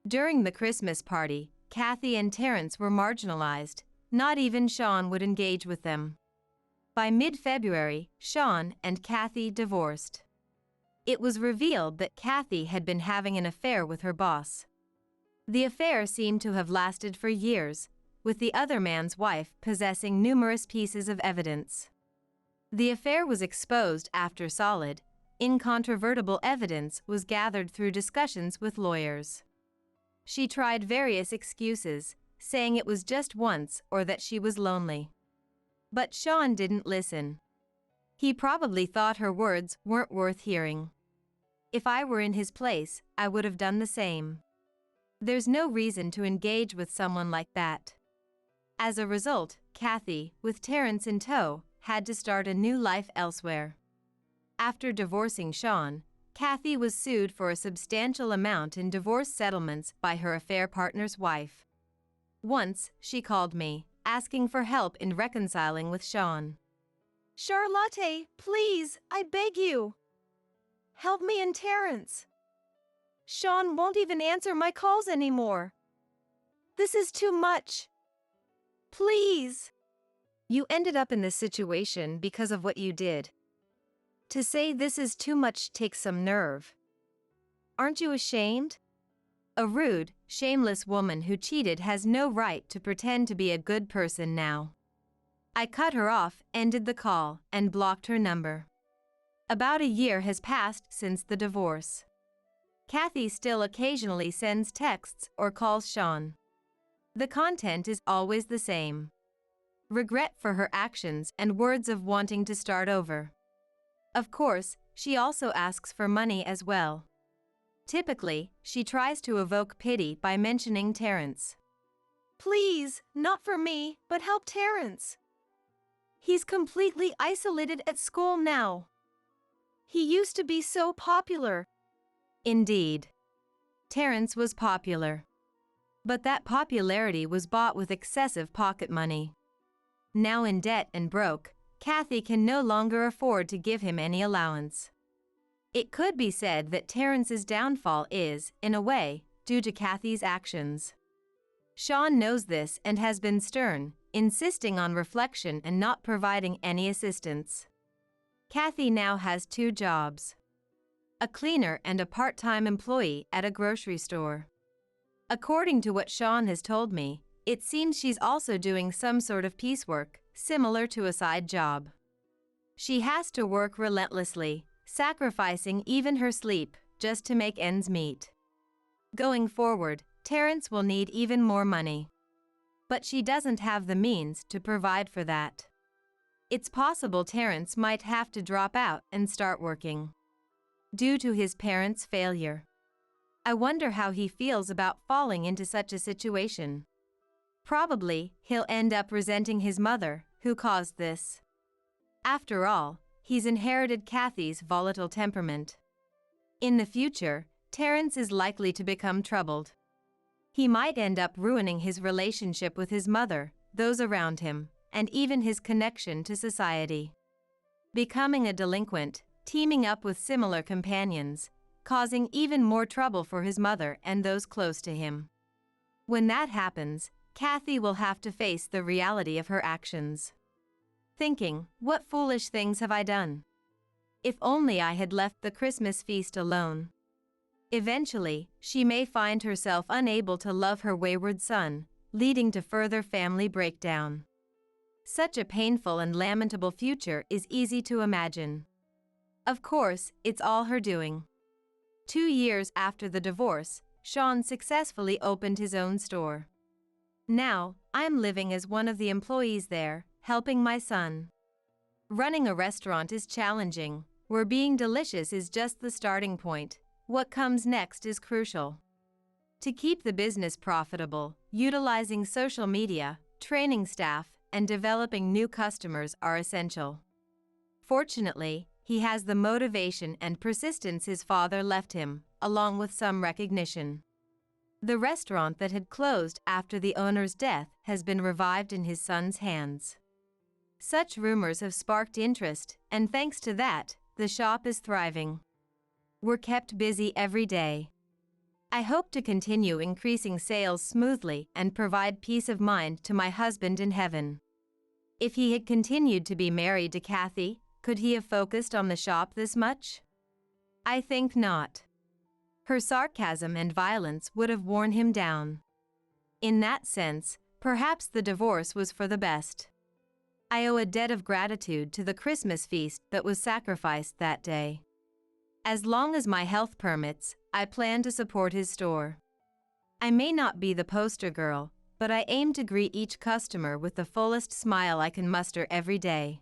During the Christmas party, Kathy and Terence were marginalized. Not even Sean would engage with them. By mid-February, Sean and Kathy divorced. It was revealed that Kathy had been having an affair with her boss. The affair seemed to have lasted for years, with the other man's wife possessing numerous pieces of evidence. The affair was exposed after solid, incontrovertible evidence was gathered through discussions with lawyers. She tried various excuses, saying it was just once or that she was lonely. But Sean didn't listen. He probably thought her words weren't worth hearing. If I were in his place, I would have done the same. There's no reason to engage with someone like that. As a result, Kathy, with Terence in tow, had to start a new life elsewhere. After divorcing Sean, Kathy was sued for a substantial amount in divorce settlements by her affair partner's wife. Once, she called me, asking for help in reconciling with Sean. Charlotte, please, I beg you. Help me and Terrence. Sean won't even answer my calls anymore. This is too much. Please. You ended up in this situation because of what you did. To say this is too much takes some nerve. Aren't you ashamed? A rude, shameless woman who cheated has no right to pretend to be a good person now. I cut her off, ended the call, and blocked her number. About a year has passed since the divorce. Kathy still occasionally sends texts or calls Sean. The content is always the same. Regret for her actions and words of wanting to start over. Of course, she also asks for money as well. Typically, she tries to evoke pity by mentioning Terrence. Please, not for me, but help Terrence. He's completely isolated at school now. He used to be so popular. Indeed. Terrence was popular. But that popularity was bought with excessive pocket money. Now in debt and broke, Kathy can no longer afford to give him any allowance. It could be said that Terrence's downfall is, in a way, due to Kathy's actions. Sean knows this and has been stern, insisting on reflection and not providing any assistance. Kathy now has 2 jobs. A cleaner and a part-time employee at a grocery store. According to what Sean has told me, it seems she's also doing some sort of piecework, similar to a side job. She has to work relentlessly, sacrificing even her sleep, just to make ends meet. Going forward, Terrence will need even more money. But she doesn't have the means to provide for that. It's possible Terrence might have to drop out and start working. Due to his parents' failure. I wonder how he feels about falling into such a situation. Probably, he'll end up resenting his mother, who caused this. After all, he's inherited Kathy's volatile temperament. In the future, Terrence is likely to become troubled. He might end up ruining his relationship with his mother, those around him, and even his connection to society. Becoming a delinquent, teaming up with similar companions, causing even more trouble for his mother and those close to him. When that happens, Kathy will have to face the reality of her actions. Thinking, what foolish things have I done? If only I had left the Christmas feast alone. Eventually, she may find herself unable to love her wayward son, leading to further family breakdown. Such a painful and lamentable future is easy to imagine. Of course, it's all her doing. 2 years after the divorce, Sean successfully opened his own store. Now, I'm living as one of the employees there, helping my son. Running a restaurant is challenging, where being delicious is just the starting point. What comes next is crucial. To keep the business profitable, utilizing social media, training staff, and developing new customers are essential. Fortunately, he has the motivation and persistence his father left him, along with some recognition. The restaurant that had closed after the owner's death has been revived in his son's hands. Such rumors have sparked interest, and thanks to that, the shop is thriving. We're kept busy every day. I hope to continue increasing sales smoothly and provide peace of mind to my husband in heaven. If he had continued to be married to Kathy, could he have focused on the shop this much? I think not. Her sarcasm and violence would have worn him down. In that sense, perhaps the divorce was for the best. I owe a debt of gratitude to the Christmas feast that was sacrificed that day. As long as my health permits, I plan to support his store. I may not be the poster girl, but I aim to greet each customer with the fullest smile I can muster every day.